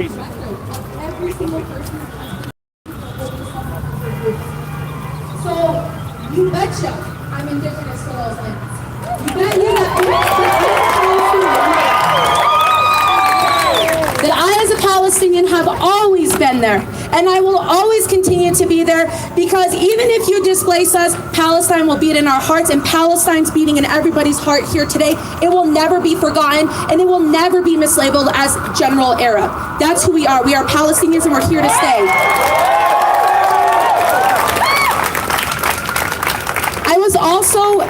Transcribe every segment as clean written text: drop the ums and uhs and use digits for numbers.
Every single person. So, you betcha I'm indigenous to those lands. You bet you that I as a Palestinian have always been there, and I will always continue to be there, because even if you displace us, Palestine will beat in our hearts, and Palestine's beating in everybody's heart here today. It will never be forgotten, and it will never be mislabeled as General Arab. That's who we are. We are Palestinians, and we're here to stay. I was also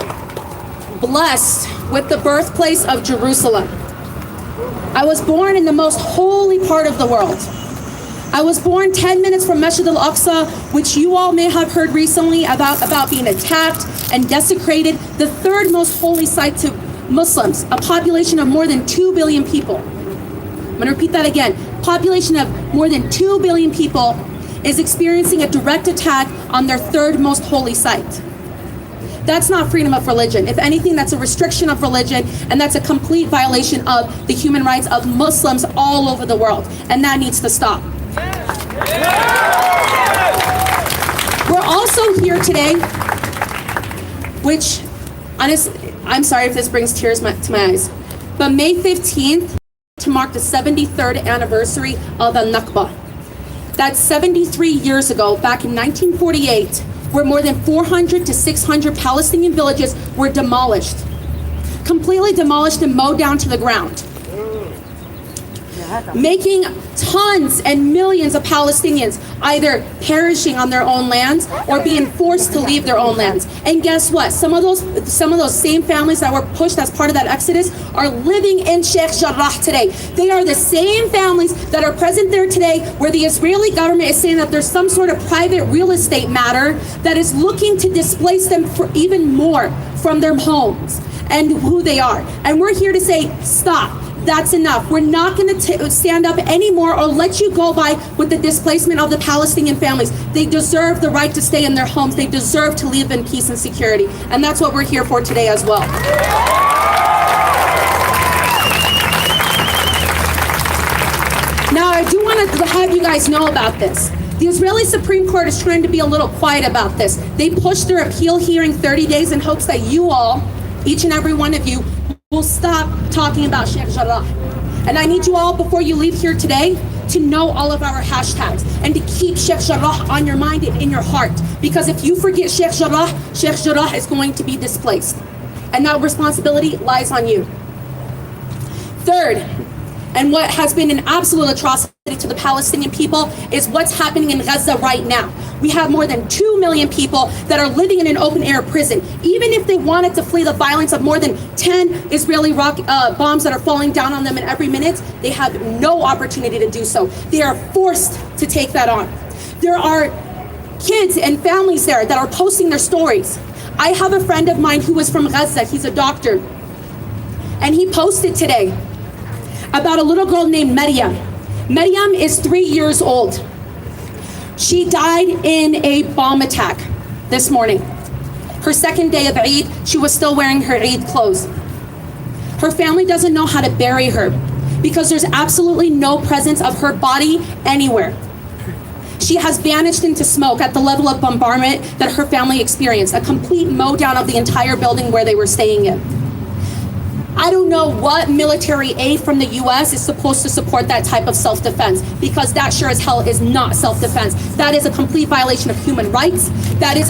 blessed with the birthplace of Jerusalem. I was born in the most holy part of the world. I was born 10 minutes from Masjid al-Aqsa, which you all may have heard recently about being attacked and desecrated, the third most holy site to Muslims, a population of more than 2 billion people. I'm going to repeat that again. Population of more than 2 billion people is experiencing a direct attack on their third most holy site. That's not freedom of religion. If anything, that's a restriction of religion, and that's a complete violation of the human rights of Muslims all over the world, and that needs to stop. We're also here today, which, honestly, I'm sorry if this brings tears to my eyes, but May 15th to mark the 73rd anniversary of Al-Nakba. That's 73 years ago, back in 1948, where more than 400 to 600 Palestinian villages were demolished, completely demolished and mowed down to the ground, making tons and millions of Palestinians either perishing on their own lands or being forced to leave their own lands. And guess what? Some of those same families that were pushed as part of that exodus are living in Sheikh Jarrah today. They are the same families that are present there today, where the Israeli government is saying that there's some sort of private real estate matter that is looking to displace them for even more from their homes and who they are. And we're here to say, stop. That's enough. We're not going to stand up anymore or let you go by with the displacement of the Palestinian families. They deserve the right to stay in their homes. They deserve to live in peace and security. And that's what we're here for today as well. Now, I do want to have you guys know about this. The Israeli Supreme Court is trying to be a little quiet about this. They pushed their appeal hearing 30 days in hopes that you all, each and every one of you, will stop talking about Sheikh Jarrah. And I need you all, before you leave here today, to know all of our hashtags and to keep Sheikh Jarrah on your mind and in your heart. Because if you forget Sheikh Jarrah is going to be displaced. And that responsibility lies on you. Third, and what has been an absolute atrocity to the Palestinian people, is what's happening in Gaza right now. We have more than 2 million people that are living in an open air prison. Even if they wanted to flee the violence of more than 10 Israeli bombs that are falling down on them in every minute, they have no opportunity to do so. They are forced to take that on. There are kids and families there that are posting their stories. I have a friend of mine who was from Gaza. He's a doctor. And he posted today about a little girl named Maryam. Maryam is 3 years old. She died in a bomb attack this morning. Her second day of Eid, she was still wearing her Eid clothes. Her family doesn't know how to bury her because there's absolutely no presence of her body anywhere. She has vanished into smoke at the level of bombardment that her family experienced, a complete mow down of the entire building where they were staying in. I don't know what military aid from the US is supposed to support that type of self-defense, because that sure as hell is not self-defense. That is a complete violation of human rights. That is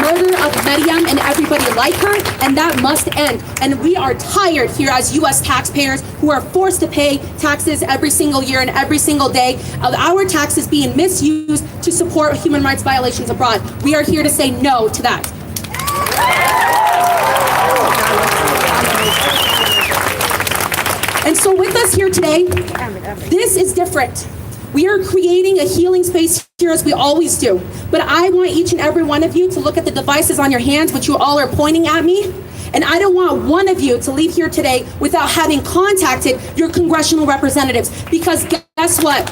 murder of Maryam and everybody like her, and that must end. And we are tired here as US taxpayers who are forced to pay taxes every single year and every single day of our taxes being misused to support human rights violations abroad. We are here to say no to that. And so with us here today, this is different. We are creating a healing space here as we always do. But I want each and every one of you to look at the devices on your hands, which you all are pointing at me. And I don't want one of you to leave here today without having contacted your congressional representatives. Because guess what?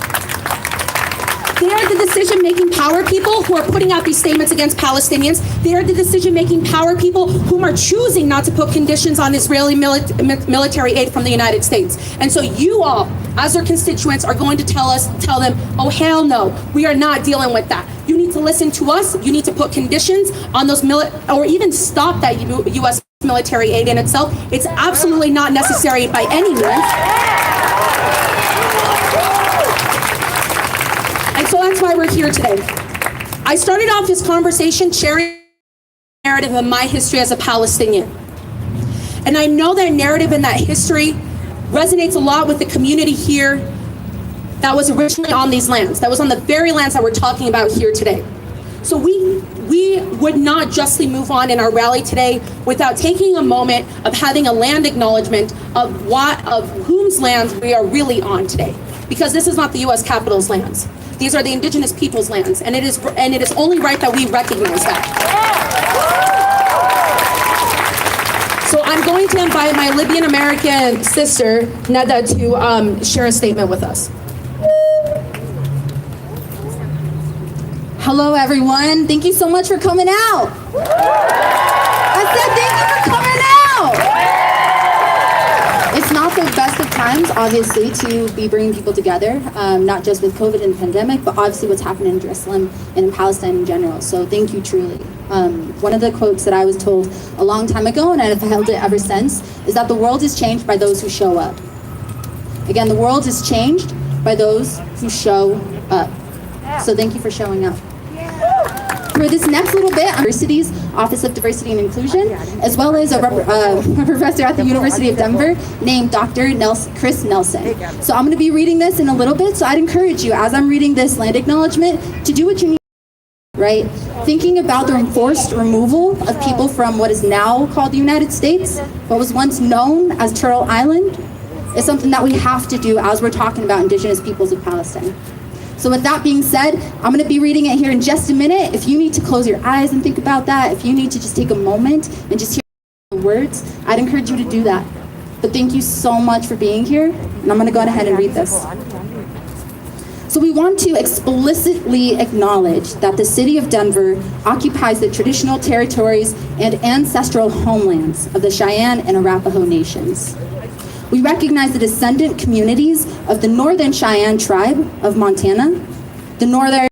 They are the decision-making power people who are putting out these statements against Palestinians. They are the decision-making power people who are choosing not to put conditions on Israeli military aid from the United States. And so you all, as their constituents, are going to tell them, oh, hell no, we are not dealing with that. You need to listen to us. You need to put conditions on those or even stop that U.S. military aid in itself. It's absolutely not necessary by any means. And so that's why we're here today. I started off this conversation sharing the narrative of my history as a Palestinian. And I know that narrative and that history resonates a lot with the community here that was originally on these lands, that was on the very lands that we're talking about here today. So we would not justly move on in our rally today without taking a moment of having a land acknowledgement of whose lands we are really on today. Because this is not the U.S. Capitol's lands. These are the indigenous people's lands, and it is only right that we recognize that. So I'm going to invite my Libyan American sister, Neda, to share a statement with us. Hello, everyone. Thank you so much for coming out. I said thank you for coming out. It's not the best of times, obviously, to be bringing people together, not just with COVID and the pandemic, but obviously what's happening in Jerusalem and in Palestine in general. So thank you, truly. One of the quotes that I was told a long time ago, and I've held it ever since, is that the world is changed by those who show up. Again, the world is changed by those who show up. So thank you for showing up. For this next little bit, University's Office of Diversity and Inclusion, as well as a professor at the University of Denver named Dr. Chris Nelson. So I'm going to be reading this in a little bit, so I'd encourage you, as I'm reading this land acknowledgement, to do what you need, right? Thinking about the enforced removal of people from what is now called the United States, what was once known as Turtle Island, is something that we have to do as we're talking about indigenous peoples of Palestine. So with that being said, I'm going to be reading it here in just a minute. If you need to close your eyes and think about that, if you need to just take a moment and just hear the words, I'd encourage you to do that. But thank you so much for being here, and I'm going to go ahead and read this. So we want to explicitly acknowledge that the city of Denver occupies the traditional territories and ancestral homelands of the Cheyenne and Arapaho nations. We recognize the descendant communities of the Northern Cheyenne tribe of Montana, the Northern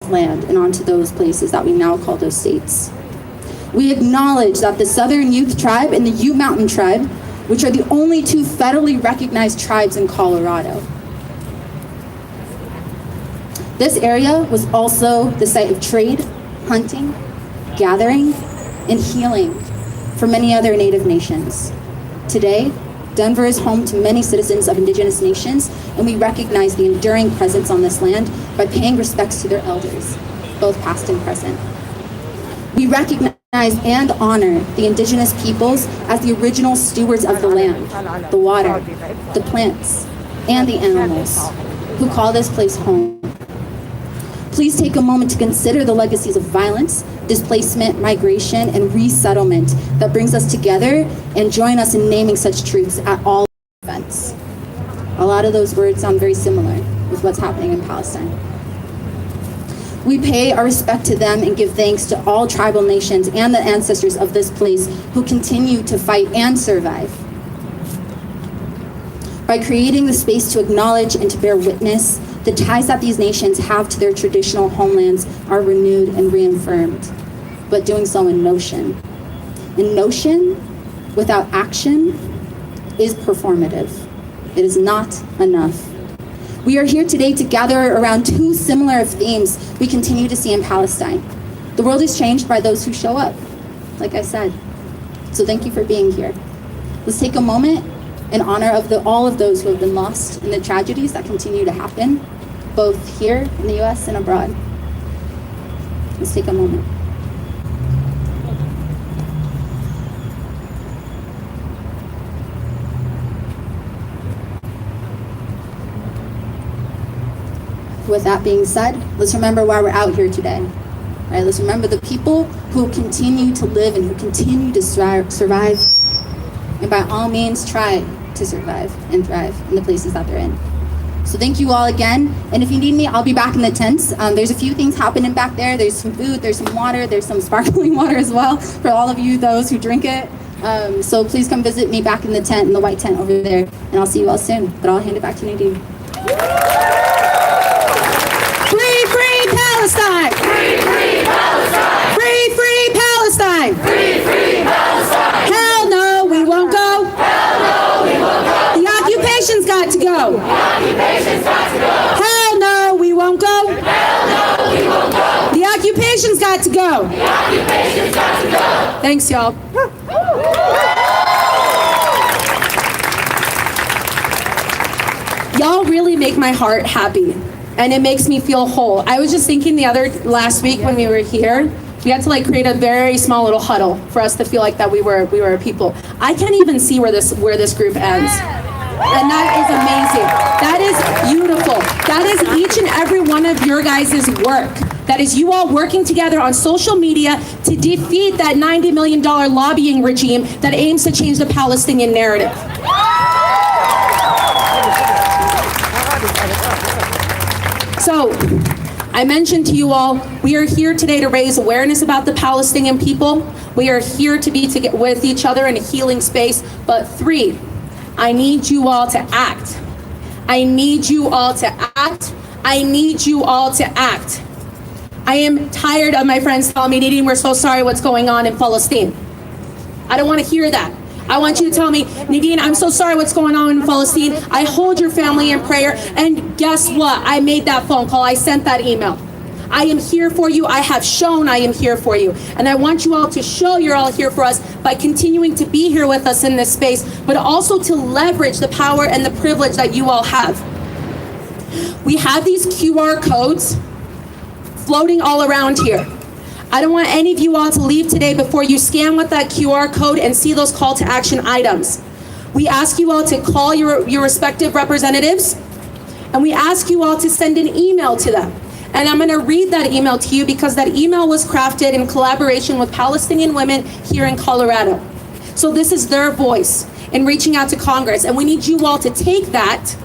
land, and onto those places that we now call those states. We acknowledge that the Southern Ute tribe and the Ute Mountain tribe, which are the only two federally recognized tribes in Colorado. This area was also the site of trade, hunting, gathering, and healing for many other Native nations. Today, Denver is home to many citizens of indigenous nations, and we recognize the enduring presence on this land by paying respects to their elders, both past and present. We recognize and honor the indigenous peoples as the original stewards of the land, the water, the plants, and the animals, who call this place home. Please take a moment to consider the legacies of violence, displacement, migration, and resettlement that brings us together, and join us in naming such truths at all events. A lot of those words sound very similar with what's happening in Palestine. We pay our respect to them and give thanks to all tribal nations and the ancestors of this place who continue to fight and survive. By creating the space to acknowledge and to bear witness, the ties that these nations have to their traditional homelands are renewed and reaffirmed, but doing so in notion. And notion without action is performative. It is not enough. We are here today to gather around two similar themes we continue to see in Palestine. The world is changed by those who show up, like I said. So thank you for being here. Let's take a moment in honor of all of those who have been lost in the tragedies that continue to happen, both here in the US and abroad. Let's take a moment. With that being said, let's remember why we're out here today. Right? Let's remember the people who continue to live and who continue to survive, and by all means try to survive and thrive in the places that they're in. So thank you all again. And if you need me, I'll be back in the tents. There's a few things happening back there. There's some food, there's some water, there's some sparkling water as well for all of you, those who drink it. So please come visit me back in the tent, in the white tent over there. And I'll see you all soon. But I'll hand it back to Nadine. Free, free Palestine! Free, free Palestine! Free, free Palestine! Free, free Palestine! Hell no, we won't go. Hell no, we won't go. The occupation's got to go. The occupation's got to go. Hell no, we won't go. Hell no, we won't go. The occupation's got to go. The occupation's got to go. Thanks, y'all. Y'all really make my heart happy, and it makes me feel whole. I was just thinking last week when we were here, we had to like create a very small little huddle for us to feel like that we were a people. I can't even see where this group ends. And that is amazing. That is beautiful. That is each and every one of your guys' work. That is you all working together on social media to defeat that $90 million lobbying regime that aims to change the Palestinian narrative. So, I mentioned to you all, we are here today to raise awareness about the Palestinian people. We are here to be with each other in a healing space. But 3, I need you all to act. I need you all to act. I need you all to act. I am tired of my friends telling me, Nadine, we're so sorry what's going on in Palestine. I don't want to hear that. I want you to tell me, Nadine, I'm so sorry what's going on in Palestine. I hold your family in prayer. And guess what? I made that phone call. I sent that email. I am here for you. I have shown I am here for you. And I want you all to show you're all here for us by continuing to be here with us in this space, but also to leverage the power and the privilege that you all have. We have these QR codes floating all around here. I don't want any of you all to leave today before you scan with that QR code and see those call to action items. We ask you all to call your respective representatives, and we ask you all to send an email to them. And I'm gonna read that email to you because that email was crafted in collaboration with Palestinian women here in Colorado. So this is their voice in reaching out to Congress. And we need you all to take that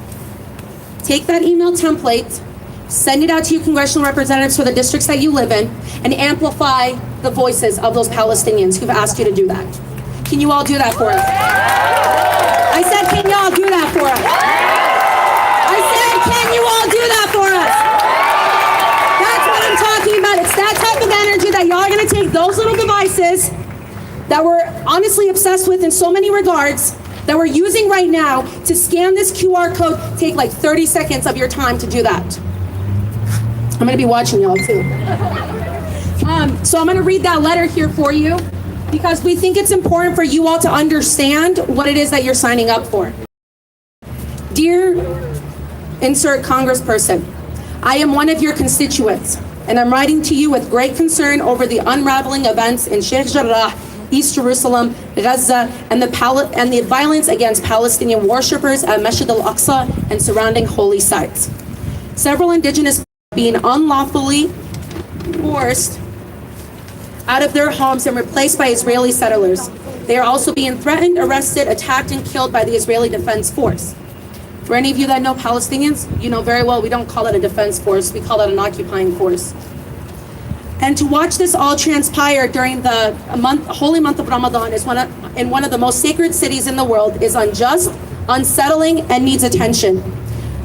email template, send it out to your congressional representatives for the districts that you live in, and amplify the voices of those Palestinians who've asked you to do that. Can you all do that for us? I said, can you all do that for us? I said, can you all do that for us? That's what I'm talking about. It's that type of energy that y'all are gonna take those little devices that we're honestly obsessed with in so many regards, that we're using right now to scan this QR code, take like 30 seconds of your time to do that. I'm gonna be watching y'all too. So I'm gonna read that letter here for you because we think it's important for you all to understand what it is that you're signing up for. Dear insert congressperson, I am one of your constituents, and I'm writing to you with great concern over the unraveling events in Sheikh Jarrah, East Jerusalem, Gaza, and the violence against Palestinian worshippers at Masjid al-Aqsa and surrounding holy sites. Several indigenous being unlawfully forced out of their homes and replaced by Israeli settlers. They are also being threatened, arrested, attacked, and killed by the Israeli Defense Force. For any of you that know Palestinians, you know very well we don't call it a defense force, we call it an occupying force. And to watch this all transpire during the holy month of Ramadan in one of the most sacred cities in the world is unjust, unsettling, and needs attention.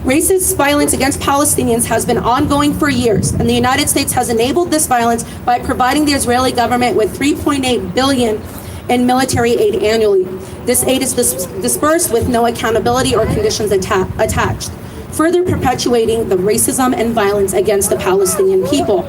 Racist violence against Palestinians has been ongoing for years, and the United States has enabled this violence by providing the Israeli government with $3.8 billion in military aid annually. This aid is dispersed with no accountability or conditions attached, further perpetuating the racism and violence against the Palestinian people.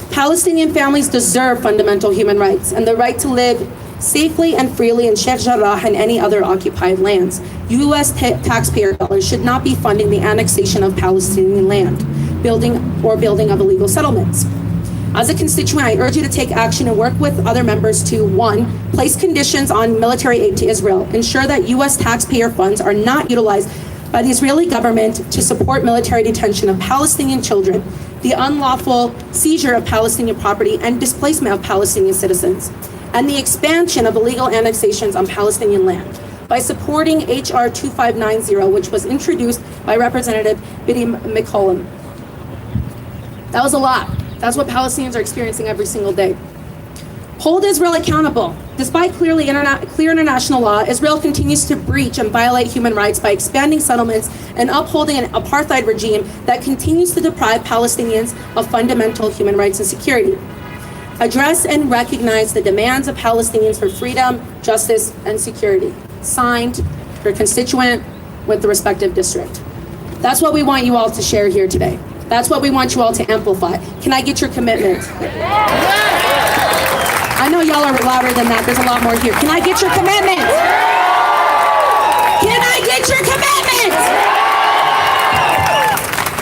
Palestinian families deserve fundamental human rights and the right to live safely and freely in Sheikh Jarrah and any other occupied lands. U.S. taxpayer dollars should not be funding the annexation of Palestinian land, building of illegal settlements. As a constituent, I urge you to take action and work with other members to, 1, place conditions on military aid to Israel, ensure that U.S. taxpayer funds are not utilized by the Israeli government to support military detention of Palestinian children, the unlawful seizure of Palestinian property and displacement of Palestinian citizens, and the expansion of illegal annexations on Palestinian land. by supporting HR 2590, which was introduced by Representative Biddy McCollum. That was a lot. That's what Palestinians are experiencing every single day. Hold Israel accountable. Despite clear international law, Israel continues to breach and violate human rights by expanding settlements and upholding an apartheid regime that continues to deprive Palestinians of fundamental human rights and security. Address and recognize the demands of Palestinians for freedom, justice, and security. Signed, your constituent with the respective district. That's what we want you all to share here today. That's what we want you all to amplify. Can I get your commitment? I know y'all are louder than that. There's a lot more here. Can I get your commitment? Can I get your commitment?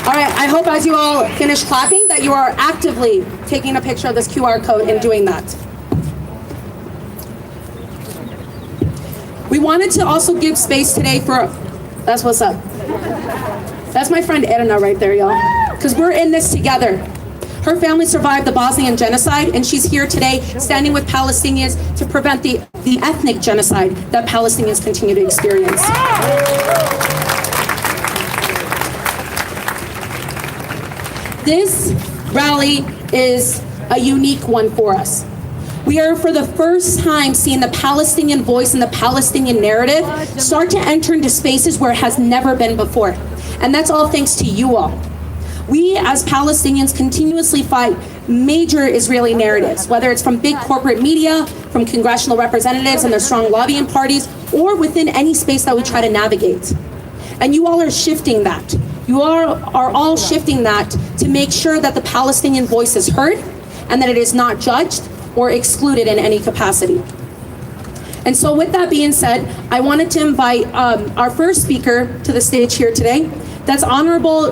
All right, I hope as you all finish clapping that you are actively taking a picture of this QR code and doing that. We wanted to also give space today for, that's what's up. That's my friend Edna right there, y'all. Because we're in this together. Her family survived the Bosnian genocide, and she's here today standing with Palestinians to prevent the ethnic genocide that Palestinians continue to experience. This rally is a unique one for us. We are for the first time seeing the Palestinian voice and the Palestinian narrative start to enter into spaces where it has never been before. And that's all thanks to you all. We as Palestinians continuously fight major Israeli narratives, whether it's from big corporate media, from congressional representatives and their strong lobbying parties, or within any space that we try to navigate. And you all are shifting that. You are all shifting that to make sure that the Palestinian voice is heard and that it is not judged or excluded in any capacity. And so with that being said, I wanted to invite our first speaker to the stage here today. That's Honorable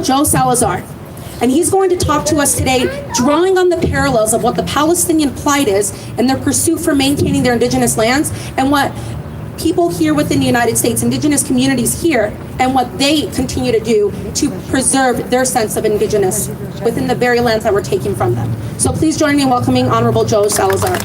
Joe Salazar. And he's going to talk to us today, drawing on the parallels of what the Palestinian plight is in their pursuit for maintaining their indigenous lands and what people here within the United States, indigenous communities here, and what they continue to do to preserve their sense of indigenous within the very lands that we're taking from them. So please join me in welcoming Honorable Joe Salazar.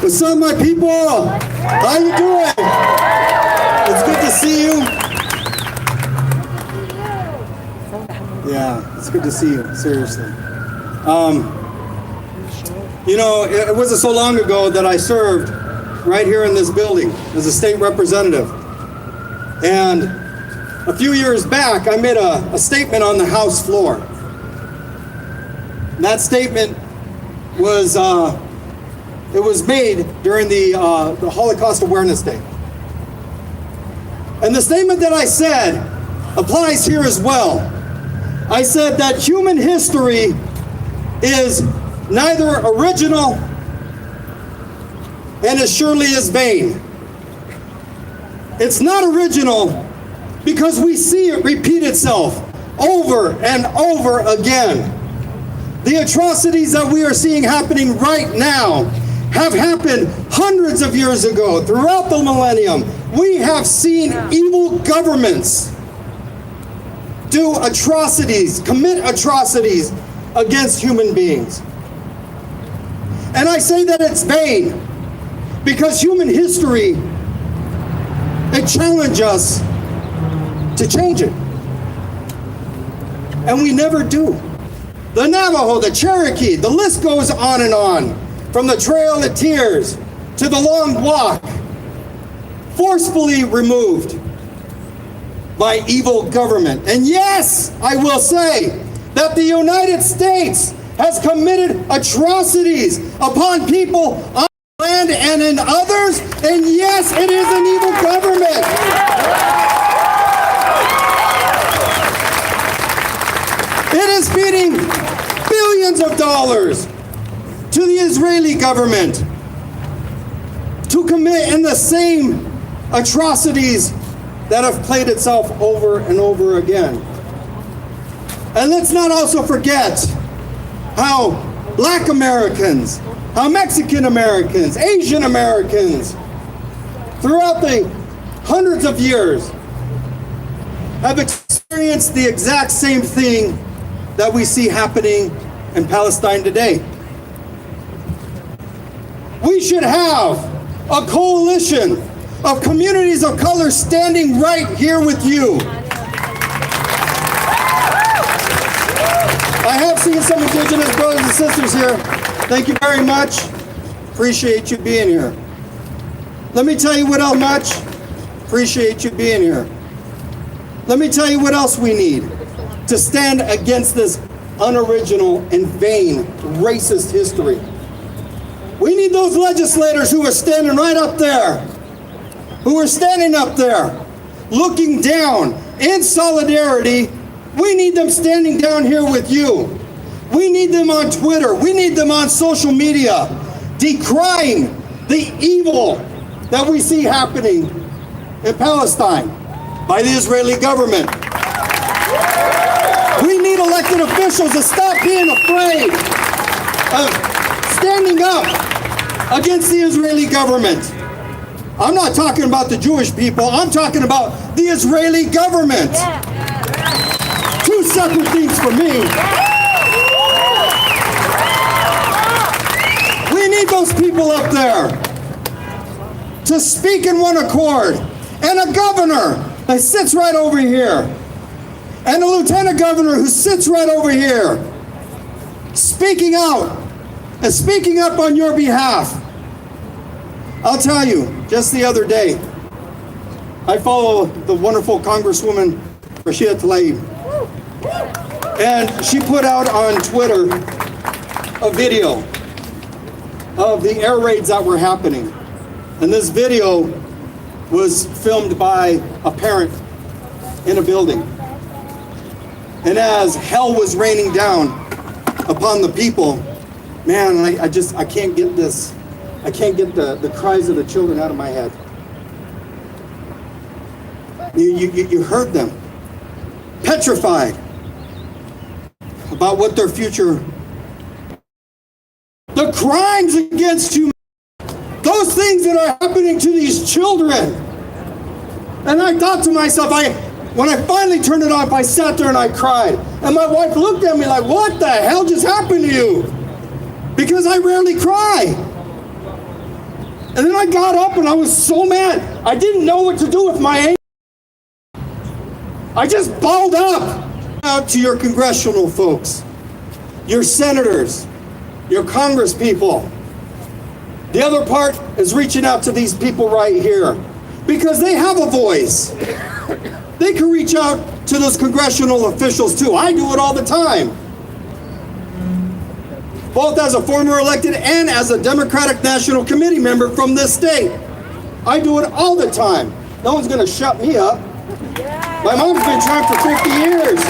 What's up, my people? How you doing? It's good to see you. Yeah, it's good to see you, seriously. You know, it wasn't so long ago that I served right here in this building as a state representative. And a few years back, I made a statement on the House floor. And that statement was it was made during the Holocaust Awareness Day. And the statement that I said applies here as well. I said that human history is neither original and as surely is vain. It's not original because we see it repeat itself over and over again. The atrocities that we are seeing happening right now have happened hundreds of years ago. Throughout the millennium, we have seen evil governments do atrocities, commit atrocities against human beings. And I say that it's vain because human history, it challenges us to change it. And we never do. The Navajo, the Cherokee, the list goes on and on. From the Trail of Tears to the Long Walk, forcefully removed by evil government. And yes, I will say that the United States has committed atrocities upon people on land and in others, and yes, it is an evil government. It is feeding billions of dollars to the Israeli government to commit in the same atrocities that have played itself over and over again. And let's not also forget how Black Americans, how Mexican Americans, Asian Americans, throughout the hundreds of years have experienced the exact same thing that we see happening in Palestine today. We should have a coalition of communities of color standing right here with you. I have seen some Indigenous brothers and sisters here. Thank you very much. Appreciate you being here. Let me tell you what else much. Appreciate you being here. Let me tell you what else we need to stand against this unoriginal and vain racist history. We need those legislators who are standing right up there, who are standing up there, looking down in solidarity. We need them standing down here with you. We need them on Twitter. We need them on social media, decrying the evil that we see happening in Palestine by the Israeli government. We need elected officials to stop being afraid of standing up against the Israeli government. I'm not talking about the Jewish people. I'm talking about the Israeli government. Two separate things for me. We need those people up there to speak in one accord. And a governor that sits right over here. And a lieutenant governor who sits right over here. Speaking out and speaking up on your behalf. I'll tell you, just the other day, I follow the wonderful Congresswoman Rashida Tlaib. And she put out on Twitter a video of the air raids that were happening. And this video was filmed by a parent in a building. And as hell was raining down upon the people, man, I can't get this. I can't get the cries of the children out of my head. You heard them, petrified about what their future, the crimes against humanity, those things that are happening to these children. And I thought to myself, when I finally turned it off, I sat there and I cried. And my wife looked at me like, what the hell just happened to you? Because I rarely cry. And then I got up and I was so mad. I didn't know what to do with my anger. I just balled up. Out to your congressional folks, your senators, your congresspeople. The other part is reaching out to these people right here because they have a voice. They can reach out to those congressional officials too. I do it all the time. Both as a former elected and as a Democratic National Committee member from this state. I do it all the time. No one's gonna shut me up. My mom's been trying for 50 years.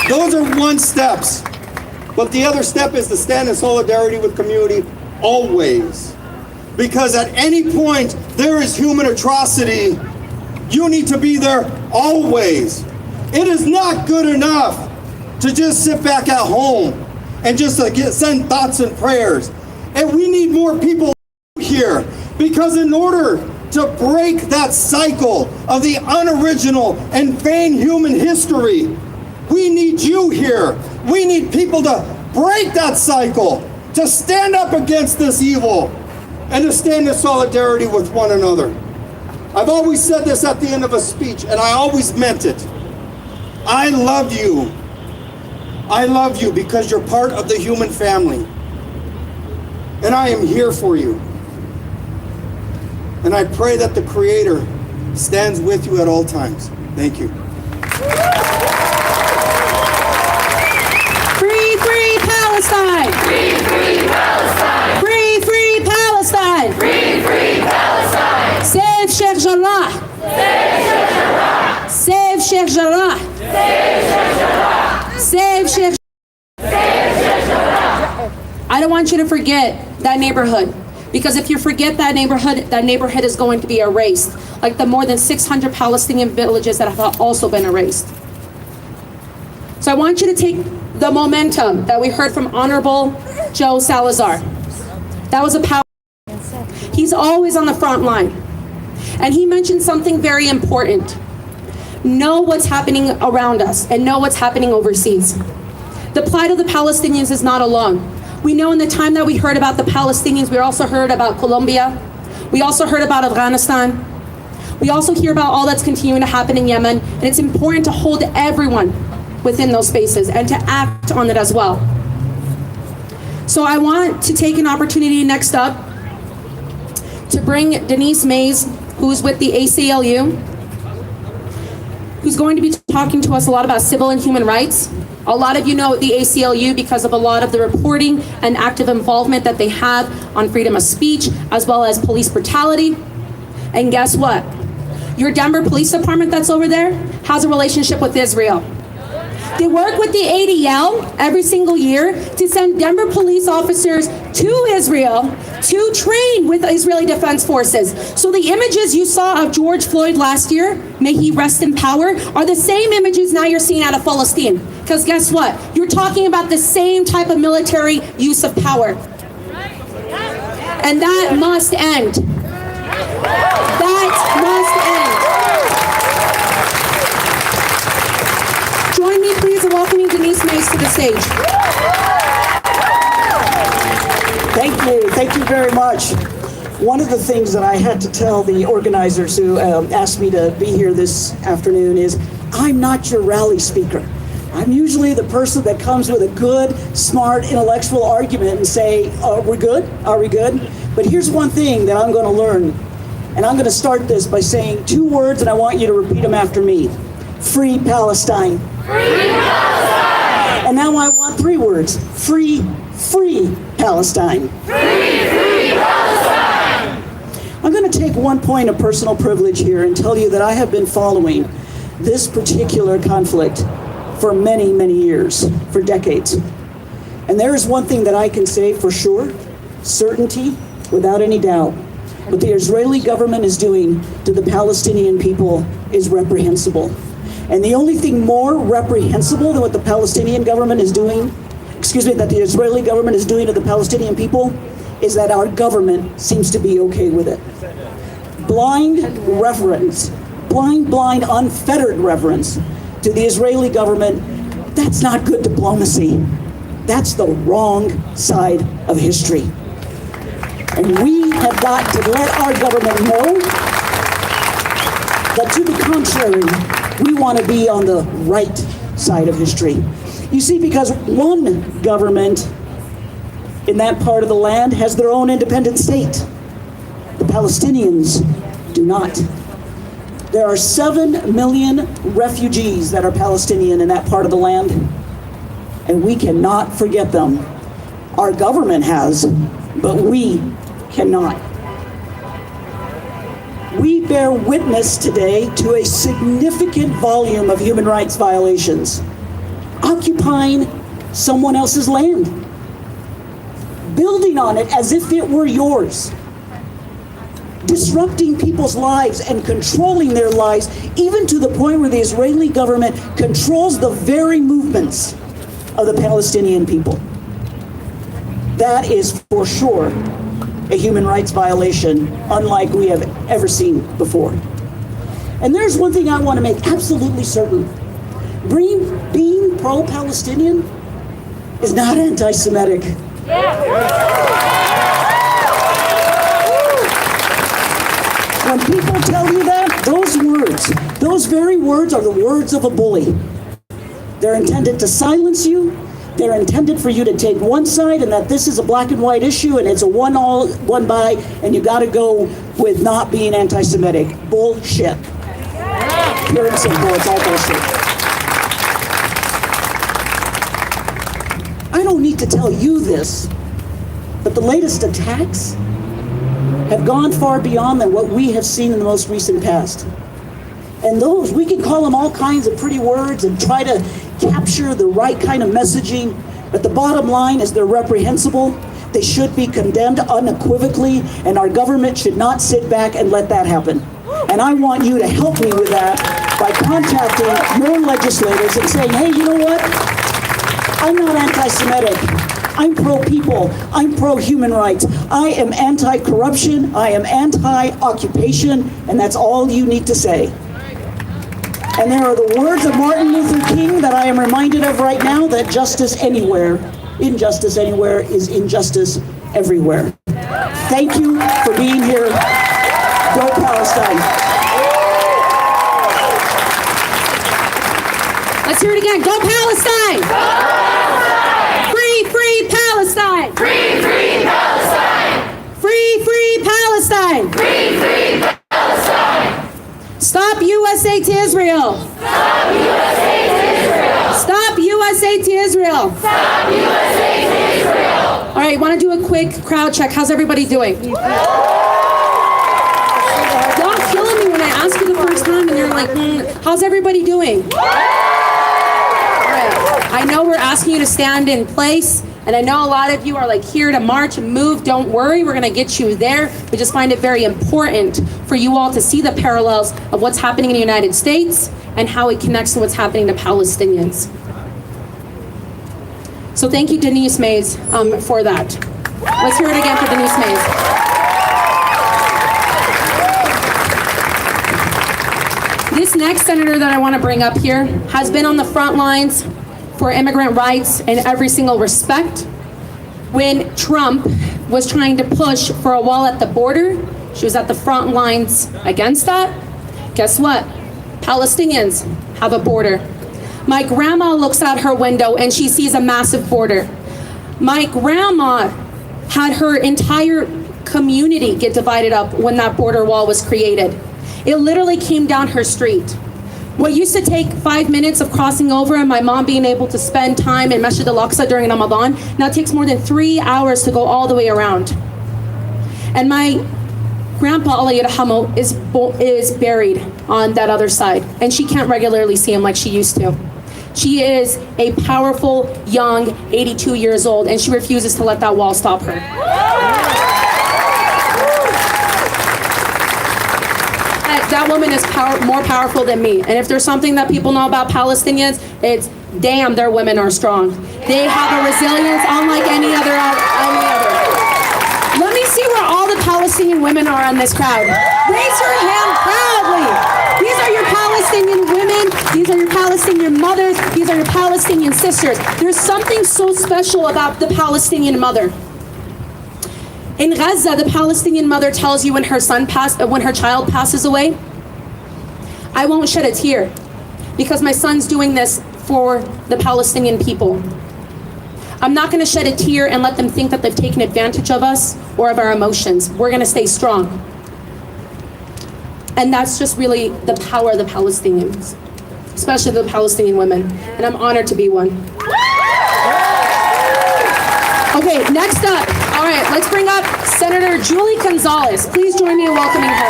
Those are one steps. But the other step is to stand in solidarity with community always. Because at any point there is human atrocity, you need to be there always. It is not good enough to just sit back at home and just send thoughts and prayers. And we need more people here because in order to break that cycle of the unoriginal and vain human history, we need you here. We need people to break that cycle, to stand up against this evil, and to stand in solidarity with one another. I've always said this at the end of a speech, and I always meant it. I love you. I love you because you're part of the human family. And I am here for you. And I pray that the Creator stands with you at all times. Thank you. Free, free Palestine! Free, free Palestine! Free, free Palestine! Free, free Palestine! Save Sheikh Jarrah! Save Sheikh Jarrah! Save Sheikh Jarrah! Save Sheikh Save Sheikh Jarrah! I don't want you to forget that neighborhood. Because if you forget that neighborhood is going to be erased, like the more than 600 Palestinian villages that have also been erased. So I want you to take the momentum that we heard from Honorable Joe Salazar. That was a power. He's always on the front line. And he mentioned something very important. know what's happening around us and know what's happening overseas. The plight of the Palestinians is not alone. We know in the time that we heard about the Palestinians, we also heard about Colombia. We also heard about Afghanistan. We also hear about all that's continuing to happen in Yemen, and it's important to hold everyone within those spaces and to act on it as well. So I want to take an opportunity next up to bring Denise Mays, who's with the ACLU, who's going to be talking to us a lot about civil and human rights. A lot of you know the ACLU because of a lot of the reporting and active involvement that they have on freedom of speech, as well as police brutality. And guess what? Your Denver Police Department that's over there has a relationship with Israel. They work with the ADL every single year to send Denver police officers to Israel to train with Israeli Defense Forces. So the images you saw of George Floyd last year, may he rest in power, are the same images now you're seeing out of Palestine. Because guess what? You're talking about the same type of military use of power. And that must end. That must end. Join me, please, in welcoming Denise Mays to the stage. Thank you very much. One of the things that I had to tell the organizers who asked me to be here this afternoon is, I'm not your rally speaker. I'm usually the person that comes with a good, smart, intellectual argument and say, we're good? Are we good? But here's one thing that I'm going to learn. And I'm going to start this by saying 2 words, and I want you to repeat them after me. Free Palestine. Free Palestine! And now I want 3 words. Free Palestine. Free Palestine! I'm going to take one point of personal privilege here and tell you that I have been following this particular conflict for many, many years, for decades. And there is one thing that I can say for sure, certainty, without any doubt. What the Israeli government is doing to the Palestinian people is reprehensible. And the only thing more reprehensible than what the Palestinian government is doing, that the Israeli government is doing to the Palestinian people, is that our government seems to be okay with it. Blind reverence, blind, unfettered reverence to the Israeli government, that's not good diplomacy. That's the wrong side of history. And we have got to let our government know that to the contrary, we want to be on the right side of history. You see, because one government in that part of the land has their own independent state. The Palestinians do not. There are 7 million refugees that are Palestinian in that part of the land, and we cannot forget them. Our government has, but we cannot. We bear witness today to a significant volume of human rights violations, occupying someone else's land, building on it as if it were yours, disrupting people's lives and controlling their lives, even to the point where the Israeli government controls the very movements of the Palestinian people. That is for sure a human rights violation unlike we have ever seen before. And there's one thing I want to make absolutely certain. Being pro-Palestinian is not anti-Semitic. When people tell you that, those very words are the words of a bully. They're intended to silence you. They're intended for you to take one side and that this is a black and white issue and it's a one all, one by, and you got to go with not being anti-Semitic. Bullshit. Pure and simple, it's all bullshit. I don't need to tell you this, but the latest attacks have gone far beyond than what we have seen in the most recent past. And those, we can call them all kinds of pretty words and try to capture the right kind of messaging, but the bottom line is they're reprehensible. They should be condemned unequivocally, and our government should not sit back and let that happen. And I want you to help me with that by contacting your legislators and saying, hey, you know what? I'm not anti-Semitic. I'm pro-people. I'm pro-human rights. I am anti-corruption. I am anti-occupation, and that's all you need to say. And there are the words of Martin Luther King that I am reminded of right now, that injustice anywhere is injustice everywhere. Thank you for being here. Go Palestine. Let's hear it again. Go Palestine! Go Palestine! Free, free Palestine! Free, free Palestine! Free, free Palestine! Free, free Palestine! Stop USA to Israel! Stop USA to Israel! Stop USA to Israel! Stop USA to Israel! All right, want to do a quick crowd check. How's everybody doing? Y'all killing me when I ask you the first time and you're like, how's everybody doing? All right, I know we're asking you to stand in place, and I know a lot of you are like here to march and move. Don't worry, we're going to get you there. We just find it very important for you all to see the parallels of what's happening in the United States and how it connects to what's happening to Palestinians. So thank you, Denise Mays, for that. Let's hear it again for Denise Mays. This next senator that I want to bring up here has been on the front lines for immigrant rights in every single respect. When Trump was trying to push for a wall at the border, she was at the front lines against that. Guess what? Palestinians have a border. My grandma looks out her window and she sees a massive border. My grandma had her entire community get divided up when that border wall was created. It literally came down her street. What used to take 5 minutes of crossing over and my mom being able to spend time in Masjid al-Aqsa during Ramadan now takes more than 3 hours to go all the way around. And my grandpa, Allah yarhamu, is buried on that other side, and she can't regularly see him like she used to. She is a powerful, young, 82 years old, and she refuses to let that wall stop her. That woman is more powerful than me. And if there's something that people know about Palestinians, it's damn, their women are strong. They have a resilience unlike any other. Let me see where all the Palestinian women are in this crowd. Raise your hand proudly. These are your Palestinian women. These are your Palestinian mothers. These are your Palestinian sisters. There's something so special about the Palestinian mother. In Gaza, the Palestinian mother tells you when her child passes away, I won't shed a tear because my son's doing this for the Palestinian people. I'm not going to shed a tear and let them think that they've taken advantage of us or of our emotions. We're going to stay strong. And that's just really the power of the Palestinians, especially the Palestinian women. And I'm honored to be one. Okay, next up. All right, let's bring up Senator Julie Gonzalez. Please join me in welcoming her.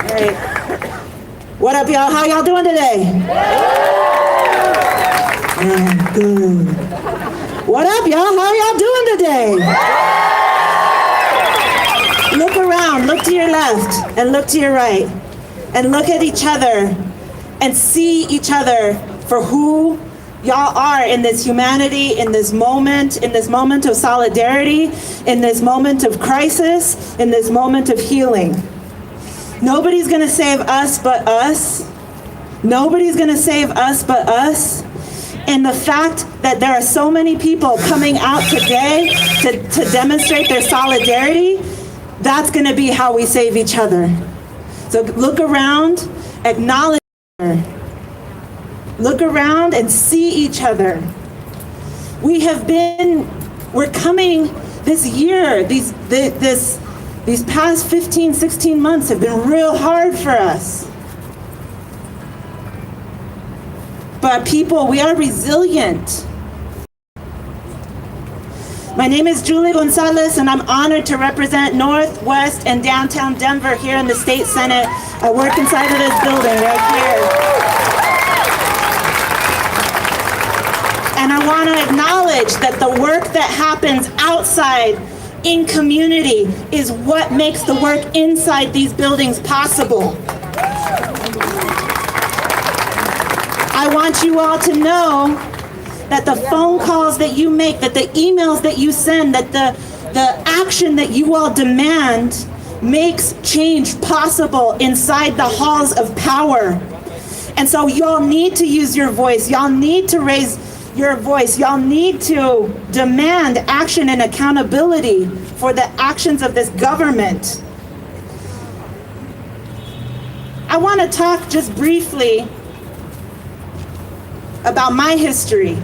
All right. What up, y'all? How y'all doing today? Good. What up, y'all? How y'all doing today? Look around, look to your left, and look to your right, and look at each other, and see each other for who y'all are in this humanity, in this moment of solidarity, in this moment of crisis, in this moment of healing. Nobody's gonna save us but us. Nobody's gonna save us but us. And the fact that there are so many people coming out today to demonstrate their solidarity, that's gonna be how we save each other. So look around, acknowledge her. Look around and see each other. We're coming this year, these past 15, 16 months have been real hard for us. But people, we are resilient. My name is Julie Gonzalez, and I'm honored to represent Northwest and downtown Denver here in the State Senate. I work inside of this building right here. And I want to acknowledge that the work that happens outside in community is what makes the work inside these buildings possible. I want you all to know that the phone calls that you make, that the emails that you send, that the action that you all demand makes change possible inside the halls of power. And so y'all need to use your voice. Y'all need to raise your voice. Y'all need to demand action and accountability for the actions of this government. I want to talk just briefly about my history,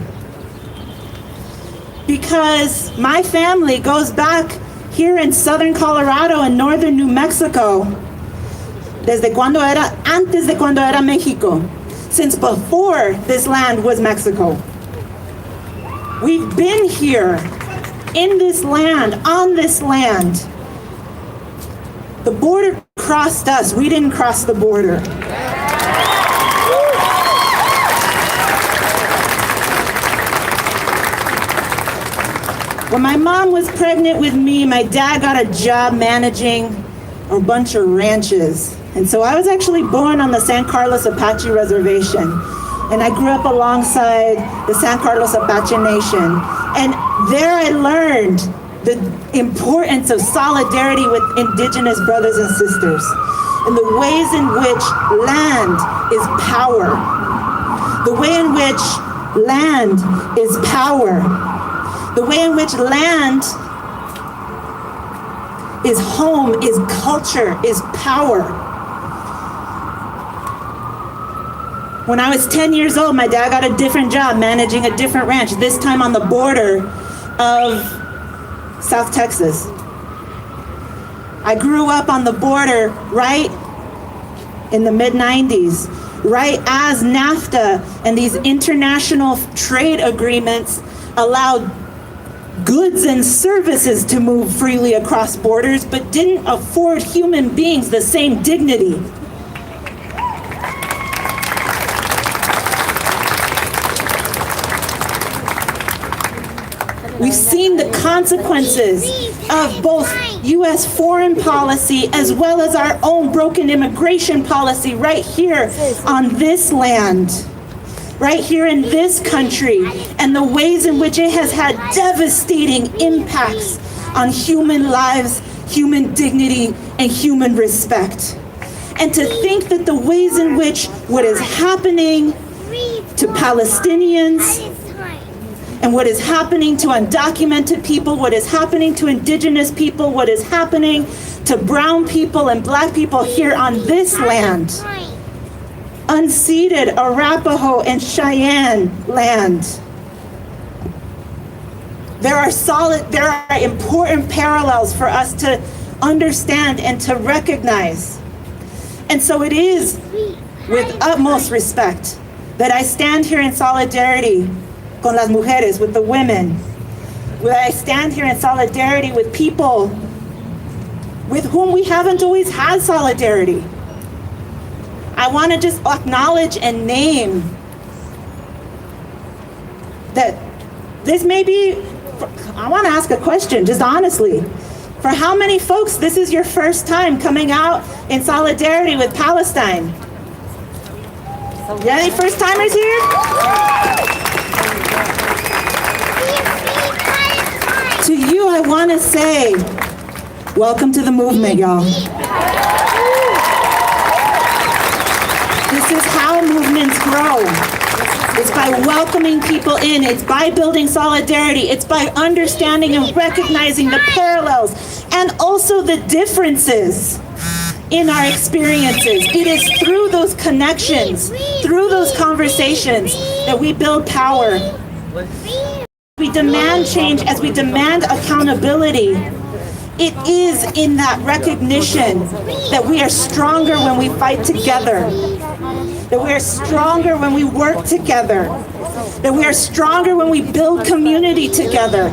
because my family goes back here in southern Colorado and northern New Mexico antes de cuando era Mexico, since before this land was Mexico. We've been here in this land, on this land. The border crossed us. We didn't cross the border. When my mom was pregnant with me, my dad got a job managing a bunch of ranches. And so I was actually born on the San Carlos Apache Reservation. And I grew up alongside the San Carlos Apache Nation. And there I learned the importance of solidarity with indigenous brothers and sisters, and the ways in which land is power. The way in which land is power. The way in which land is home, is culture, is power. When I was 10 years old, my dad got a different job managing a different ranch, this time on the border of South Texas. I grew up on the border right in the mid-90s, right as NAFTA and these international trade agreements allowed goods and services to move freely across borders, but didn't afford human beings the same dignity. We've seen the consequences of both U.S. foreign policy as well as our own broken immigration policy right here on this land, right here in this country, and the ways in which it has had devastating impacts on human lives, human dignity, and human respect. And to think that the ways in which what is happening to Palestinians and what is happening to undocumented people, what is happening to indigenous people, what is happening to brown people and black people here on this land, unceded Arapaho and Cheyenne land. There are important parallels for us to understand and to recognize. And so it is with utmost respect that I stand here in solidarity con las mujeres, with the women, where I stand here in solidarity with people with whom we haven't always had solidarity. I want to just acknowledge and name that this may be, I want to ask a question, just honestly. For how many folks this is your first time coming out in solidarity with Palestine? Yeah, any first timers here? To you, I want to say, welcome to the movement, y'all. This is how movements grow. It's by welcoming people in. It's by building solidarity. It's by understanding and recognizing the parallels and also the differences in our experiences. It is through those connections, through those conversations, that we build power. We demand change as we demand accountability. It is in that recognition that we are stronger when we fight together, that we are stronger when we work together, that we are stronger when we build community together,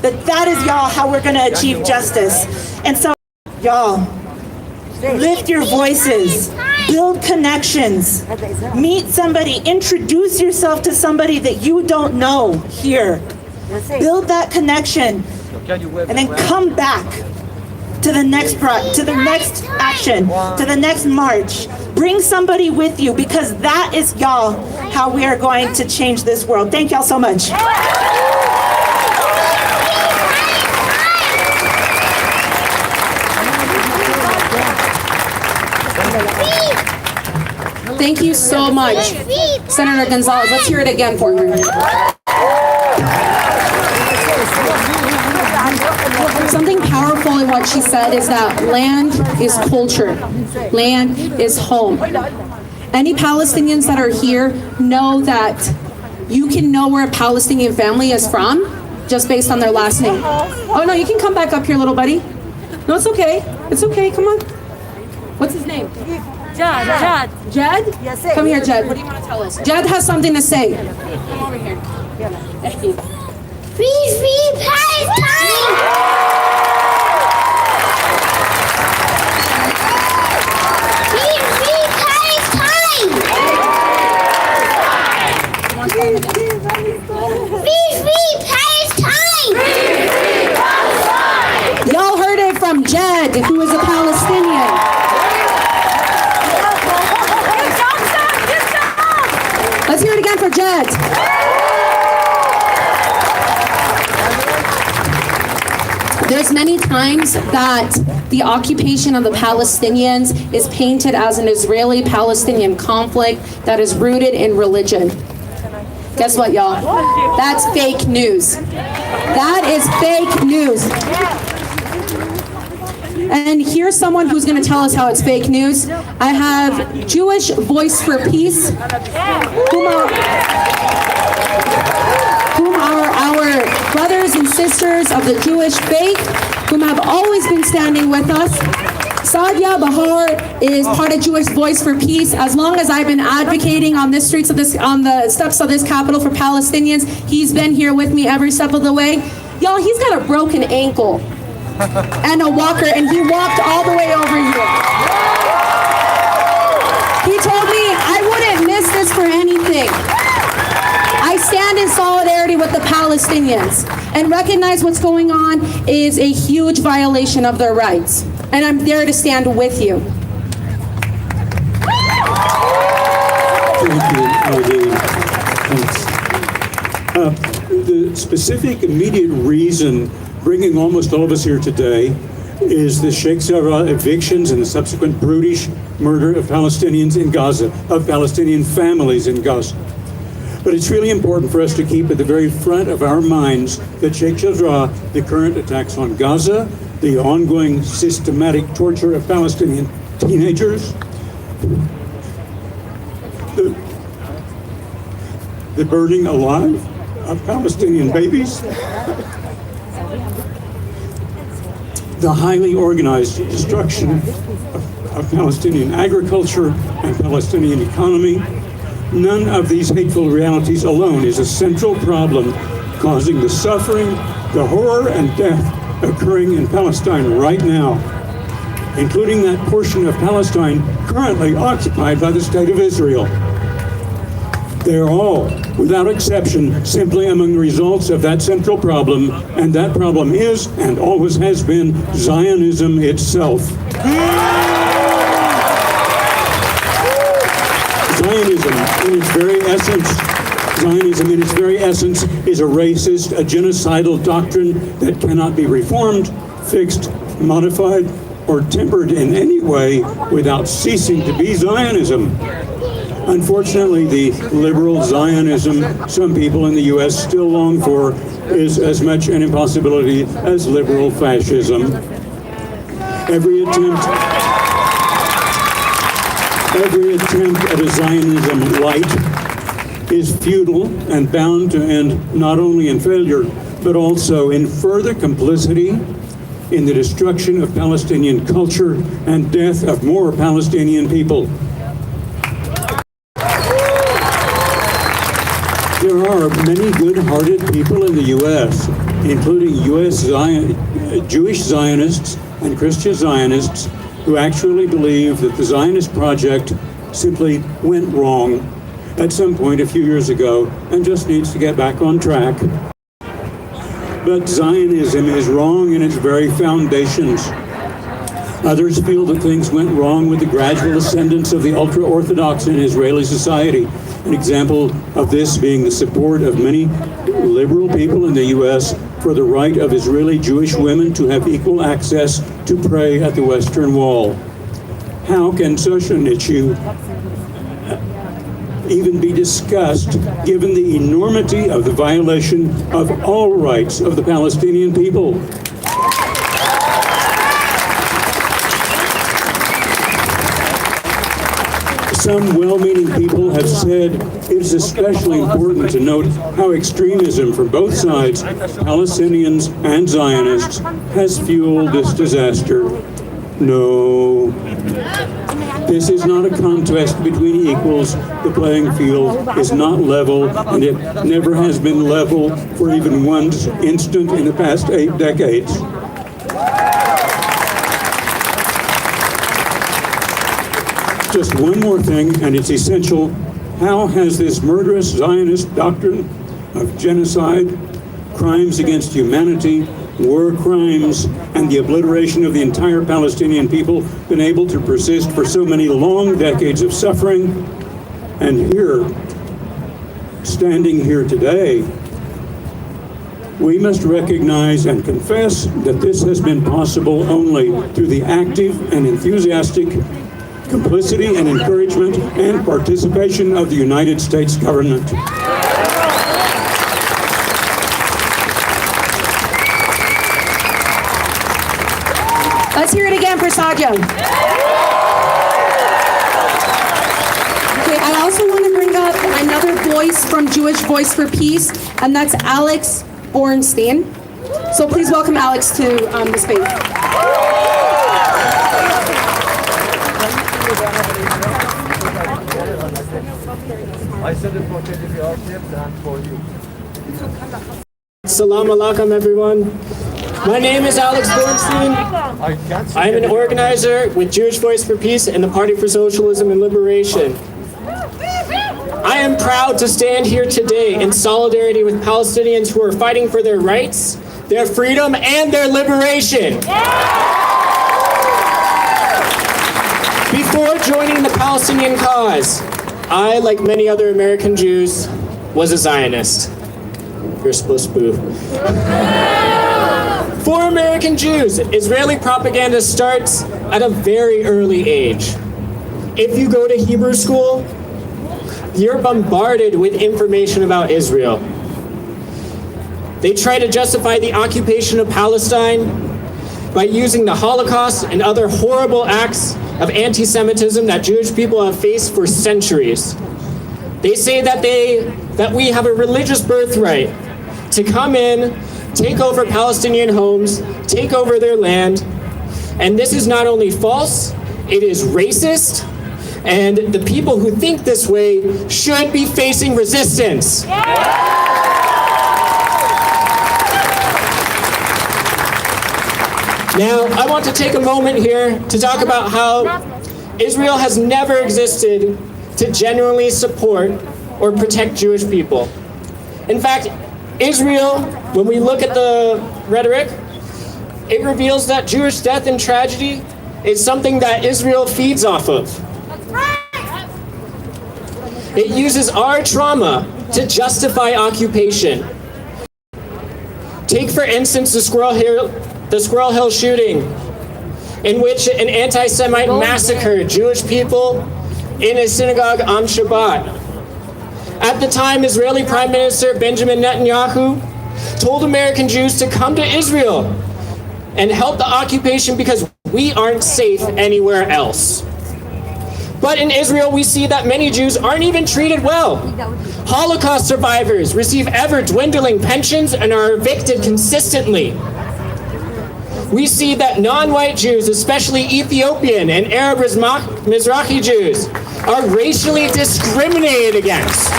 that is, y'all, how we're going to achieve justice. And so, y'all, lift your voices, build connections, meet somebody, introduce yourself to somebody that you don't know here. Build that connection, and then come back to the next action, to the next march. Bring somebody with you, because that is, y'all, how we are going to change this world. Thank y'all so much. Thank you so much, Senator Gonzalez. Let's hear it again for her. Something powerful in what she said is that land is culture. Land is home. Any Palestinians that are here know that you can know where a Palestinian family is from just based on their last name. Oh no, you can come back up here, little buddy. No, it's okay. It's okay, come on. What's his name? Jad. Jed? Yes, Come here, Jed. What do you want to tell us? Jed has something to say. Come over here. Free Palestine! Free Palestine! Free Palestine! Y'all heard it from Jed, who is a Palestinian. Let's hear it again for Jed. There's many times that the occupation of the Palestinians is painted as an Israeli-Palestinian conflict that is rooted in religion. Guess what, y'all? That's fake news. That is fake news. And here's someone who's going to tell us how it's fake news. I have Jewish Voice for Peace, whom are our brothers and sisters of the Jewish faith, whom have always been standing with us. Sadia Bahar is part of Jewish Voice for Peace. As long as I've been advocating on the steps of this Capitol for Palestinians, he's been here with me every step of the way. Y'all, he's got a broken ankle and a walker, and he walked all the way over here. He told me I wouldn't miss this for anything. I stand in solidarity with the Palestinians and recognize what's going on is a huge violation of their rights. And I'm there to stand with you. Thank you, Thanks. The specific immediate reason bringing almost all of us here today is the Sheikh Jarrah evictions and the subsequent brutish murder of Palestinians in Gaza, of Palestinian families in Gaza. But it's really important for us to keep at the very front of our minds that Sheikh Jarrah, the current attacks on Gaza, the ongoing systematic torture of Palestinian teenagers, the burning alive of Palestinian babies, the highly organized destruction of Palestinian agriculture and Palestinian economy. None of these hateful realities alone is a central problem causing the suffering, the horror, and death occurring in Palestine right now, including that portion of Palestine currently occupied by the State of Israel. They are all, without exception, simply among the results of that central problem, and that problem is, and always has been, Zionism itself. Zionism in its very essence is a racist, a genocidal doctrine that cannot be reformed, fixed, modified, or tempered in any way without ceasing to be Zionism. Unfortunately, the liberal Zionism some people in the U.S. still long for is as much an impossibility as liberal fascism. Every attempt at a Zionism light is futile and bound to end not only in failure, but also in further complicity in the destruction of Palestinian culture and death of more Palestinian people. There are many good-hearted people in the U.S., including Jewish Zionists and Christian Zionists, who actually believe that the Zionist project simply went wrong at some point a few years ago and just needs to get back on track. But Zionism is wrong in its very foundations. Others feel that things went wrong with the gradual ascendance of the ultra-Orthodox in Israeli society. An example of this being the support of many liberal people in the U.S. for the right of Israeli Jewish women to have equal access to pray at the Western Wall. How can such an issue even be discussed, given the enormity of the violation of all rights of the Palestinian people. Some well-meaning people have said it is especially important to note how extremism from both sides, Palestinians and Zionists, has fueled this disaster. No. This is not a contest between equals. The playing field is not level, and it never has been level for even one instant in the past 8 decades. Just one more thing, and it's essential. How has this murderous Zionist doctrine of genocide, crimes against humanity, war crimes, and the obliteration of the entire Palestinian people been able to persist for so many long decades of suffering? And here, standing here today, we must recognize and confess that this has been possible only through the active and enthusiastic complicity and encouragement and participation of the United States government. Let's hear it again for Sadia. Okay, I also want to bring up another voice from Jewish Voice for Peace, and that's Alex Bornstein. So please welcome Alex to the space. I sent it for KDVR tips and for you. Salam alaikum, everyone. My name is Alex Bornstein. I am an organizer with Jewish Voice for Peace and the Party for Socialism and Liberation. I am proud to stand here today in solidarity with Palestinians who are fighting for their rights, their freedom, and their liberation. Before joining the Palestinian cause, I, like many other American Jews, was a Zionist. You're supposed to boo. For American Jews, Israeli propaganda starts at a very early age. If you go to Hebrew school, you're bombarded with information about Israel. They try to justify the occupation of Palestine by using the Holocaust and other horrible acts of anti-Semitism that Jewish people have faced for centuries. They say that we have a religious birthright to come in, take over Palestinian homes, take over their land, and this is not only false, it is racist, and the people who think this way should be facing resistance. Now, I want to take a moment here to talk about how Israel has never existed to genuinely support or protect Jewish people. In fact, Israel, when we look at the rhetoric, it reveals that Jewish death and tragedy is something that Israel feeds off of. It uses our trauma to justify occupation. Take, for instance, the Squirrel Hill shooting, in which an anti-Semite massacred Jewish people in a synagogue on Shabbat. At the time, Israeli Prime Minister Benjamin Netanyahu told American Jews to come to Israel and help the occupation because we aren't safe anywhere else. But in Israel, we see that many Jews aren't even treated well. Holocaust survivors receive ever-dwindling pensions and are evicted consistently. We see that non-white Jews, especially Ethiopian and Arab Mizrahi Jews, are racially discriminated against.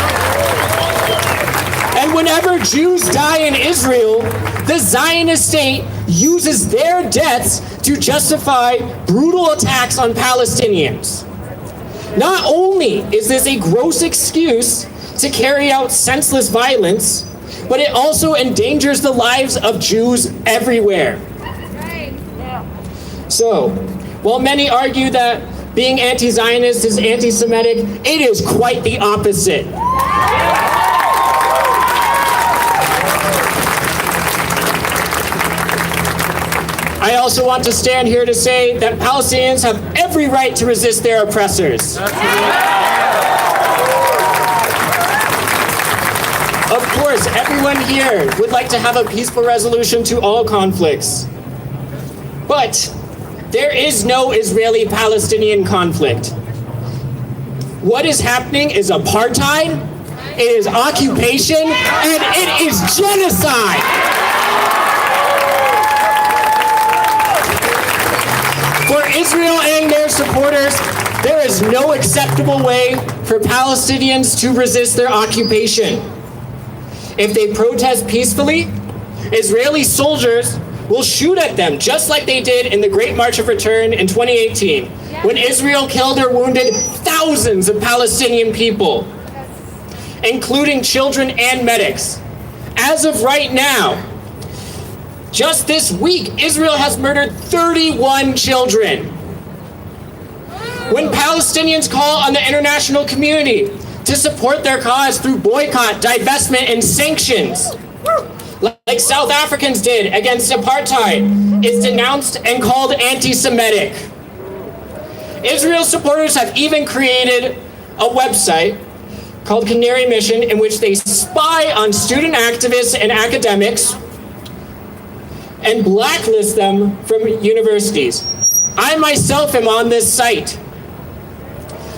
And whenever Jews die in Israel, the Zionist state uses their deaths to justify brutal attacks on Palestinians. Not only is this a gross excuse to carry out senseless violence, but it also endangers the lives of Jews everywhere. So, while many argue that being anti-Zionist is anti-Semitic, it is quite the opposite. I also want to stand here to say that Palestinians have every right to resist their oppressors. Of course, everyone here would like to have a peaceful resolution to all conflicts. But there is no Israeli-Palestinian conflict. What is happening is apartheid, it is occupation, and it is genocide. For Israel and their supporters, there is no acceptable way for Palestinians to resist their occupation. If they protest peacefully, Israeli soldiers will shoot at them, just like they did in the Great March of Return in 2018, when Israel killed or wounded thousands of Palestinian people, including children and medics. As of right now, just this week, Israel has murdered 31 children. When Palestinians call on the international community to support their cause through boycott, divestment, and sanctions, like South Africans did against apartheid, it's denounced and called anti-Semitic. Israel supporters have even created a website called Canary Mission, in which they spy on student activists and academics and blacklist them from universities. I myself am on this site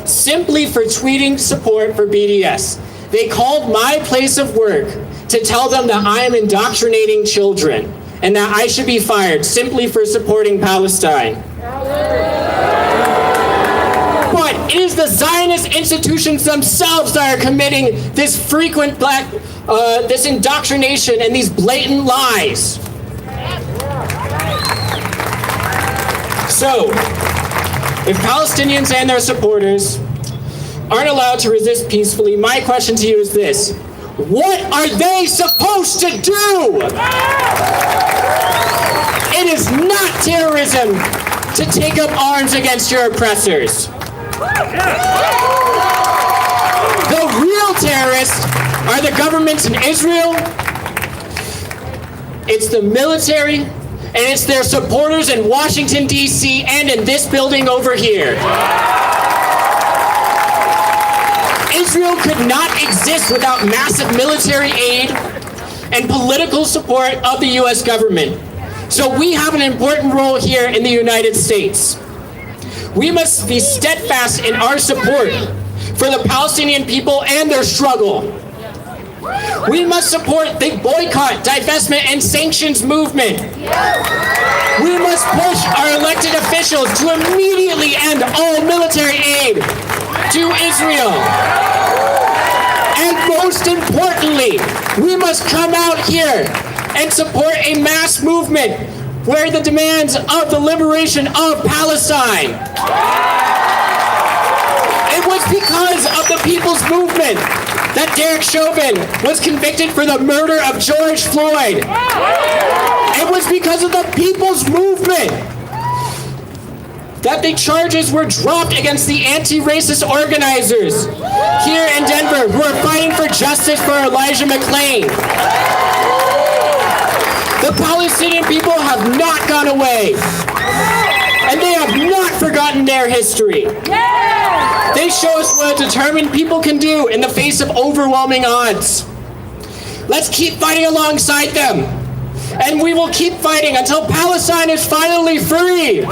simply for tweeting support for BDS. They called my place of work to tell them that I am indoctrinating children and that I should be fired simply for supporting Palestine. But it is the Zionist institutions themselves that are committing this frequent this indoctrination and these blatant lies. So, if Palestinians and their supporters aren't allowed to resist peacefully, my question to you is this: what are they supposed to do? It is not terrorism to take up arms against your oppressors. The real terrorists are the governments in Israel, it's the military, and it's their supporters in Washington, D.C., and in this building over here. Israel could not exist without massive military aid and political support of the U.S. government. So we have an important role here in the United States. We must be steadfast in our support for the Palestinian people and their struggle. We must support the boycott, divestment, and sanctions movement. We must push our elected officials to immediately end all military aid to Israel. And most importantly, we must come out here and support a mass movement where the demands of the liberation of Palestine. It was because of the People's Movement that Derek Chauvin was convicted for the murder of George Floyd. It was because of the People's Movement that the charges were dropped against the anti-racist organizers here in Denver who are fighting for justice for Elijah McClain. The Palestinian people have not gone away, and they have not forgotten their history. They show us what a determined people can do in the face of overwhelming odds. Let's keep fighting alongside them, and we will keep fighting until Palestine is finally free.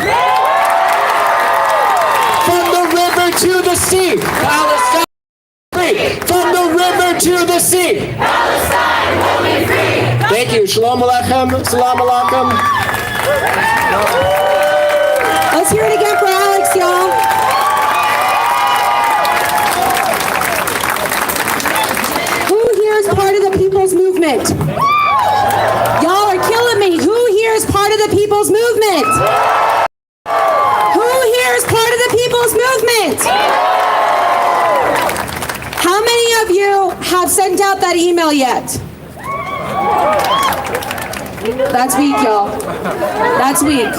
From the river to the sea, Palestine free. From the river to the sea, Palestine will be free. Thank you. Shalom Aleichem. Salam Alaikum. Let's hear it again for Alex, y'all. Who here is part of the People's Movement? Y'all are killing me. Who here is part of the People's Movement? Who here is part of the People's Movement? How many of you have sent out that email yet? That's weak, y'all. That's weak.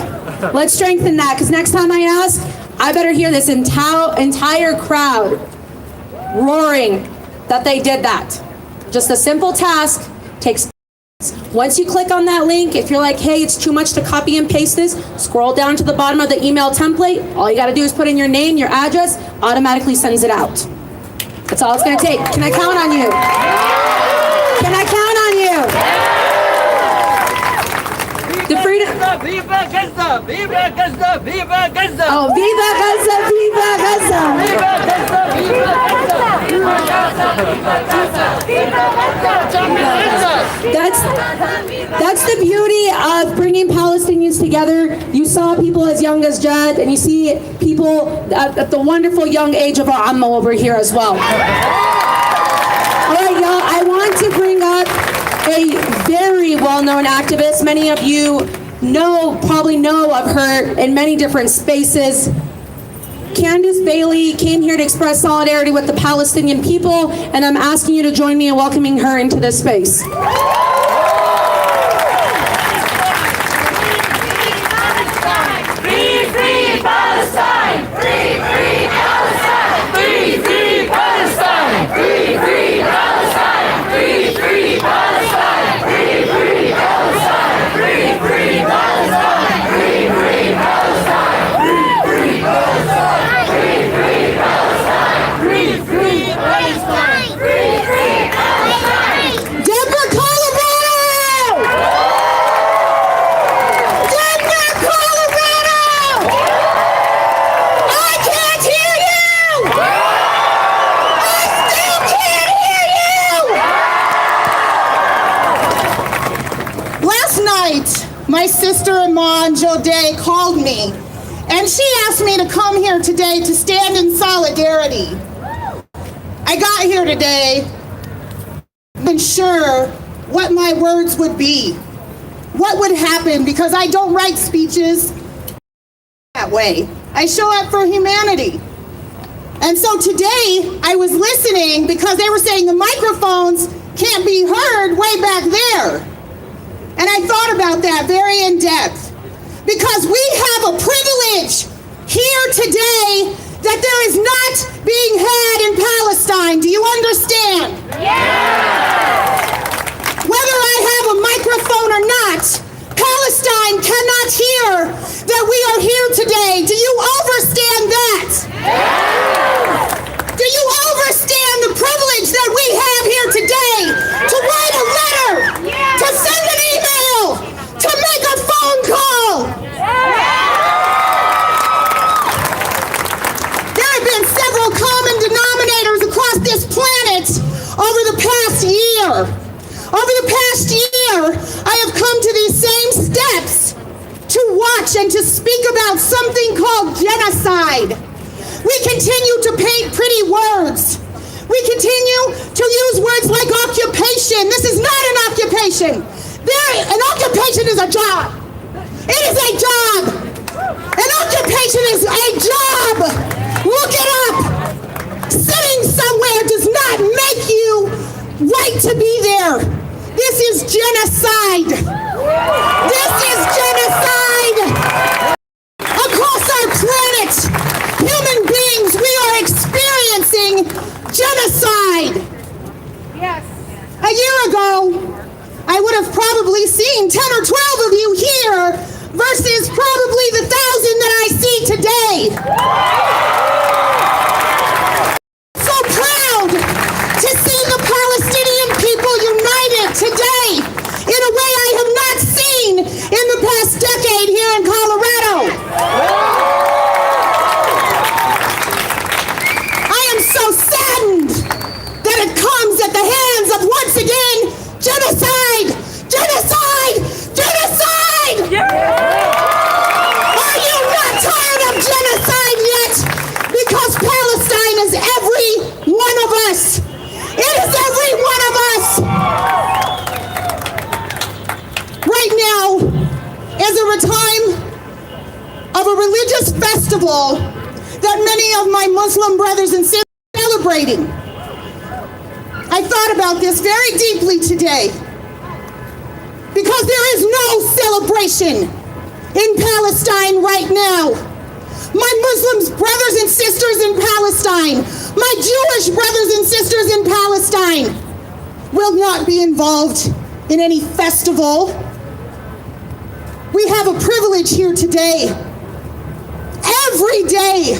Let's strengthen that, because next time I ask, I better hear this entire crowd roaring that they did that. Just a simple task takes. Once you click on that link, if you're like, hey, it's too much to copy and paste this, scroll down to the bottom of the email template. All you got to do is put in your name, your address, automatically sends it out. That's all it's going to take. Can I count on you? The freedom. Viva Gaza! Viva Gaza! Viva Gaza! Oh, Viva Gaza! Viva Gaza! Viva Gaza! Viva Gaza! Viva Gaza! Viva Gaza! Viva Gaza! That's the beauty of bringing Palestinians together. You saw people as young as Jed, and you see people at the wonderful young age of our Amma over here as well. All right, y'all, I want to bring up a very well-known activist. Many of you probably know of her in many different spaces. Candice Bailey came here to express solidarity with the Palestinian people, and I'm asking you to join me in welcoming her into this space. My sister-in-law, Jode, called me, and she asked me to come here today to stand in solidarity. I got here today, unsure what my words would be, what would happen, because I don't write speeches that way. I show up for humanity. And so today, I was listening because they were saying the microphones can't be heard way back there. And I thought about that very in depth, because we have a privilege here today that there is not being had in Palestine. Do you understand? Yeah! Whether I have a microphone or not, Palestine cannot hear that we are here today. Do you understand that? Yeah! Do you understand the privilege that we have here today to write a letter, to send an email, to make a phone call? There have been several common denominators across this planet over the past year. Over the past year, I have come to these same steps to watch and to speak about something called genocide. We continue to paint pretty words. We continue to use words like occupation. This is not an occupation. An occupation is a job. It is a job. An occupation is a job. Look it up. Sitting somewhere does not make you right to be there. This is genocide. This is genocide. Across our planet, human beings, we are experiencing genocide. Yes. A year ago, I would have probably seen 10 or 12 of you here versus probably the 1,000 that I see today. So proud to see the Palestinian people united today in a way I have not seen in the past decade here in Colorado. I am so saddened that it comes at the hands of, once again, genocide! Genocide! Genocide! Are you not tired of genocide yet? Because Palestine is every one of us. It is every one of us. Right now is a time of a religious festival that many of my Muslim brothers and sisters are celebrating. I thought about this very deeply today, because there is no celebration in Palestine right now. My Muslim brothers and sisters in Palestine, my Jewish brothers and sisters in Palestine will not be involved in any festival. We have a privilege here today. Every day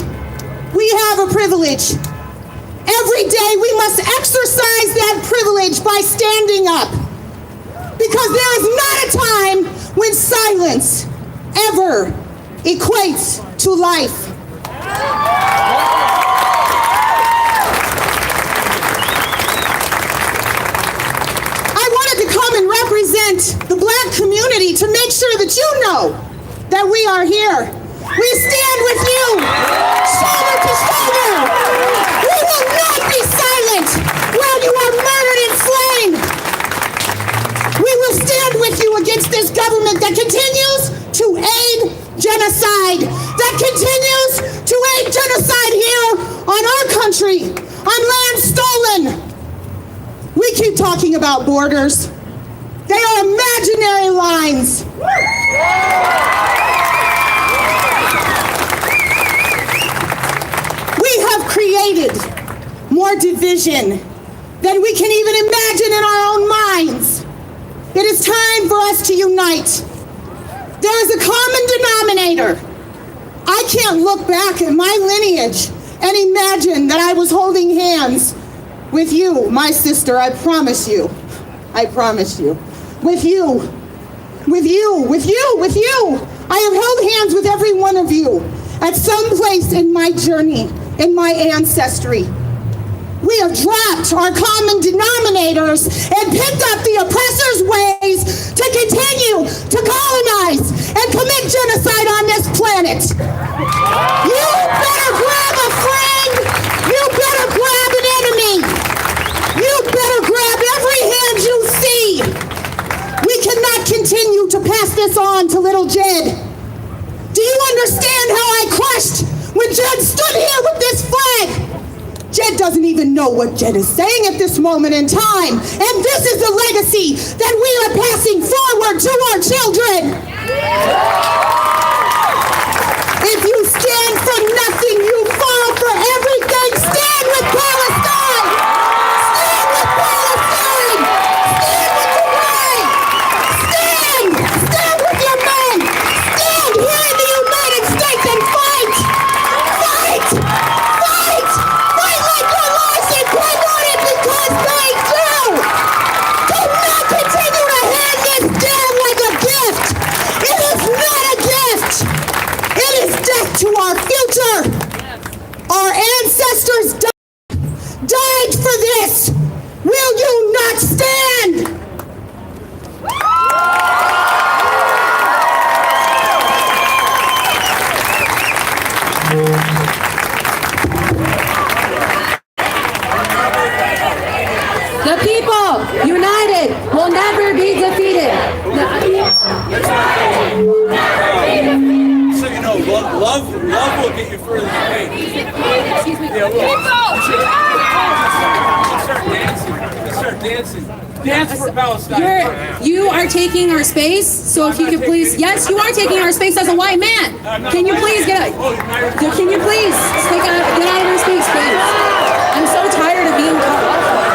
we have a privilege. Every day we must exercise that privilege by standing up. Because there is not a time when silence ever equates to life. I wanted to come and represent the Black community to make sure that you know that we are here. We stand with you, shoulder to shoulder. We will not be silent while you are murdered and slain. We will stand with you against this government that continues to aid genocide, that continues to aid genocide here on our country, on land stolen. We keep talking about borders. They are imaginary lines. We have created more division than we can even imagine in our own minds. It is time for us to unite. There is a common denominator. I can't look back at my lineage and imagine that I was holding hands with you, my sister, I promise you. I promise you. With you. With you. With you. With you. I have held hands with every one of you at some place in my journey, in my ancestry. We have dropped our common denominators and picked up the oppressors' ways to continue to colonize and commit genocide on this planet. You better grab a friend. You better grab an enemy. You better grab every hand you see. We cannot continue to pass this on to little Jed. Do you understand how I crushed when Jed stood here with this flag? Jed doesn't even know what Jed is saying at this moment in time. And this is the legacy that we are passing forward to our children. If you stand for nothing, you fall for everything. Stand with Palestine. Stand with Palestine. Stand with your right. Stand. Stand with your men. Stand here in the United States and fight. Fight. Fight. Fight like your lives depend on it because they do. Do not continue to hand this down like a gift. It is not a gift. It is death to our future. Our ancestors died for this. Will you not stand? The people, united, will never be defeated. So you know, love will get you further than hate. Excuse me. Yeah, start dancing. Dance for Palestine. You are taking our space, so if you could please, yes, you are taking our space as a white man. Can you please get out? Can you please get out of our space, please? I'm so tired of being cut off.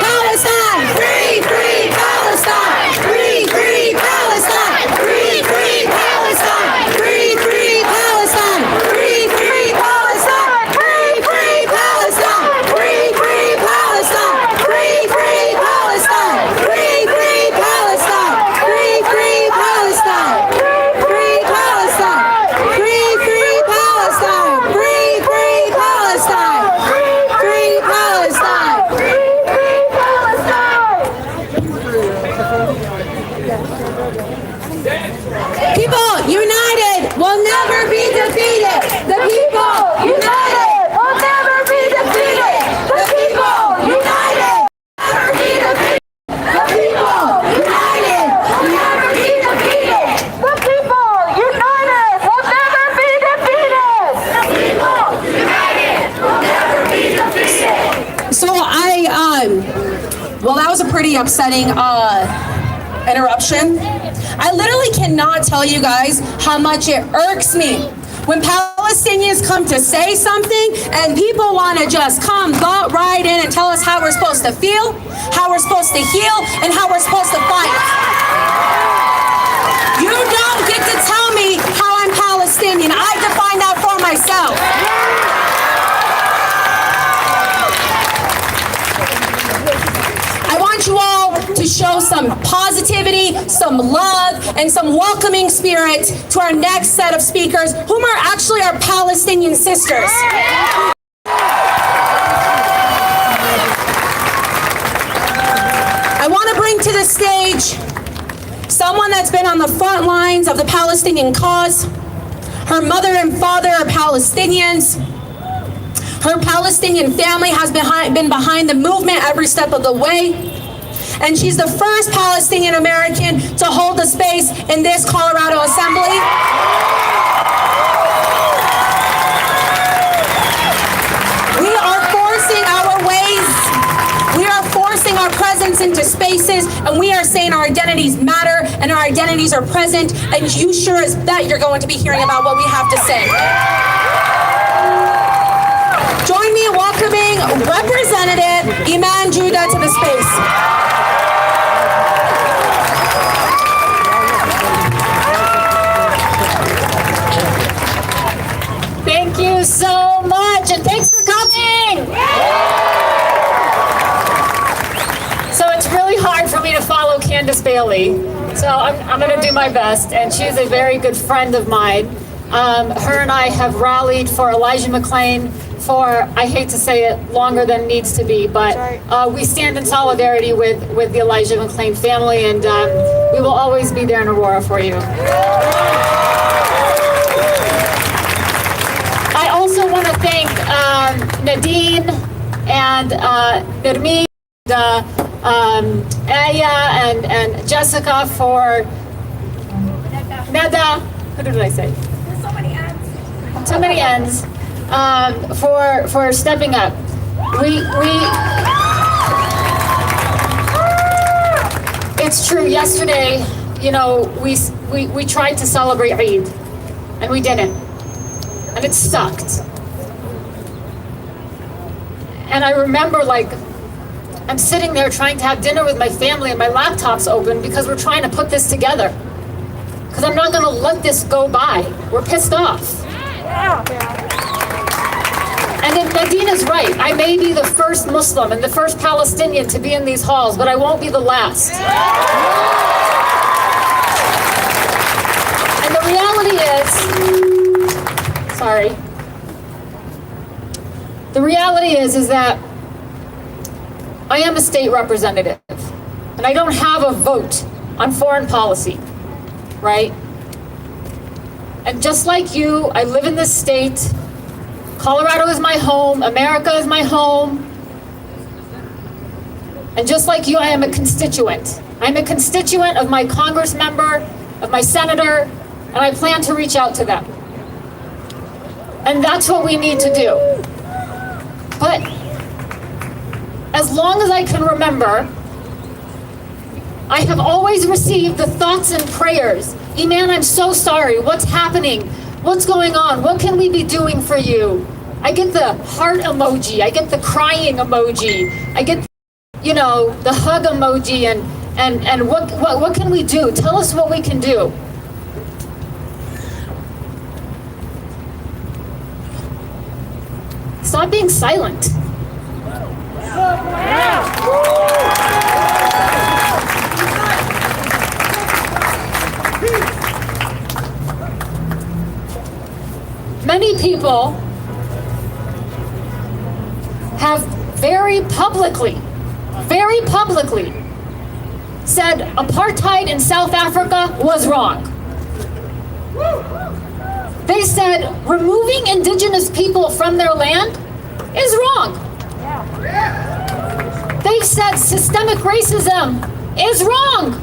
Palestine! Free, free Palestine! Free, free Palestine! Free, free Palestine! Free, free Palestine! Free, free Palestine! Free, free Palestine! Free, free Palestine! Free, free Palestine! Free, free Palestine! Free, free Palestine! Free Palestine! Free, free Palestine! Free, free Palestine! Free Palestine! People united will never be defeated. The people united will never be defeated. The people united will never be defeated. The people united will never be defeated. The people united will never be defeated. The people united will never be defeated. So well, that was a pretty upsetting interruption. I literally cannot tell you guys how much it irks me when Palestinians come to say something and people want to just come butt right in and tell us how we're supposed to feel, how we're supposed to heal, and how we're supposed to fight. You don't get to tell me how I'm Palestinian. I define that for myself. I want you all to show some some positivity, some love, and some welcoming spirit to our next set of speakers, whom are actually our Palestinian sisters. I want to bring to the stage someone that's been on the front lines of the Palestinian cause. Her mother and father are Palestinians. Her Palestinian family has been behind the movement every step of the way. And she's the first Palestinian American to hold a space in this Colorado Assembly. We are forcing our ways. We are forcing our presence into spaces, and we are saying our identities matter and our identities are present, and you sure as bet you're going to be hearing about what we have to say. Join me in welcoming Representative Iman Judah to the space. Thank you so much, and thanks for coming. So it's really hard for me to follow Candice Bailey, so I'm going to do my best, and she's a very good friend of mine. Her and I have rallied for Elijah McClain for, I hate to say it, longer than needs to be, but we stand in solidarity with the Elijah McClain family, and we will always be there in Aurora for you. I also want to thank Nadine and Nirmi, Aya and Jessica for Neda. Who did I say? There's so many ends. So many ends. For stepping up. It's true. Yesterday, you know, we tried to celebrate Eid, and we didn't, and it sucked. And I remember, like, I'm sitting there trying to have dinner with my family, and my laptop's open because we're trying to put this together. Because I'm not going to let this go by. We're pissed off. And then Nadine is right. I may be the first Muslim and the first Palestinian to be in these halls, but I won't be the last. And the reality is, sorry. The reality is that I am a state representative, and I don't have a vote on foreign policy, right? And just like you, I live in this state. Colorado is my home. America is my home. And just like you, I am a constituent. I'm a constituent of my Congress member, of my senator, and I plan to reach out to them. And that's what we need to do. But as long as I can remember, I have always received the thoughts and prayers. Iman, I'm so sorry. What's happening? What's going on? What can we be doing for you? I get the heart emoji. I get the crying emoji. I get, you know, the hug emoji. And what can we do? Tell us what we can do. Stop being silent. Many people have very publicly said apartheid in South Africa was wrong. They said removing indigenous people from their land is wrong. They said systemic racism is wrong.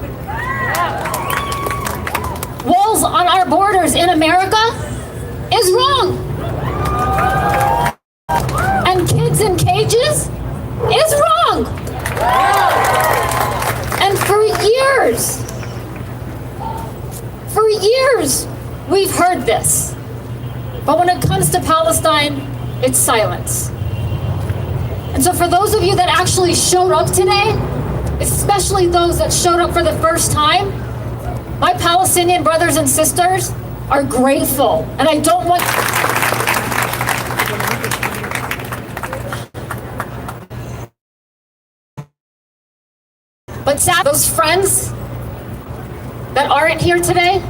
Walls on our borders in America is wrong. And kids in cages is wrong. And for years, we've heard this. But when it comes to Palestine, it's silence. And so for those of you that actually showed up today, especially those that showed up for the first time, my Palestinian brothers and sisters are grateful. And I don't want... But those friends that aren't here today,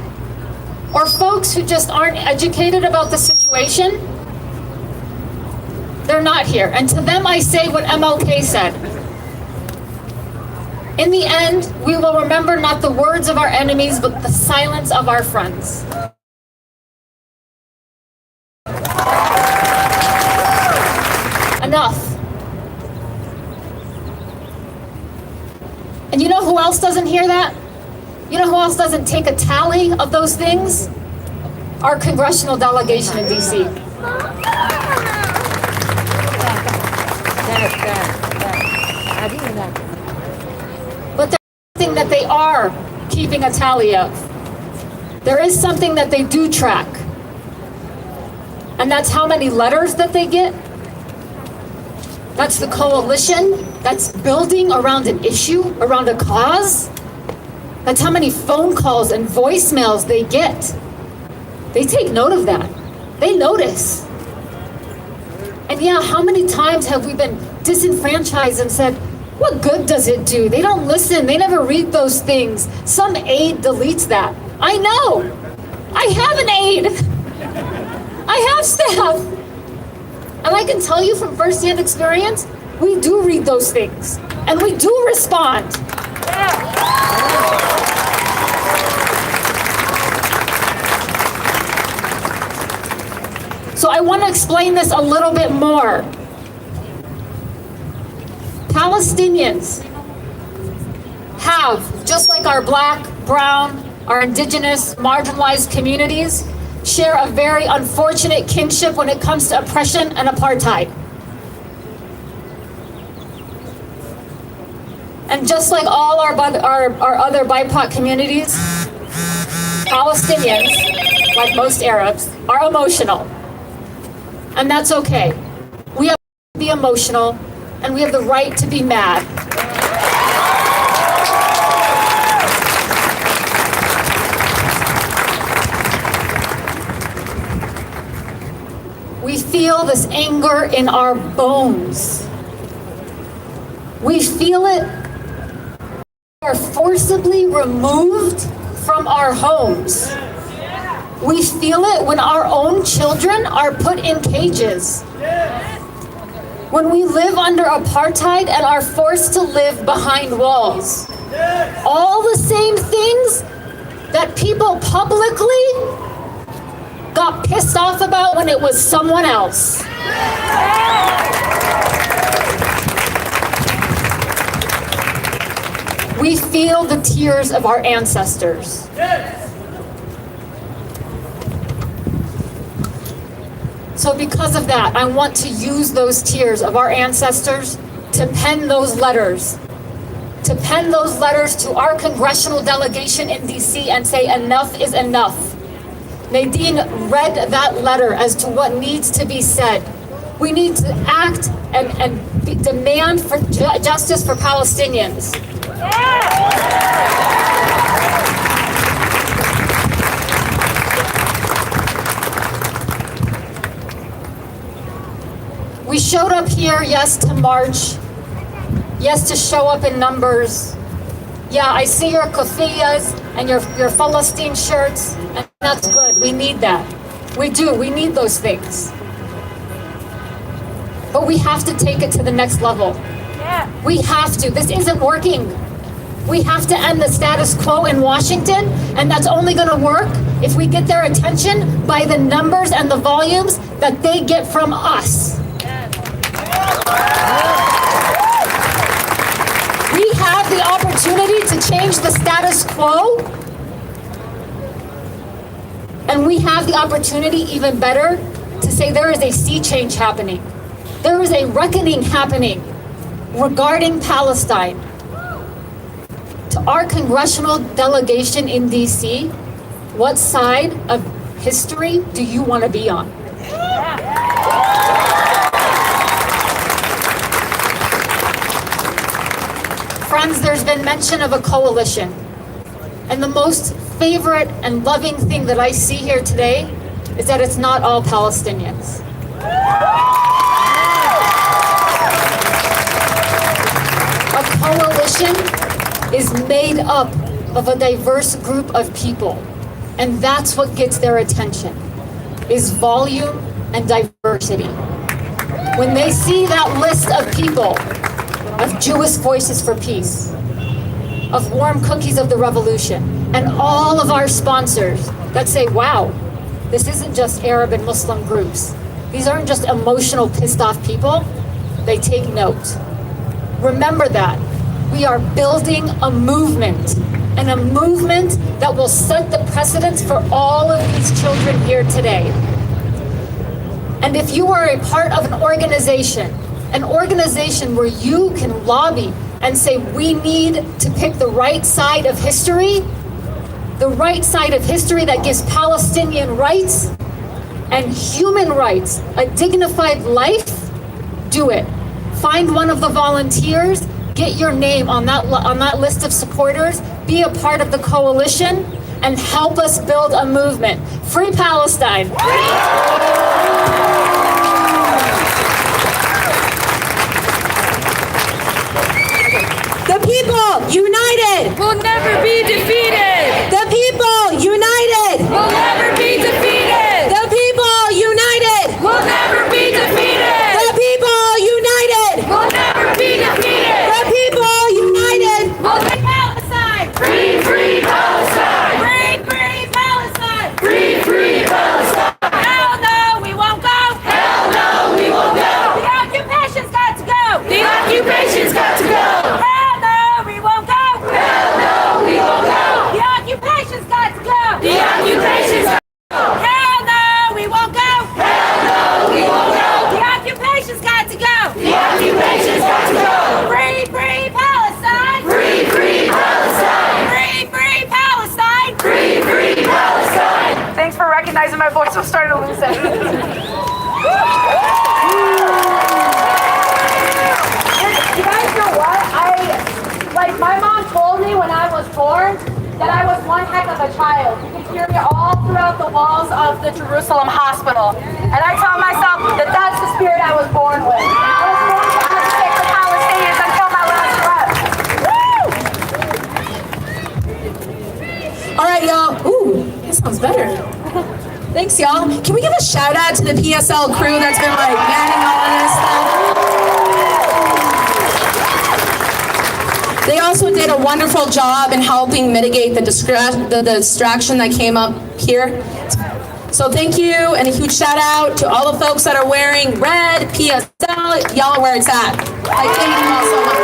or folks who just aren't educated about the situation, they're not here. And to them I say what MLK said. In the end, we will remember not the words of our enemies, but the silence of our friends. Enough. And you know who else doesn't hear that? You know who else doesn't take a tally of those things? Our congressional delegation in DC. But there's something that they are keeping a tally of. There is something that they do track. And that's how many letters that they get. That's the coalition that's building around an issue, around a cause. That's how many phone calls and voicemails they get. They take note of that. They notice. And yeah, how many times have we been disenfranchised and said, what good does it do? They don't listen. They never read those things. Some aide deletes that. I know. I have an aide. I have staff. And I can tell you from firsthand experience, we do read those things. And we do respond. So I want to explain this a little bit more. Palestinians have, just like our black, brown, our indigenous, marginalized communities, share a very unfortunate kinship when it comes to oppression and apartheid. And just like all our other BIPOC communities, Palestinians, like most Arabs, are emotional. And that's okay. We have to be emotional, and we have the right to be mad. We feel this anger in our bones. We feel it. We are forcibly removed from our homes. We feel it when our own children are put in cages. When we live under apartheid and are forced to live behind walls. All the same things that people publicly got pissed off about when it was someone else. We feel the tears of our ancestors. So because of that, I want to use those tears of our ancestors to pen those letters. To pen those letters to our congressional delegation in DC and say enough is enough. Nadine read that letter as to what needs to be said. We need to act and demand for justice for Palestinians. We showed up here, yes, to march, yes, to show up in numbers. Yeah, I see your keffiyehs and your Palestine shirts, and that's good. We need that. We do. We need those things. But we have to take it to the next level. We have to. This isn't working. We have to end the status quo in Washington, and that's only going to work if we get their attention by the numbers and the volumes that they get from us. We have the opportunity to change the status quo, and we have the opportunity, even better, to say there is a sea change happening. There is a reckoning happening regarding Palestine. To our congressional delegation in DC, what side of history do you want to be on? Friends, there's been mention of a coalition. And the most favorite and loving thing that I see here today is that it's not all Palestinians. A coalition is made up of a diverse group of people. And that's what gets their attention, is volume and diversity. When they see that list of people, of Jewish Voices for Peace, of Warm Cookies of the Revolution, and all of our sponsors that say, wow, this isn't just Arab and Muslim groups. These aren't just emotional, pissed off people. They take note. Remember that. We are building a movement, and a movement that will set the precedence for all of these children here today. And if you are a part of an organization where you can lobby and say, we need to pick the right side of history, that gives Palestinian rights and human rights, a dignified life, do it. Find one of the volunteers, get your name on that list of supporters, be a part of the coalition, and help us build a movement. Free Palestine. The people united Will never be defeated. The people united Will never be defeated. The people united Will never be defeated. The people united Will never be defeated. The people united Will free Palestine. Free, free Palestine. Free, free Palestine. Free, free Palestine. Hell no, we won't go. Hell no, we won't go. The occupation's got to go. The occupation's got to go. Hell no, we won't go. Hell no, we won't go. The occupation's got to go. The occupation's got to go. Hell no, we won't go. Hell no, we won't go. The occupation's got to go. The occupation's got to go. Free, free Palestine. Free, free Palestine. Free, free Palestine. Free, free Palestine. Thanks for recognizing my voice. I'm starting to lose it. You guys know what? My mom told me when I was born that I was one heck of a child. You could hear me all throughout the walls of the Jerusalem hospital. And I tell myself that that's the spirit I was born with. I was born to advocate for Palestinians until my last breath. All right, y'all. Ooh, that sounds better. Thanks, y'all. Can we give a shout out to the PSL crew that's been manning all of this stuff? They also did a wonderful job in helping mitigate the distraction that came up here. So thank you, and a huge shout out to all the folks that are wearing red PSL. Y'all are where it's at. Thank you all so much.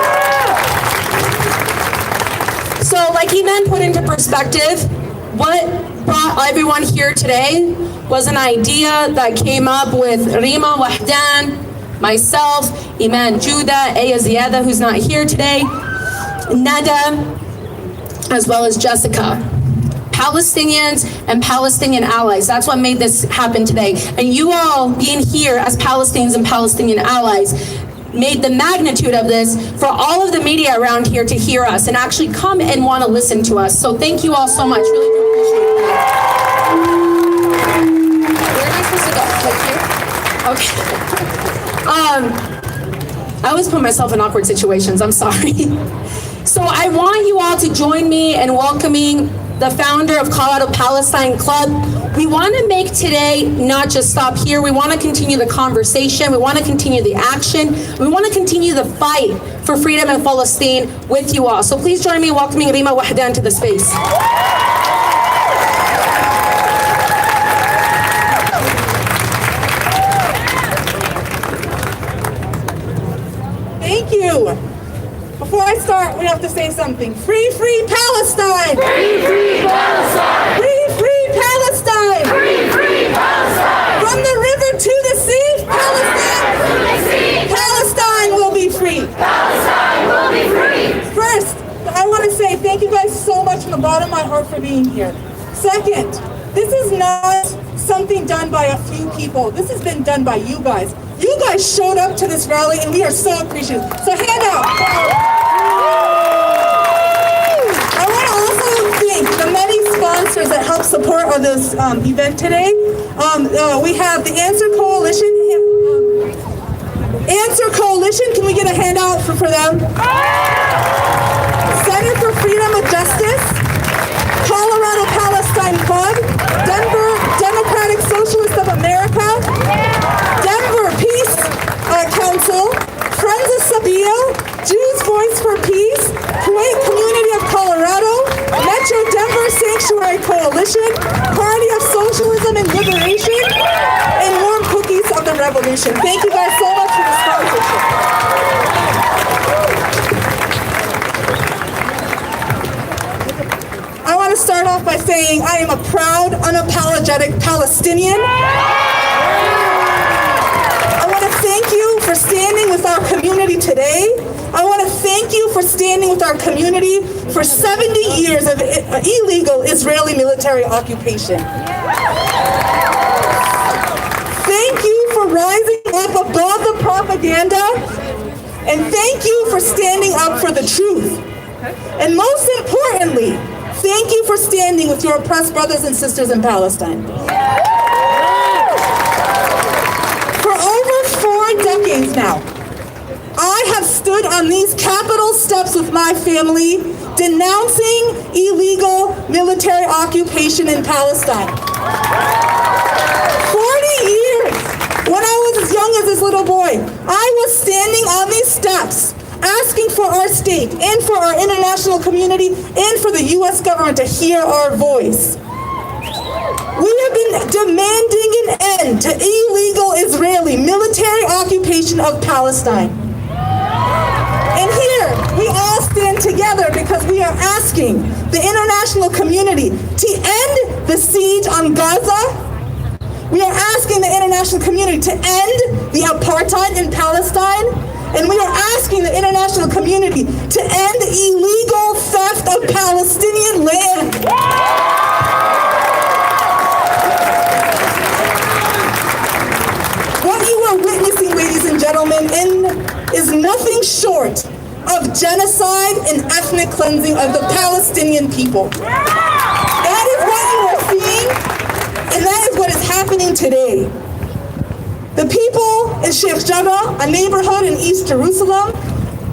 So like Iman put into perspective, what brought everyone here today was an idea that came up with Rima Wahdan, myself, Iman Juda, Aya Ziyada, who's not here today, Nada, as well as Jessica. Palestinians and Palestinian allies. That's what made this happen today. And you all being here as Palestinians and Palestinian allies made the magnitude of this for all of the media around here to hear us and actually come and want to listen to us. So thank you all so much. Really do appreciate it. Where am I supposed to go? Like here? Okay. I always put myself in awkward situations. I'm sorry. So I want you all to join me in welcoming the founder of Colorado Palestine Club. We want to make today not just stop here. We want to continue the conversation. We want to continue the action. We want to continue the fight for freedom in Palestine with you all. So please join me in welcoming Rima Wahdan to the space. Thank you. Before I start, we have to say something. Free, free Palestine! Free, free Palestine. Free, free Palestine! Free, free Palestine. From the river to the sea, Palestine will be free. Palestine will be free. First, I want to say thank you guys so much from the bottom of my heart for being here. Second, this is not something done by a few people. This has been done by you guys. You guys showed up to this rally, and we are so appreciative. So hand out. I want to also thank the many sponsors that help support this event today. We have the Answer Coalition. Answer Coalition, can we get a handout for them? Center for Freedom. sponsorship. Thank you guys so much for the sponsorship. I want to start off by saying I am a proud, unapologetic Palestinian. I want to thank you for standing with our community today. I want to thank you for standing with our community for 70 years of illegal Israeli military occupation. Thank you for rising up above the propaganda, and thank you for standing up for the truth. And most importantly, thank you for standing with your oppressed brothers and sisters in Palestine. For over 4 decades now, I have stood on these Capitol steps with my family denouncing illegal military occupation in Palestine. 40 years, when I was as young as this little boy, I was standing on these steps asking for our state and for our international community and for the U.S. government to hear our voice. We have been demanding an end to illegal Israeli military occupation of Palestine. And here, we all stand together because we are asking the international community to end the siege on Gaza. We are asking the international community to end the apartheid in Palestine. And we are asking the international community to end illegal theft of Palestinian land. What you are witnessing, ladies and gentlemen, is nothing short of genocide and ethnic cleansing of the Palestinian people. That is what you are seeing, and that is what is happening today. The people in Sheikh Jarrah, a neighborhood in East Jerusalem,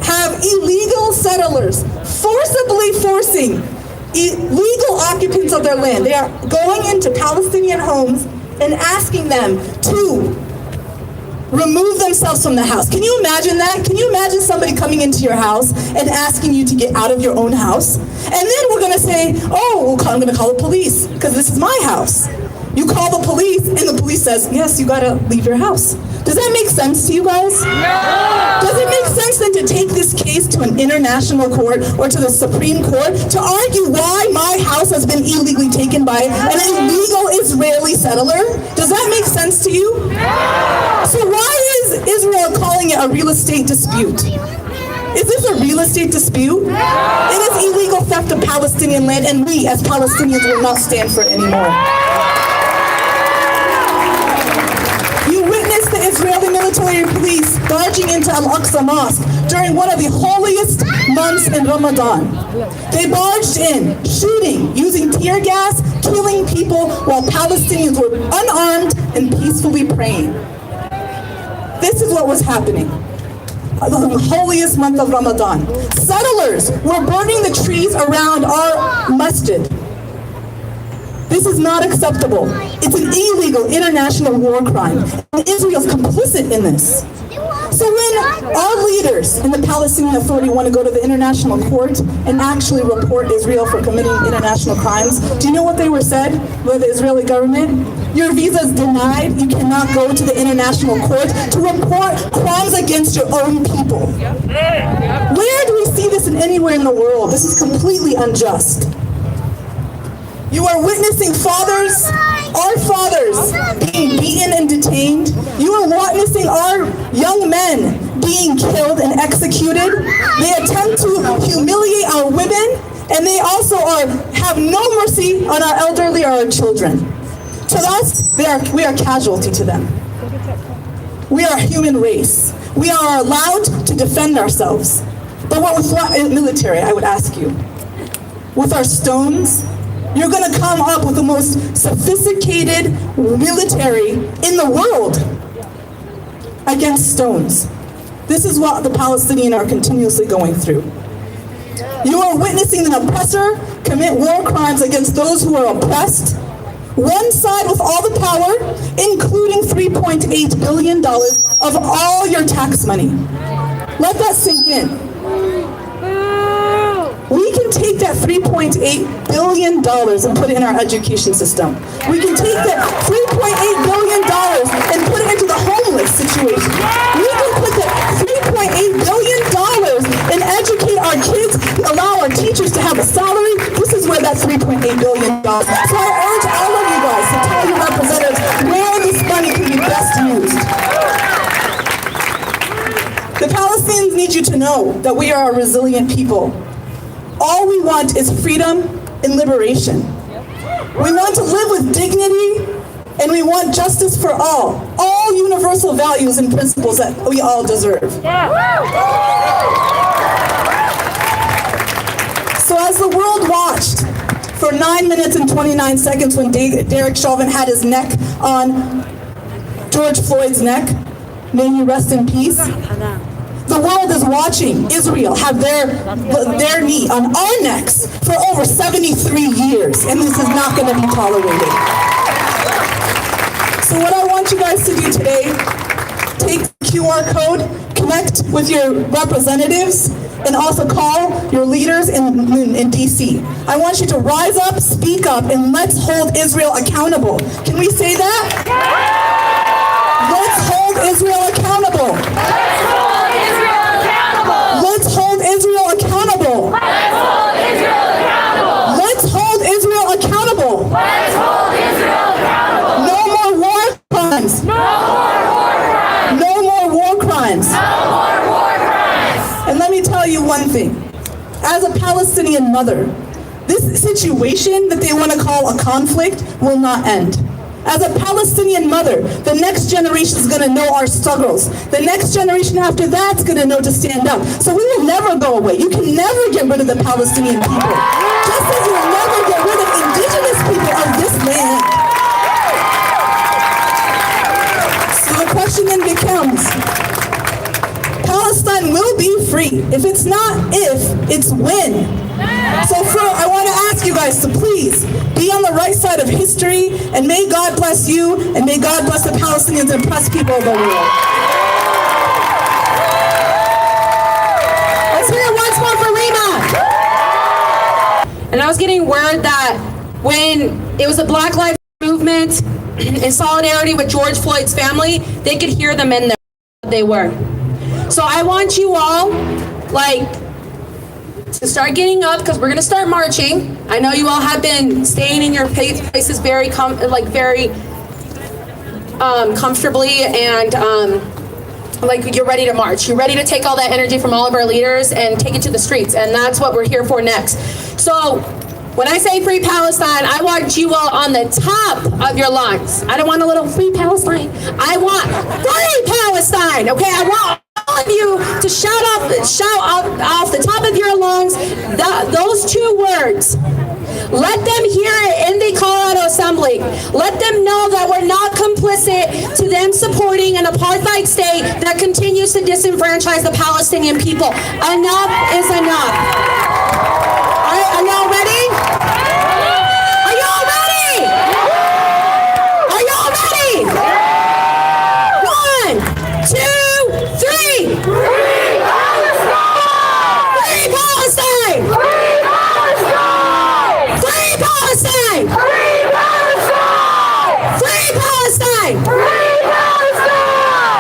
have illegal settlers forcibly forcing illegal occupants of their land. They are going into Palestinian homes and asking them to remove themselves from the house. Can you imagine that? Can you imagine somebody coming into your house and asking you to get out of your own house? And then we're going to say, oh, I'm going to call the police because this is my house. You call the police and the police says, yes, you got to leave your house. Does that make sense to you guys? No! Does it make sense then to take this case to an international court or to the Supreme Court to argue why my house has been illegally taken by an illegal Israeli settler? Does that make sense to you? No! So why is Israel calling it a real estate dispute? Is this a real estate dispute? No! It is illegal theft of Palestinian land, and we as Palestinians will not stand for it anymore. The Israeli military police barging into Al-Aqsa Mosque during one of the holiest months in Ramadan. They barged in, shooting, using tear gas, killing people while Palestinians were unarmed and peacefully praying. This is what was happening. The holiest month of Ramadan. Settlers were burning the trees around our masjid. This is not acceptable. It's an illegal international war crime. And Israel's complicit in this. So when our leaders in the Palestinian Authority want to go to the international court and actually report Israel for committing international crimes, do you know what they were said by the Israeli government? Your visa is denied. You cannot go to the international court to report crimes against your own people. Where do we see this anywhere in the world? This is completely unjust. You are witnessing fathers, our fathers, being beaten and detained. You are witnessing our young men being killed and executed. They attempt to humiliate our women, and they also have no mercy on our elderly or our children. To us, we are casualty to them. We are a human race. We are allowed to defend ourselves. But what with military, I would ask you, with our stones, you're going to come up with the most sophisticated military in the world against stones. This is what the Palestinians are continuously going through. You are witnessing an oppressor commit war crimes against those who are oppressed. One side with all the power, including $3.8 billion of all your tax money. Let that sink in. We can take that $3.8 billion and put it in our education system. We can take that $3.8 billion and put it into the homeless situation. We can put that $3.8 billion and educate our kids, allow our teachers to have a salary. This is where that $3.8 billion goes. So I urge all of you guys to tell your representatives where this money can be best used. The Palestinians need you to know that we are a resilient people. All we want is freedom and liberation. We want to live with dignity, and we want justice for all universal values and principles that we all deserve. So as the world watched for 9 minutes and 29 seconds when Derek Chauvin had his neck on George Floyd's neck, may he rest in peace. The world is watching Israel have their knee on our necks for over 73 years, and this is not going to be tolerated. So what I want you guys to do today, take the QR code, connect with your representatives, and also call your leaders in D.C. I want you to rise up, speak up, and let's hold Israel accountable. Can we say that? Let's hold Israel accountable. Let's hold Israel accountable. Let's hold Israel accountable. Let's hold Israel accountable. No more war crimes. No more war crimes. No more war crimes. No more war crimes. And let me tell you one thing. As a Palestinian mother, this situation that they want to call a conflict will not end. As a Palestinian mother, the next generation is going to know our struggles. The next generation after that's going to know to stand up. So we will never go away. You can never get rid of the Palestinian people. Just as you will never get rid of indigenous people of this land. So the question then becomes, Palestine will be free. If it's not if, it's when. So I want to ask you guys to please be on the right side of history, and may God bless you, and may God bless the Palestinians and oppressed people of the world. Let's hear it once more for Rima. And I was getting word that when it was a Black Lives movement in solidarity with George Floyd's family, they could hear them in there. They were. So I want you all, to start getting up, because we're going to start marching. I know you all have been staying in your places very comfortably, and you're ready to march. You're ready to take all that energy from all of our leaders and take it to the streets, and that's what we're here for next. So when I say Free Palestine, I want you all on the top of your lungs. I don't want a little Free Palestine. I want Free Palestine, okay? I want all of you to shout off the top of your lungs those two words. Let them hear it in the Colorado Assembly. Let them know that we're not complicit to them supporting an apartheid state that continues to disenfranchise the Palestinian people. Enough is enough. All right, are y'all ready? Are y'all ready? Are y'all ready? 1, 2, 3. Free Palestine! Free Palestine! Free Palestine! Free Palestine! Free Palestine! Free Palestine! Free Palestine!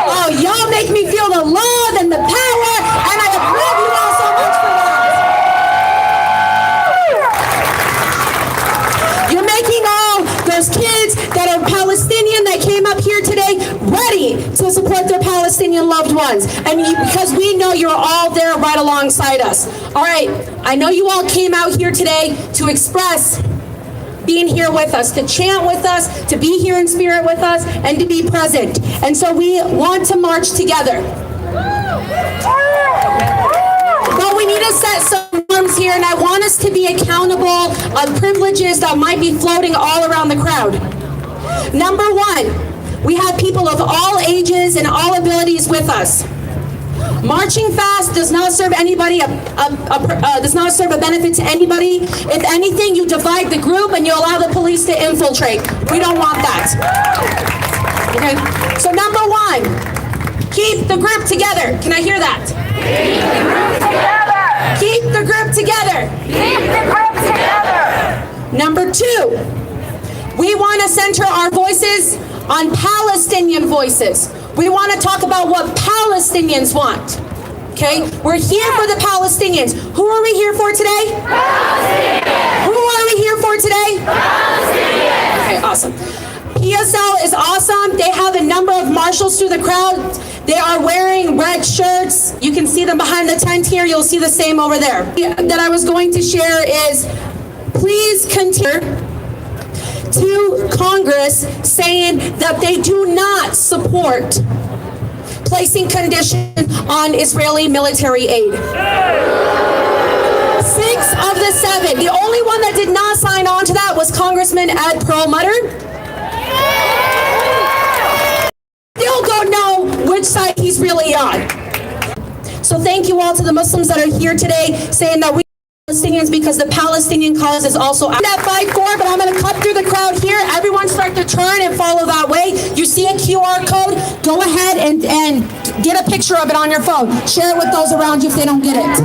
Oh, y'all make me feel the love and the power, and I love you all so much for that. You're making all those kids that are Palestinian that came up here today ready to support their Palestinian loved ones, and because we know you're all there right alongside us. All right, I know you all came out here today to express being here with us, to chant with us, to be here in spirit with us, and to be present. And so we want to march together. But we need to set some norms here, and I want us to be accountable of privileges that might be floating all around the crowd. Number one, we have people of all ages and all abilities with us. Marching fast does not serve anybody does not serve a benefit to anybody. If anything, you divide the group and you allow the police to infiltrate. We don't want that. Okay. So number one, keep the group together. Can I hear that? Keep the group together. Keep the group together. Number two, we want to center our voices on Palestinian voices. We want to talk about what Palestinians want. Okay? We're here for the Palestinians. Who are we here for today? Palestinians. Who are we here for today? Palestinians. Okay, awesome. PSL is awesome. They have a number of marshals through the crowd. They are wearing red shirts. You can see them behind the tent here. You'll see the same over there. That I was going to share is, please continue to Congress saying that they do not support placing conditions on Israeli military aid. 6 of the 7. The only one that did not sign on to that was Congressman Ed Perlmutter. Still don't know which side he's really on. So thank you all to the Muslims that are here today saying that we Palestinians, because the Palestinian cause is also that fight for, but I'm going to cut through the crowd here. Everyone start to turn and follow that way. You see a QR code, go ahead and get a picture of it on your phone. Share it with those around you if they don't get it.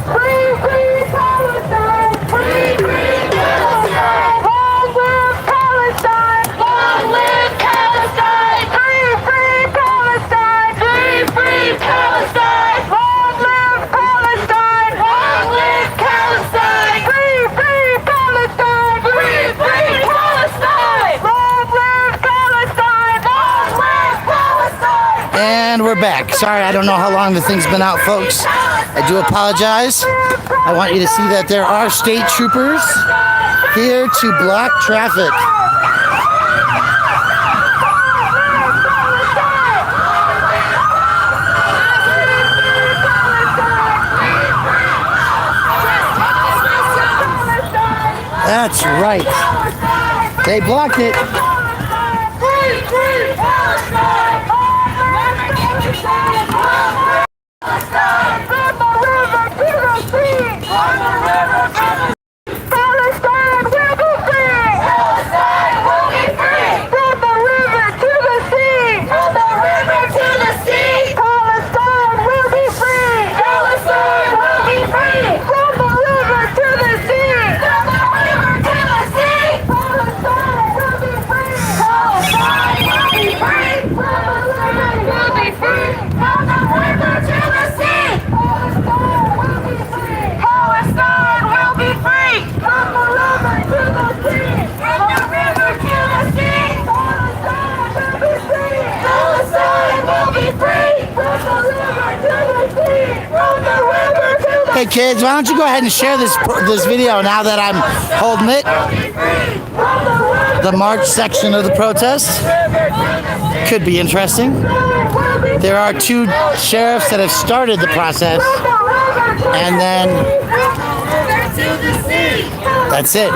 Free, free Palestine! Free, free Palestine! Long live Palestine! Long live Palestine! Free, free Palestine! Free, free Palestine! Long live Palestine! Long live Palestine! Free, free Palestine! Free, free Palestine! Long live Palestine! Long live Palestine! And we're back. Sorry, I don't know how long the thing's been out, folks. I do apologize. I want you to see that there are state troopers here to block traffic. That's right. They blocked it. Hey kids, why don't you go ahead and share this video now that I'm holding it. The march section of the protest could be interesting. There are 2 sheriffs that have started the process, and then that's it.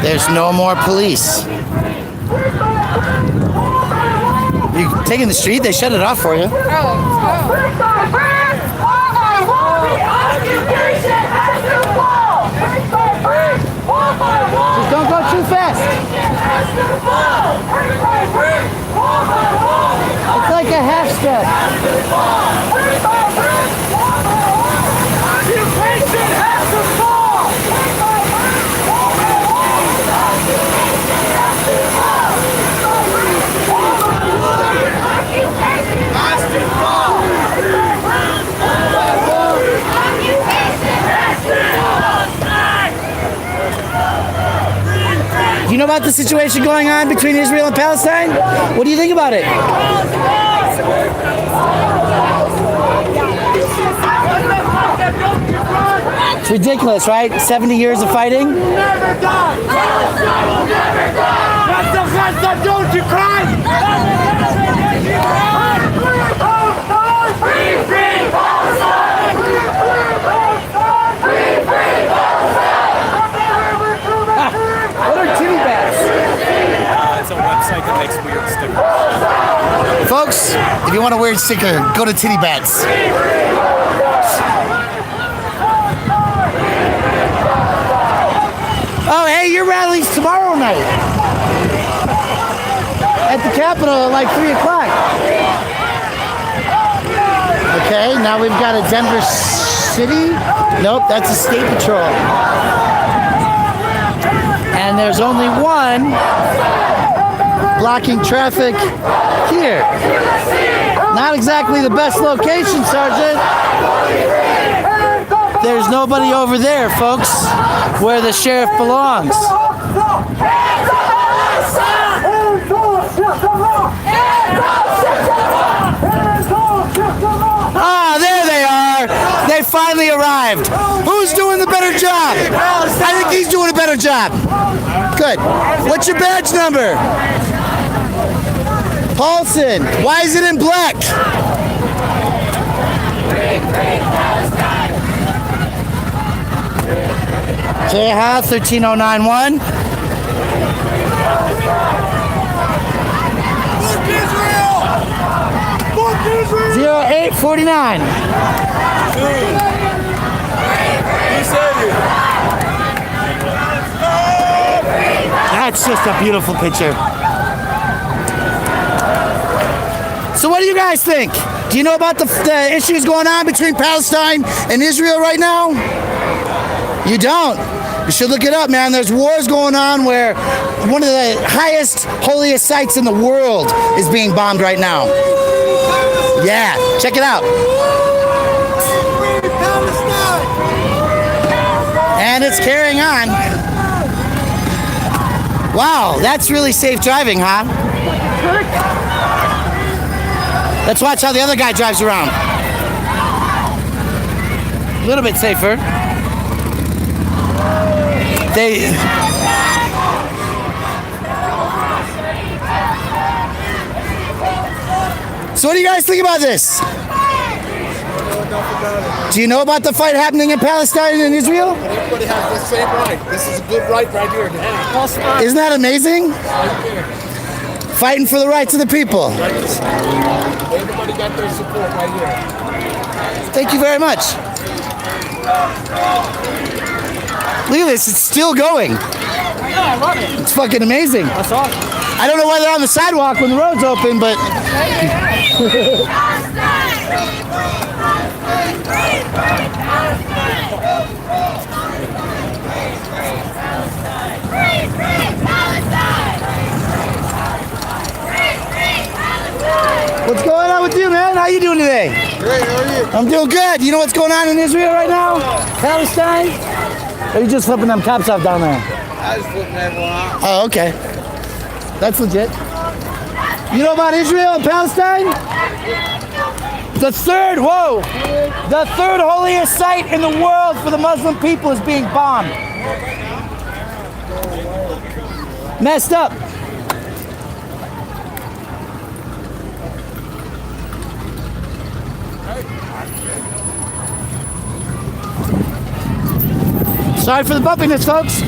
There's no more police. You taking the street? They shut it off for you. Just don't go too fast. It's like a half step. Do you know about the situation going on between Israel and Palestine? What do you think about it? It's ridiculous, right? 70 years of fighting. Never die! Palestine will never die! That's the Gaza, don't you cry! Free, free Palestine! Free, free Palestine! Free, free Palestine! What are titty bats? It's a website that makes weird stickers. Folks, if you want a weird sticker, go to Titty Bats. Oh, hey, your rally's tomorrow night at the Capitol at like 3 o'clock. Okay, now we've got a Denver City. Nope, that's a State Patrol. And there's only one blocking traffic here. Not exactly the best location, Sergeant. There's nobody over there, folks, where the sheriff belongs. Ah, there they are. They finally arrived. Who's doing the better job? I think he's doing a better job. Good. What's your badge number? Paulson. Why is it in black? JHA 13091. 0849. That's just a beautiful picture. So what do you guys think? Do you know about the issues going on between Palestine and Israel right now? You don't? You should look it up, man. There's wars going on where one of the highest, holiest sites in the world is being bombed right now. Yeah, check it out. And it's carrying on. Wow, that's really safe driving, huh? Let's watch how the other guy drives around. A little bit safer. So what do you guys think about this? Do you know about the fight happening in Palestine and Israel? Everybody has the same right. This is a good right here to have. Isn't that amazing? Fighting for the rights of the people. Everybody got their support right here. Thank you very much. Look at this, it's still going. Yeah, I love it. It's fucking amazing. That's awesome. I don't know why they're on the sidewalk when the road's open, but... What's going on with you, man? How you doing today? Great, how are you? I'm doing good. You know what's going on in Israel right now? Palestine? Or are you just flipping them cops off down there? I was flipping everyone off. Oh, okay. That's legit. You know about Israel and Palestine? The third holiest site in the world for the Muslim people is being bombed. Messed up. Sorry for the bumpiness, folks.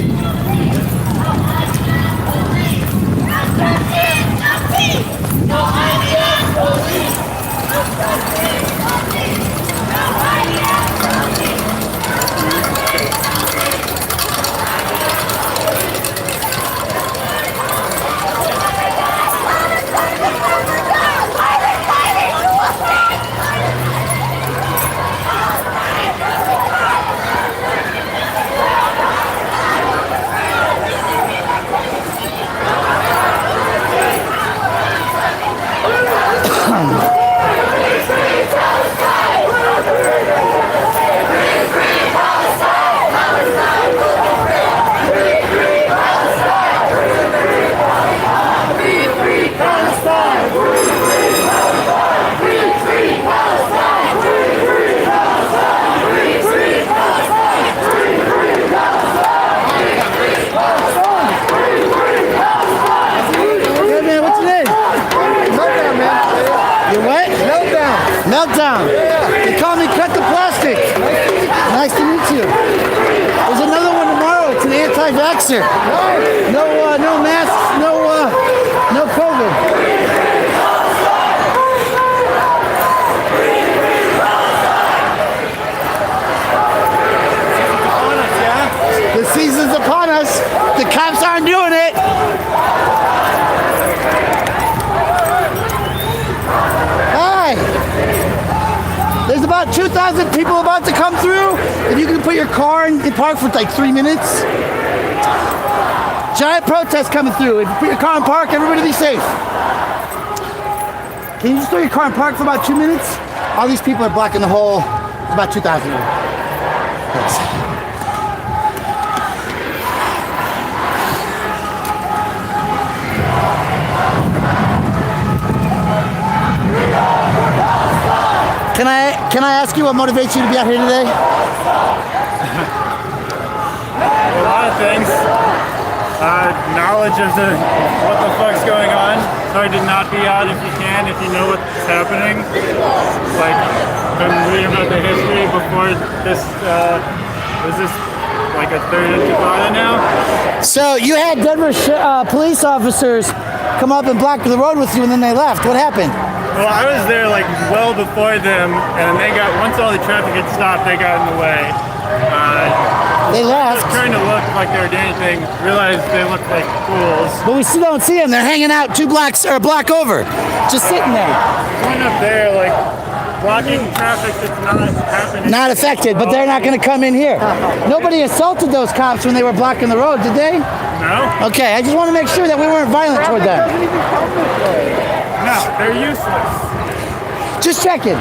Meltdown. They call me Cut the Plastic. Nice to meet you. There's another one tomorrow. It's an anti-vaxxer. No masks, no COVID. 2,000 people about to come through. If you can put your car in park for like 3 minutes. Giant protest coming through. If you put your car in park, everybody be safe. Can you just throw your car in park for about 2 minutes? All these people are blocking the whole, about 2,000 of them. Thanks. Can I ask you what motivates you to be out here today? A lot of things. Knowledge of what the fuck's going on. It's hard to not be out if you can, if you know what's happening. Like, been reading about the history before this. Is this like a third intifada now? So you had Denver police officers come up and block the road with you, and then they left. What happened? Well, I was there like well before them, and they got, once all the traffic had stopped, they got in the way. They left. Just trying to look like they were doing anything, realized they looked like fools. But we still don't see them. They're hanging out 2 blocks or a block over, just sitting there. Going up there, like blocking traffic that's not happening. Not affected, but they're not going to come in here. Nobody assaulted those cops when they were blocking the road, did they? No. Okay, I just want to make sure that we weren't violent toward them. No, they're useless. Just checking.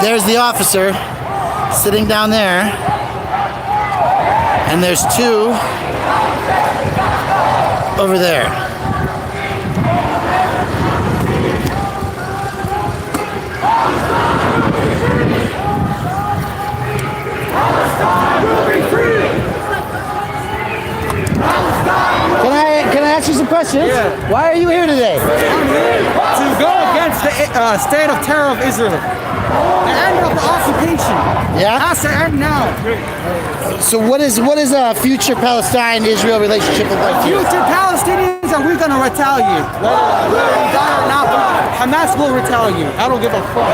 There's the officer sitting down there, and there's 2 over there. Can I ask you some questions? Yeah. Why are you here today? I'm here to go against the state of terror of Israel. The end of the occupation. Yeah? Has to end now. So what is a future Palestine-Israel relationship look like to you? Future Palestinians are we gonna retaliate? Whether we die or not, Hamas will retaliate. I don't give a fuck.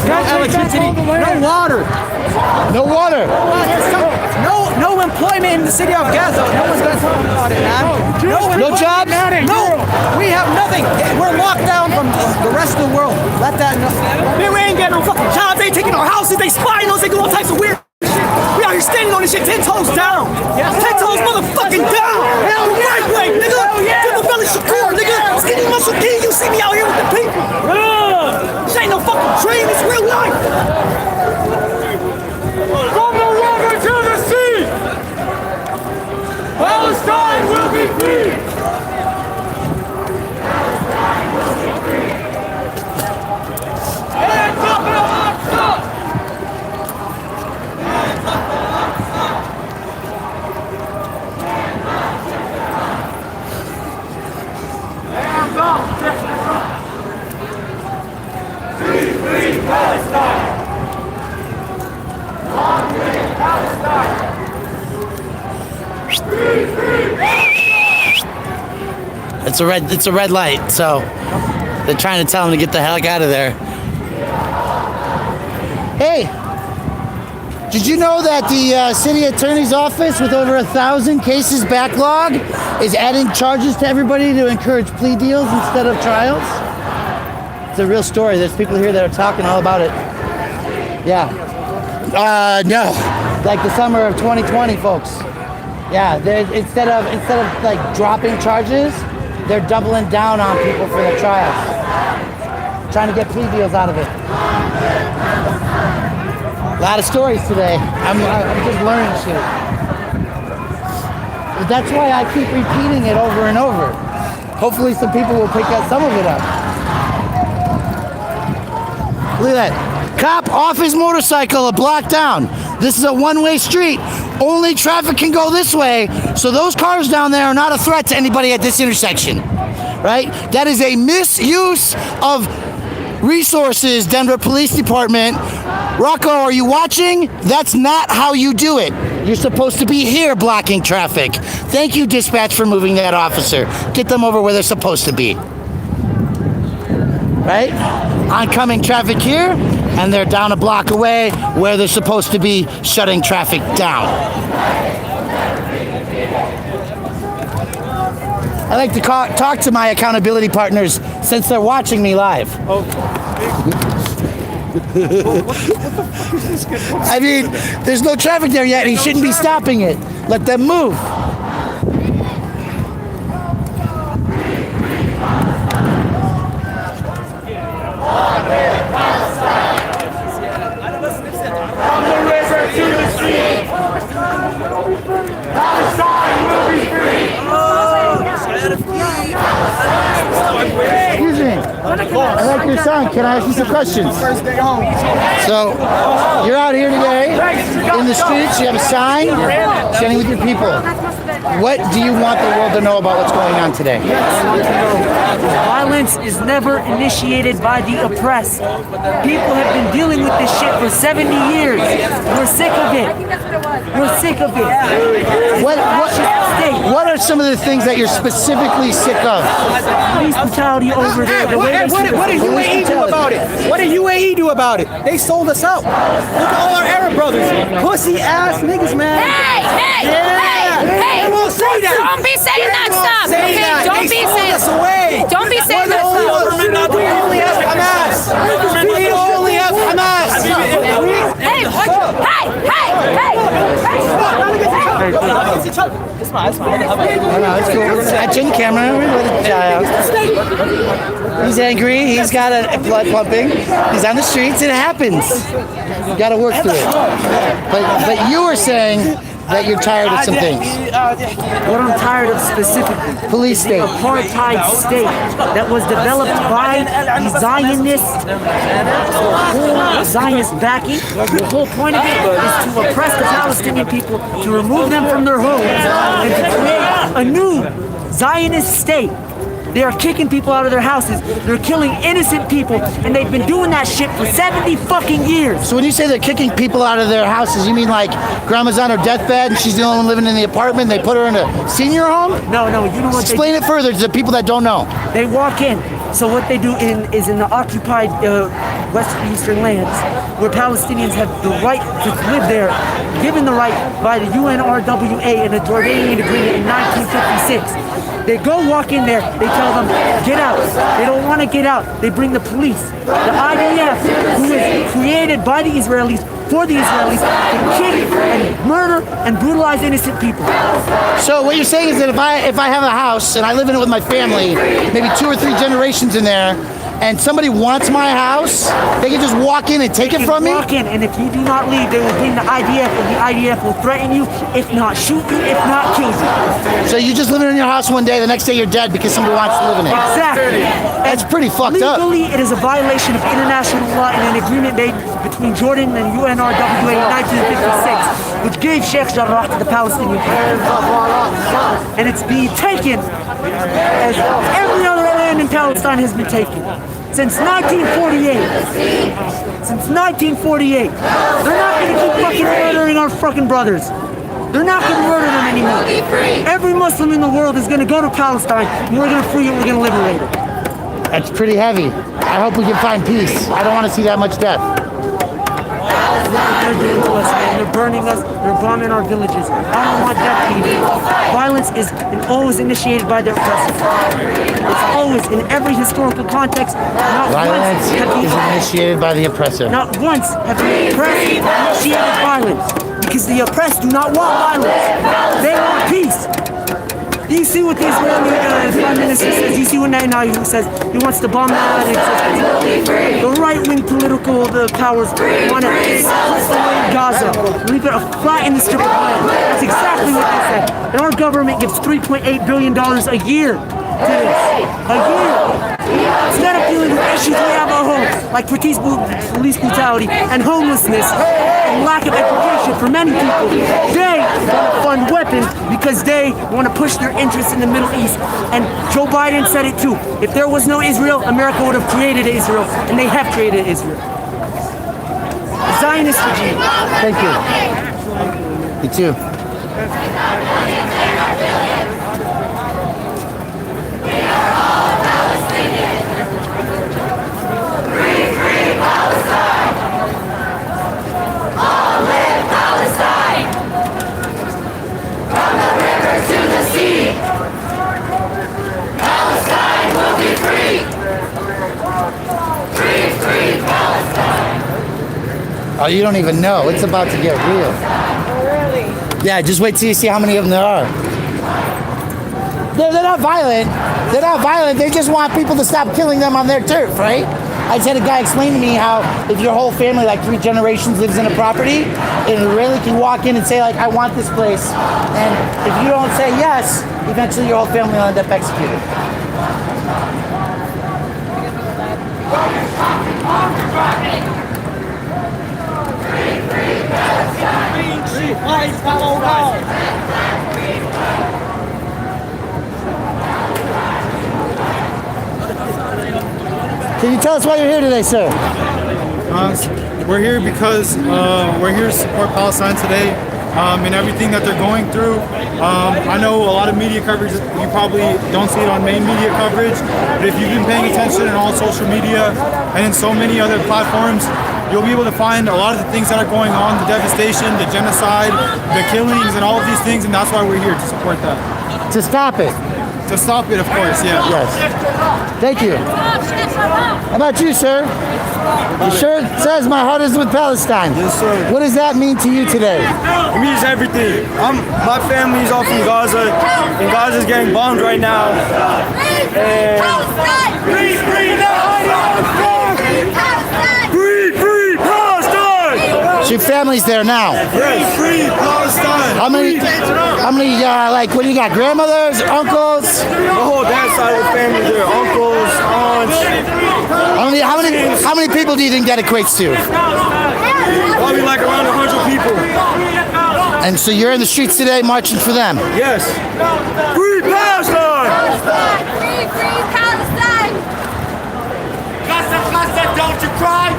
No electricity, no water. No water. No employment in the city of Gaza. No one's gonna talk about it, man. No jobs? No, we have nothing. We're locked down from the rest of the world. Let that know. Man, we ain't getting no fucking jobs. They taking our houses. They spying us. They do all types of weird shit. We out here standing on this shit 10 toes down. 10 toes motherfucking down. Hell yeah. Right way, nigga. To the belly Shakur, nigga. Skinny muscle king. You see me out here with the people. This ain't no fucking dream. It's real life. From the river to the sea, Palestine will be free. Hands up and Al-Aqsa! Hands up! Free, free Palestine! Long live Palestine! Free, free Palestine! It's a red light, so they're trying to tell him to get the heck out of there. Hey, did you know that the city attorney's office, with over 1,000 cases backlog, is adding charges to everybody to encourage plea deals instead of trials? It's a real story. There's people here that are talking all about it. Yeah. No. Like the summer of 2020, folks. Yeah. Instead of like dropping charges, they're doubling down on people for their trials, trying to get plea deals out of it. A lot of stories today. I'm just learning shit. But that's why I keep repeating it over and over. Hopefully some people will pick some of it up. Look at that. Cop off his motorcycle a block down. This is a one-way street. Only traffic can go this way, so those cars down there are not a threat to anybody at this intersection, right? That is a misuse of resources, Denver Police Department. Rocco, are you watching? That's not how you do it. You're supposed to be here blocking traffic. Thank you, dispatch, for moving that officer. Get them over where they're supposed to be. Right? Oncoming traffic here, and they're down a block away where they're supposed to be shutting traffic down. I like to talk to my accountability partners since they're watching me live. I mean, there's no traffic there yet, and he shouldn't be stopping it. Let them move. From the river to the sea, Palestine will be free. Excuse me. I like your song. Can I ask you some questions? So, you're out here today in the streets. You have a sign, standing with your people. What do you want the world to know about what's going on today? Violence is never initiated by the oppressed. People have been dealing with this shit for 70 years. We're sick of it. We're sick of it. What are some of the things that you're specifically sick of? Police brutality over there. What did UAE do about it? What did UAE do about it? They sold us out. Look at all our Arab brothers. Pussy ass niggas, man. Hey, they won't say that. Don't be saying that stuff. Okay, don't be saying that. Don't be saying that stuff. We only have Hamas. We only have Hamas. It's cool. It's in camera. He's angry. He's got a blood pumping. He's on the streets. It happens. You got to work through it. But you were saying that you're tired of some things. What I'm tired of specifically, police state, apartheid state that was developed by the Zionists, Zionist backing. The whole point of it is to oppress the Palestinian people, to remove them from their homes, and to create a new Zionist state. They are kicking people out of their houses. They're killing innocent people, and they've been doing that shit for 70 fucking years. So when you say they're kicking people out of their houses, you mean like grandma's on her deathbed and she's the only one living in the apartment, they put her in a senior home? No, you know what? Explain it further to the people that don't know. They walk in. So what they do is in the occupied Western Eastern lands, where Palestinians have the right to live there, given the right by the UNRWA and the Jordanian agreement in 1956. They go walk in there, they tell them, get out. They don't want to get out. They bring the police. The IDF, who is created by the Israelis, for the Israelis, to kick and murder and brutalize innocent people. So what you're saying is that if I have a house and I live in it with my family, maybe 2 or 3 generations in there, and somebody wants my house, they can just walk in and take it from me? Walk in, and if you do not leave, they will bring the IDF, and the IDF will threaten you, if not shoot you, if not kill you. So you're just living in your house one day, the next day you're dead because somebody wants to live in it. Exactly. That's pretty fucked up. Legally, it is a violation of international law and an agreement made between Jordan and UNRWA in 1956, which gave Sheikh Jarrah to the Palestinian people. And it's being taken as every other land in Palestine has been taken. Since 1948. Since 1948. They're not going to keep fucking murdering our fucking brothers. They're not going to murder them anymore. Every Muslim in the world is going to go to Palestine, and we're going to free it, we're going to liberate it. That's pretty heavy. I hope we can find peace. I don't want to see that much death. They're doing to us, man. They're burning us. They're bombing our villages. I don't want that either. Violence is always initiated by the oppressor. It's always, in every historical context, not Violence once have is initiated by the oppressor. Not once have the oppressed initiated violence. Because the oppressed do not want violence. They want peace. Do you see what the Israeli Prime Minister says? Do you see what Netanyahu says? He wants to bomb the the right-wing political powers want to isolate Gaza, leave it flat in the strip of land. That's exactly what they said. And our government gives $3.8 billion a year to this. A year. Instead of dealing with issues we have at home, like police brutality and homelessness and lack of education for many people, they want to fund weapons because they want to push their interests in the Middle East. And Joe Biden said it too. If there was no Israel, America would have created Israel, and they have created Israel. The Zionist regime. Thank you. You too. Oh, you don't even know. It's about to get real. Really? Yeah, just wait till you see how many of them there are. They're not violent. They're not violent. They just want people to stop killing them on their turf, right? I just had a guy explain to me how if your whole family, like 3 generations, lives in a property, and really can walk in and say, like, I want this place. And if you don't say yes, eventually your whole family will end up executed. Can you tell us why you're here today, sir? We're here because we're here to support Palestine today and everything that they're going through. I know a lot of media coverage, you probably don't see it on main media coverage, but if you've been paying attention in all social media and in so many other platforms, you'll be able to find a lot of the things that are going on, the devastation, the genocide, the killings, and all of these things, and that's why we're here, to support that. To stop it. To stop it, of course, yeah. Yes. Thank you. How about you, sir? Your shirt says my heart is with Palestine. Yes, sir. What does that mean to you today? It means everything. My family's all from Gaza, and Gaza's getting bombed right now. And free Palestine! So your family's there now. Yes. Free Palestine. How many, like, what do you got? Grandmothers, uncles? The whole dad side of the family there. Uncles, aunts. How many people do you think that equates to? Probably like around 100 people. And so you're in the streets today marching for them? Yes. Free Palestine! Free Palestine! Gaza, Gaza, don't you cry!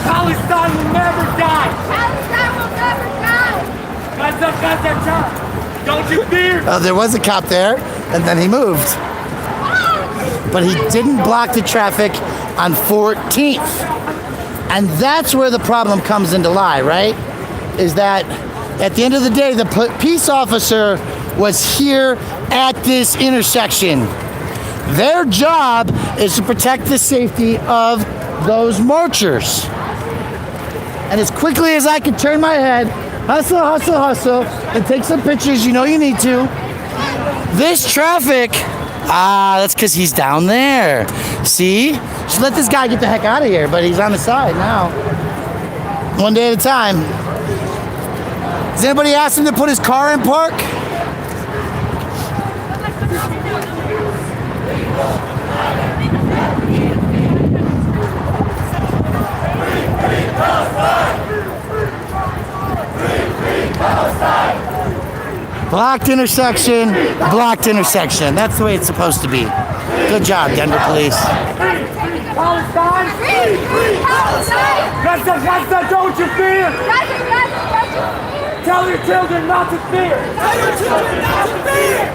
Palestine will never die! Palestine will never die! Gaza, Gaza, don't you fear! There was a cop there, and then he moved. But he didn't block the traffic on 14th. And that's where the problem comes into lie, right? Is that at the end of the day, the peace officer was here at this intersection. Their job is to protect the safety of those marchers. And as quickly as I could turn my head, hustle, hustle, hustle, and take some pictures, you know you need to. This traffic, that's because he's down there. See? Just let this guy get the heck out of here, but he's on the side now. One day at a time. Has anybody asked him to put his car in park? Blocked intersection, blocked intersection. That's the way it's supposed to be. Good job, Denver Police. Palestine! Free Palestine! Gaza, Gaza, don't you fear! Gaza, Gaza, don't you fear! Tell your children not to fear! Tell your children not to fear!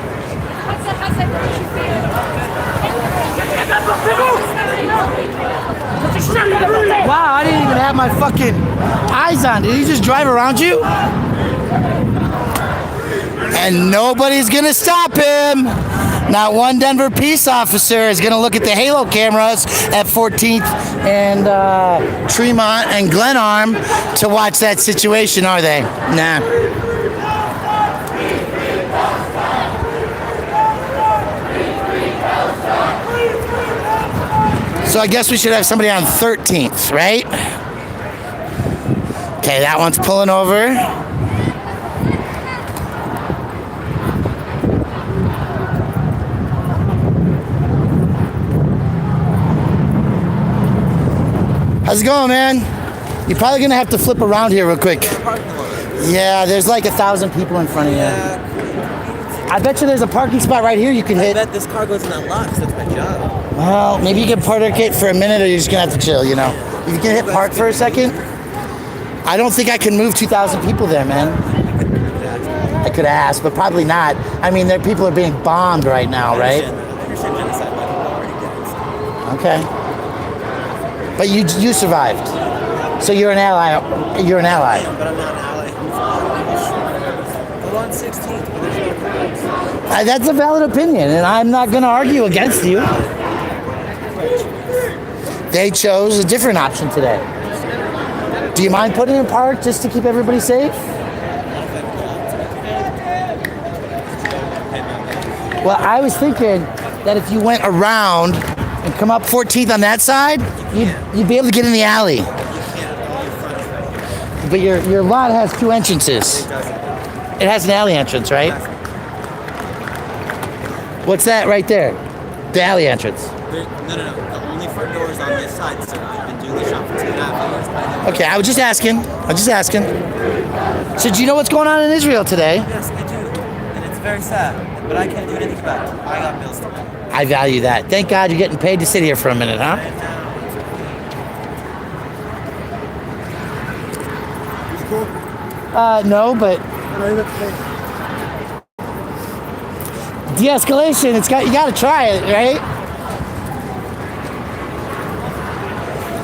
Gaza, Gaza, don't you fear! Wow, I didn't even have my fucking eyes on. Did he just drive around you? And nobody's gonna stop him. Not one Denver peace officer is gonna look at the Halo cameras at 14th and Tremont and Glenarm to watch that situation, are they? Nah. So I guess we should have somebody on 13th, right? Okay, that one's pulling over. How's it going, man? You're probably gonna have to flip around here real quick. Yeah, there's like 1,000 people in front of you. I bet you there's a parking spot right here you can hit. I bet this car goes in that lot because that's my job. Well, maybe you can park it for a minute or you're just gonna have to chill, you know? If you can hit park for a second. I don't think I can move 2,000 people there, man. I could ask, but probably not. I mean, people are being bombed right now, right? I understand genocide, but people already did it. Okay. But you survived. So you're an ally. You're an ally. Yeah, but I'm not an ally. Go on 16th, but there's no crowds. That's a valid opinion, and I'm not going to argue against you. They chose a different option today. Do you mind putting it in park just to keep everybody safe? Well, I was thinking that if you went around and come up 14th on that side, you'd be able to get in the alley. But your lot has 2 entrances. It has an alley entrance, right? What's that right there? The alley entrance. No. The only front door is on this side, sir. I've been doing the shop for 2.5 years. Okay, I was just asking. So do you know what's going on in Israel today? Yes, I do. And it's very sad. But I can't do anything about it. I got bills to pay. I value that. Thank God you're getting paid to sit here for a minute, huh? No, but de-escalation. You got to try it, right?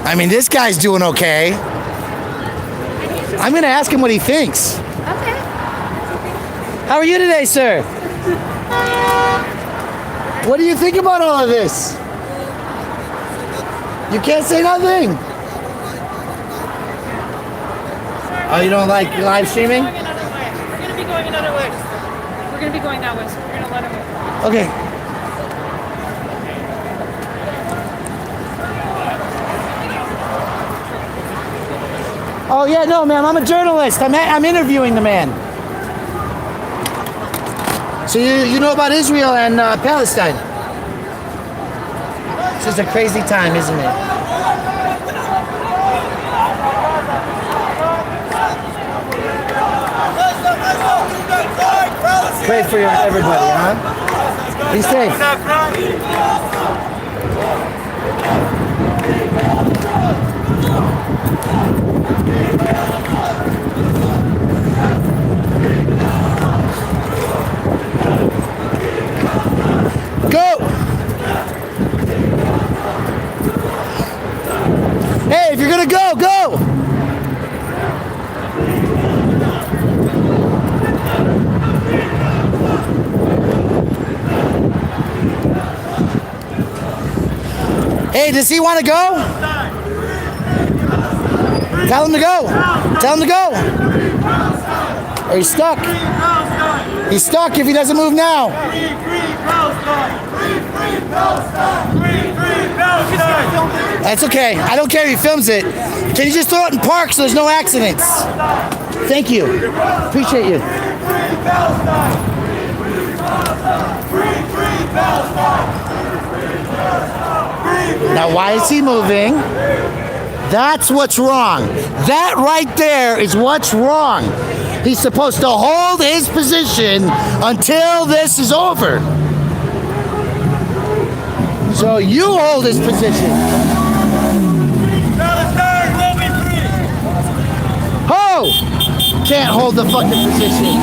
I mean, this guy's doing okay. I'm gonna ask him what he thinks. Okay. How are you today, sir? What do you think about all of this? You can't say nothing. Oh, you don't like live streaming? We're gonna be going another way. We're gonna be going that way, so we're gonna let him. Okay. Oh yeah, no, ma'am. I'm a journalist. I'm interviewing the man. So you know about Israel and Palestine? It's just a crazy time, isn't it? Pray for everybody, huh? Be safe. Go! Hey, if you're gonna go, go! Hey, does he want to go? Tell him to go. Tell him to go. Or he's stuck. He's stuck if he doesn't move now. That's okay. I don't care if he films it. Can you just throw it in park so there's no accidents? Thank you. Appreciate you. Now, why is he moving? That's what's wrong. That right there is what's wrong. He's supposed to hold his position until this is over. So you hold his position. Ho! Can't hold the fucking position.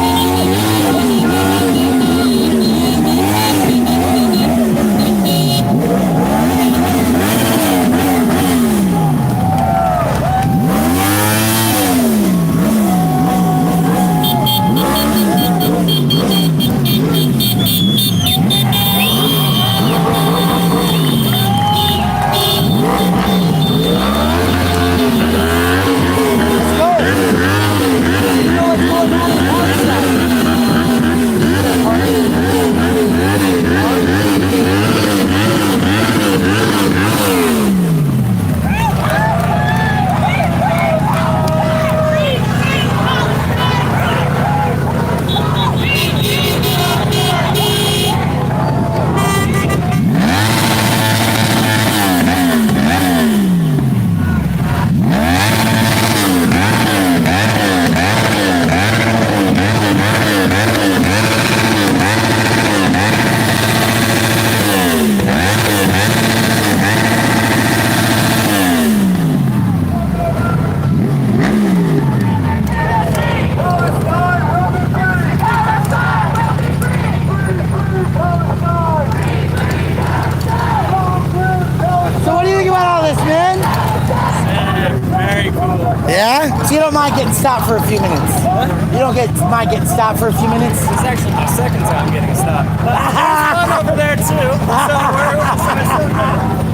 So you don't mind getting stopped for a few minutes? What? You don't mind getting stopped for a few minutes? It's actually my second time getting stopped. But there's fun over there too. So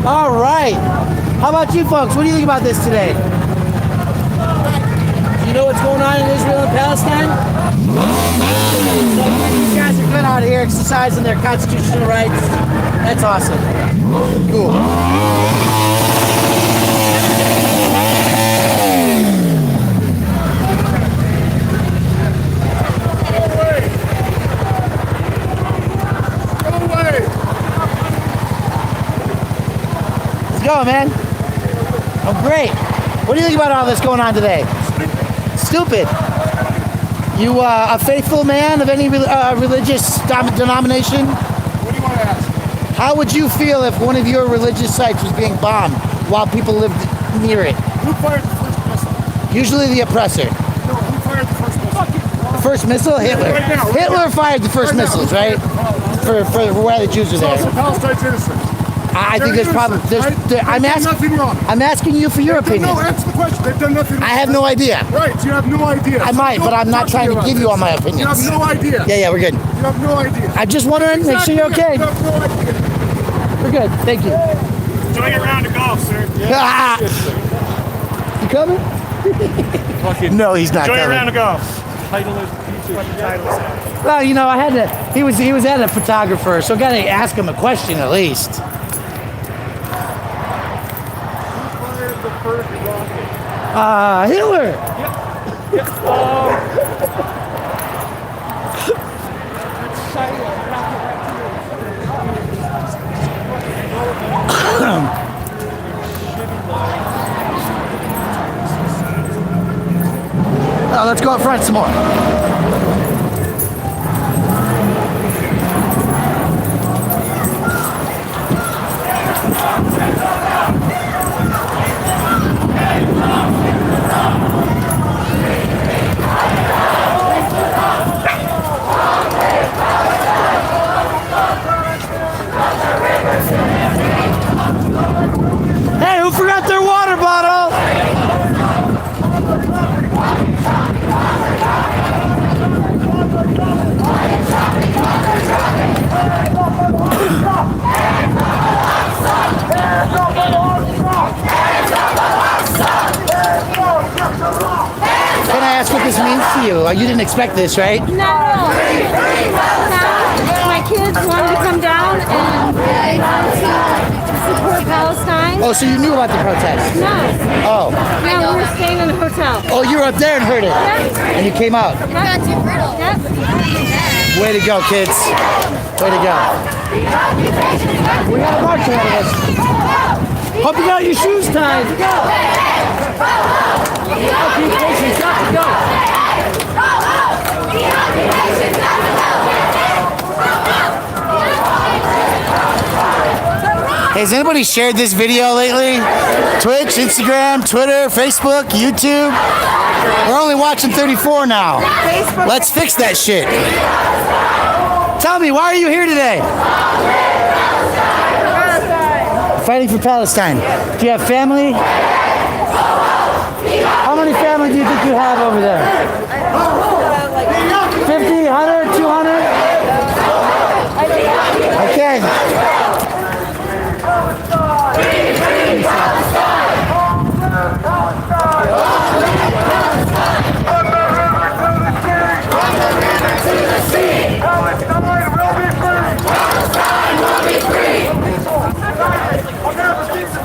we're all right. How about you folks? What do you think about this today? You know what's going on in Israel and Palestine? So these guys are good out here exercising their constitutional rights. That's awesome. Cool. Let's go, man. Oh, great. What do you think about all this going on today? Stupid. You a faithful man of any religious denomination? What do you want to ask? How would you feel if one of your religious sites was being bombed while people lived near it? Who fired the first missile? Usually the oppressor. No, who fired the first missile? The first missile? Hitler. Right now, right Hitler now. fired the first Right now. missiles, right? For where the Jews are So there. Palestine's innocent. I think there's probably. I'm They've done nothing wrong. I'm asking you for your opinion. No, answer the question. They've done nothing wrong. I have no idea. Right, you have no idea. I might, but I'm not trying to give you all my opinions. You have no idea. Yeah, we're good. You have no idea. I'm just wondering, make sure you're okay. You have no idea. We're good. Thank you. Enjoy your round of golf, sir. You coming? No, he's not Enjoy coming. your round of golf. Title is what the title is. Well, you know, I had to. He was at a photographer, so I got to ask him a question at least. Hitler. Oh, let's go up front some more. Hey, who forgot their water bottle? Can I ask what this means to you? You didn't expect this, right? No. My kids wanted to come down and support Palestine. Oh, so you knew about the protest? No. Oh. No, we were staying in a hotel. Oh, you were up there and heard it? Yep. And you came out? Yep. Way to go, kids. Way to go. We got a march ahead of us. Hope you got your shoes tied. Hey, has anybody shared this video lately? Twitch, Instagram, Twitter, Facebook, YouTube? We're only watching 34 now. Let's fix that shit. Tell me, why are you here today? Fighting for Palestine. Do you have family? How many family do you think you have over there? 50, 100, 200? Okay.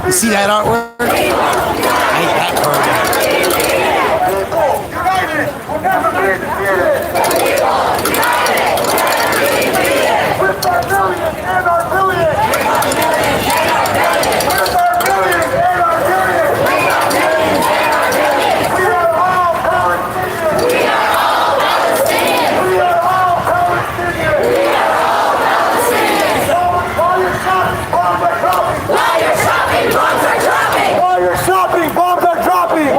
You see that artwork? I hate that Shopping bombs are dropping!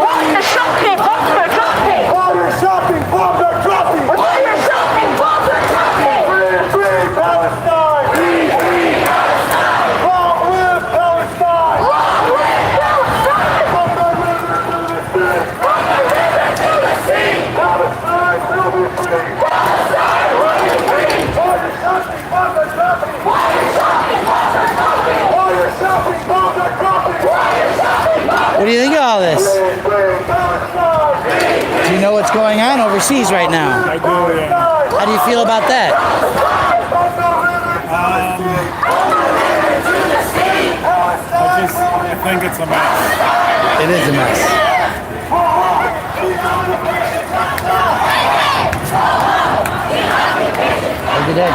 overseas right now. I do, yeah. How do you feel about that? I think it's a mess. It is a mess. Have a good day.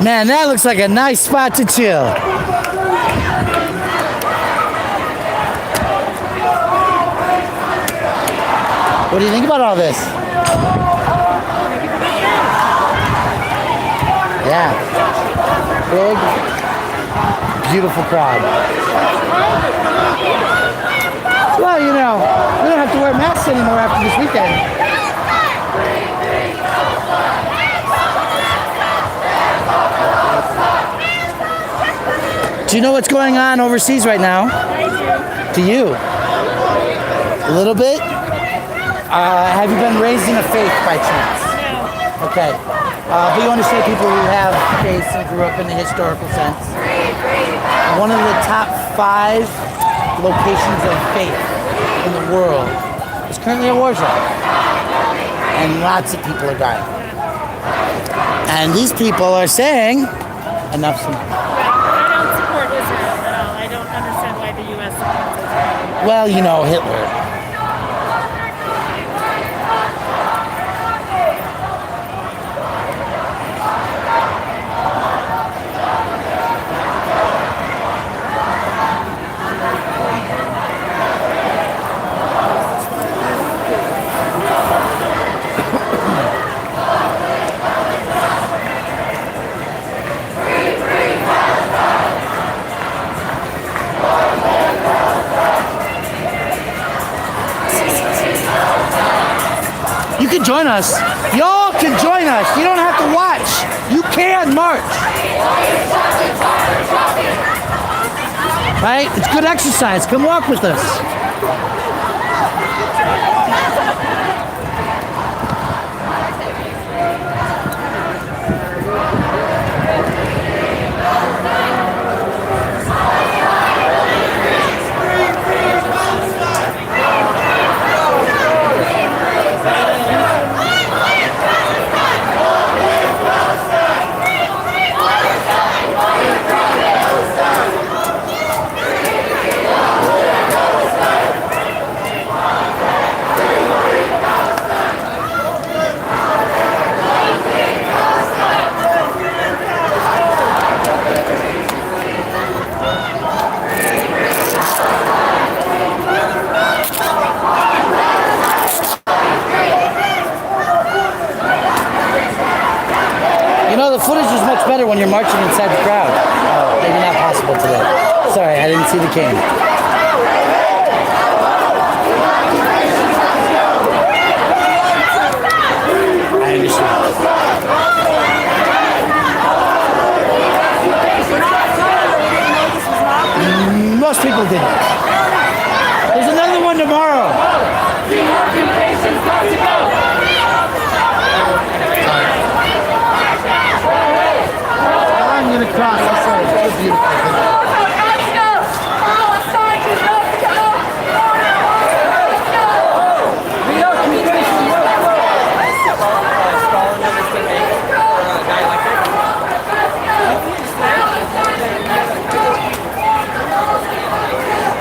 Man, that looks like a nice spot to chill. What do you think about all this? Yeah. Big, beautiful crowd. Well, you know, we don't have to wear masks anymore after this weekend. Do you know what's going on overseas right now? Do you? A little bit? Have you been raised in a faith by chance? No. Okay. But you understand people who have faith and grew up in the historical sense. One of the top 5 locations of faith in the world is currently a war zone. And lots of people are dying. And these people are saying, enough's enough. I don't support Israel at all. I don't understand why the U.S. supports Israel. Well, you know, Hitler. You can join us. Y'all can join us. You don't have to watch. You can march. Right? It's good exercise. Come walk with us. You know, the footage was much better when you're marching inside the crowd. Maybe not possible today. Sorry, I didn't see the king. I understand. Most people didn't. There's another one tomorrow. I'm gonna cross this way. It's beautiful.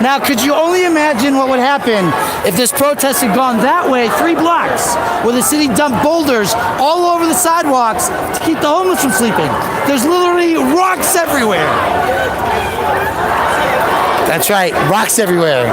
Now, could you only imagine what would happen if this protest had gone that way 3 blocks, where the city dumped boulders all over the sidewalks to keep the homeless from sleeping? There's literally rocks everywhere. That's right, rocks everywhere.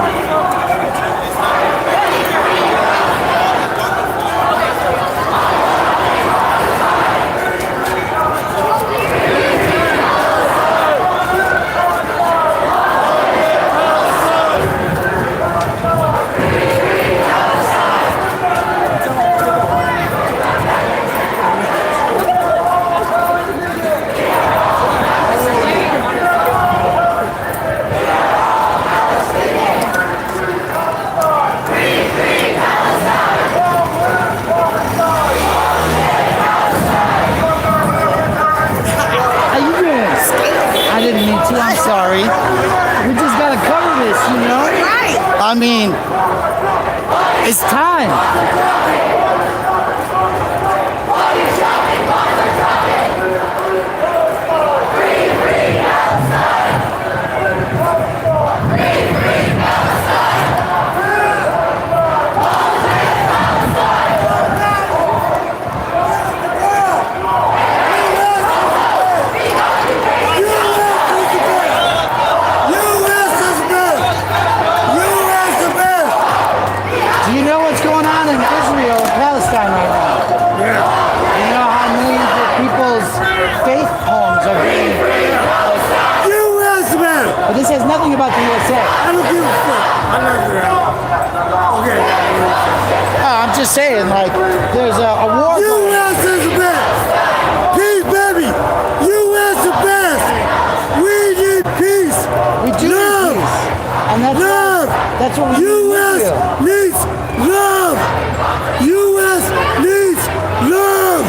It's time. Do you know what's going on in Israel and Palestine right now? Yeah. Do you know how millions of people's faith homes are being U.S. man. But this has nothing about the USA. I don't give a fuck. I love that. Okay. I'm just saying, like, there's a war going on. U.S. is the best. Peace, baby. U.S. the best. We need peace. We do need peace. And that's what we U.S. needs love. U.S. needs love.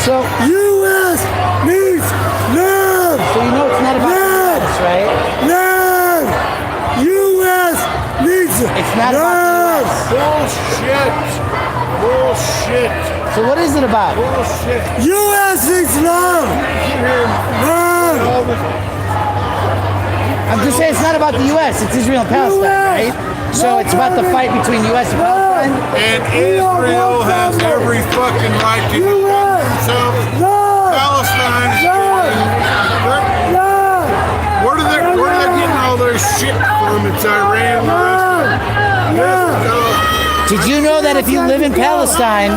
So U.S. needs love. So you know it's not about the US, right? Love. U.S. needs It's not love. about the Bullshit. Bullshit. So what is it about? Bullshit. U.S. needs love. Love. I'm just saying it's not about the U.S. It's Israel and Palestine, right? So it's about the fight between U.S. and Palestine. And Israel has every fucking right to defend themselves. Palestine is where are they getting all their shit from? It's Iran. Did you know that if you live in Palestine,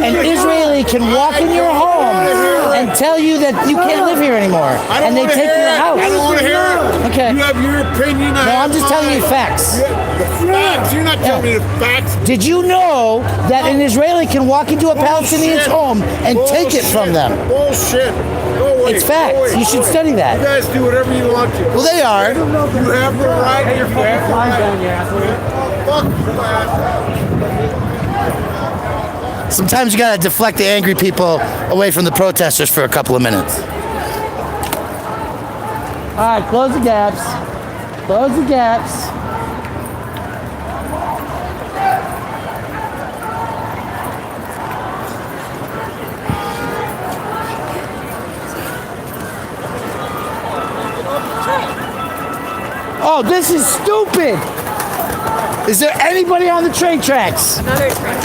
an Israeli can walk in your home and tell you that you can't live here anymore, and they take your house? I don't want to hear it. Okay. You have your opinion. No, I'm just telling you facts. Facts. You're not telling me the facts. Did you know that an Israeli can walk into a Palestinian's home and take it from them? Bullshit. Go away. It's facts. You should study that. You guys do whatever you want to. Well, they are. You have the right. You have the right. Fuck you, asshole. Sometimes you gotta deflect the angry people away from the protesters for a couple of minutes. All right, close the gaps. Close the gaps. Oh, this is stupid. Is there anybody on the train tracks? Another train.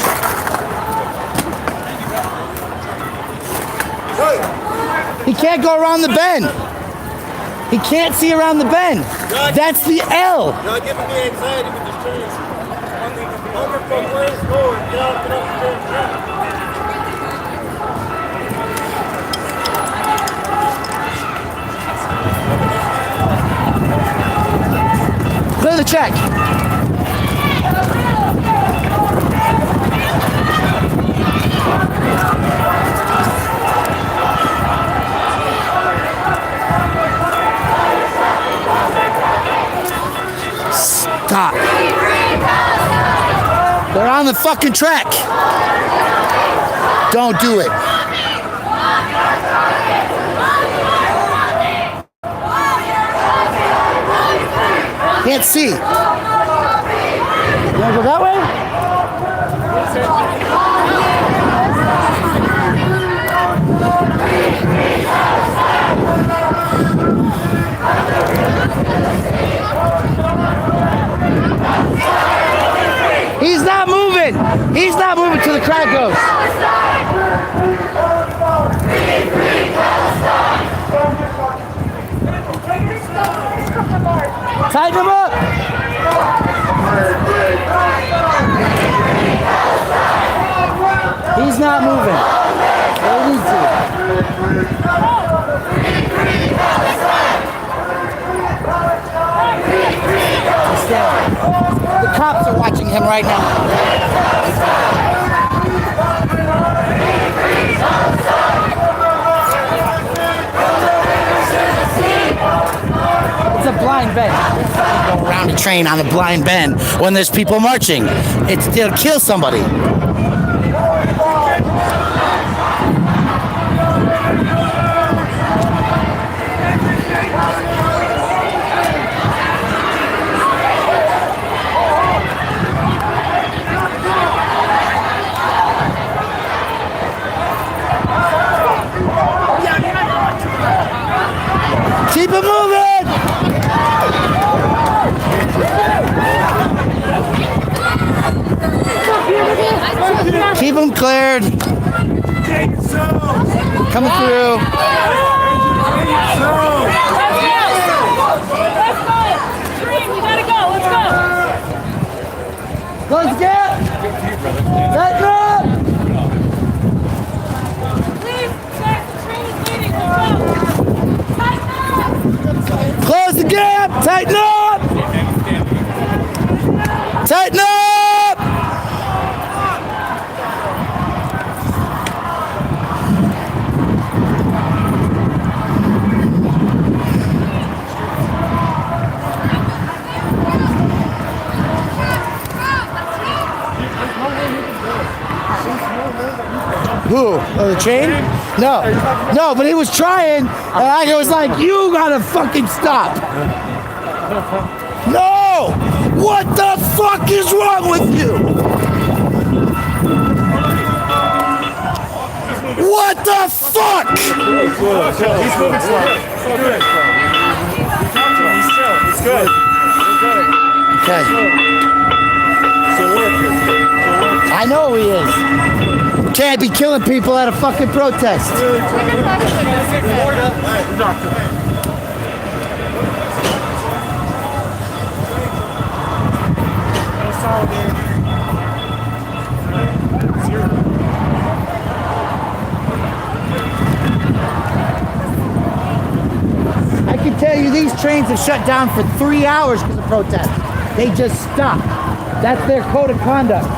He can't go around the bend. He can't see around the bend. That's the L. Y'all giving me anxiety with this train. I'm from where it's going. Get off the train. Clear the track. Stop. They're on the fucking track. Don't do it. Can't see. You wanna go that way? He's not moving. He's not moving till the crowd goes. Tighten him up. He's not moving. They need to. The cops are watching him right now. It's a blind bend. You go around a train on a blind bend when there's people marching. It'll kill somebody. Keep them cleared. Coming through. Close the gap. Tighten up. Please, check the train is leaving. Tighten up. Close the gap. Tighten up. Tighten up. Who? Oh, the chain? No. No, but he was trying, and I was like, you gotta fucking stop. No! What the fuck is wrong with you? What the fuck? He's moving slow. He's good. Okay. I know he is. Can't be killing people at a fucking protest. I can tell you these trains have shut down for 3 hours because of protest. They just stopped. That's their code of conduct.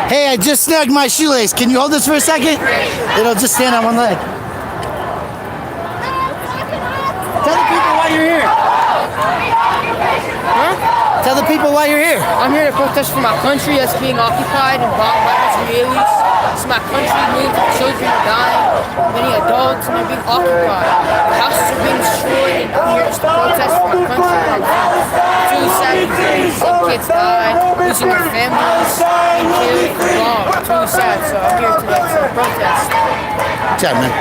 Hey, I just snagged my shoelace. Can you hold this for a second? It'll just stand on one leg. Tell the people why you're here. Huh? Tell the people why you're here. I'm here to protest for my country that's being occupied and bombed by Israelis. It's my country, millions of children are dying, many adults, and they're being occupied. Houses are being destroyed, and I'm here just to protest for my country. It's really sad to hear some kids died, losing their families, being killed for long. It's really sad, so I'm here today for a protest. Good job, man.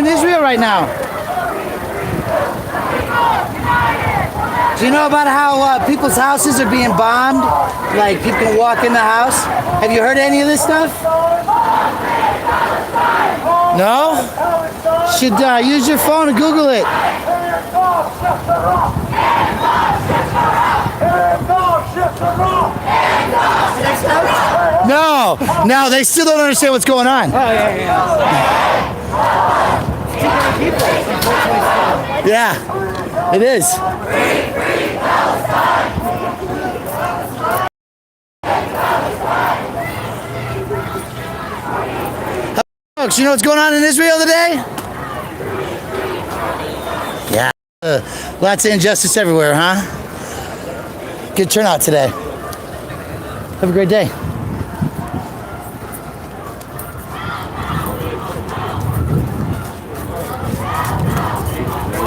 in Israel right now? Do you know about how people's houses are being bombed? Like people can walk in the house? Have you heard any of this stuff? No? Should use your phone and Google it. No, they still don't understand what's going on. Oh, yeah. Yeah, it is. Folks, you know what's going on in Israel today? Yeah, lots of injustice everywhere, huh? Good turnout today. Have a great day.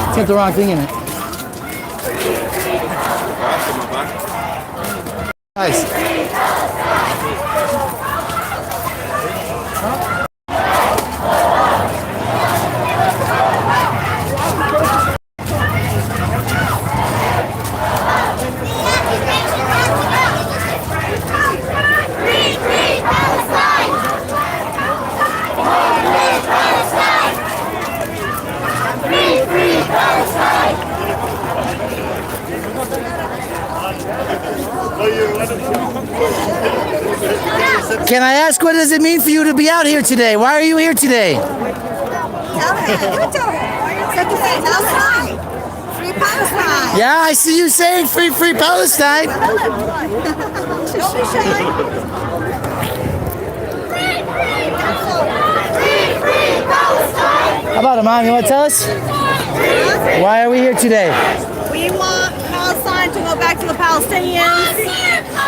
It's got the wrong thing in it. Nice. Can I ask, what does it mean for you to be out here today? Why are you here today? Free Palestine. Yeah, I see you saying free Palestine. How about it, Mom? You want to tell us? Why are we here today? We want Palestine to go back to the Palestinians.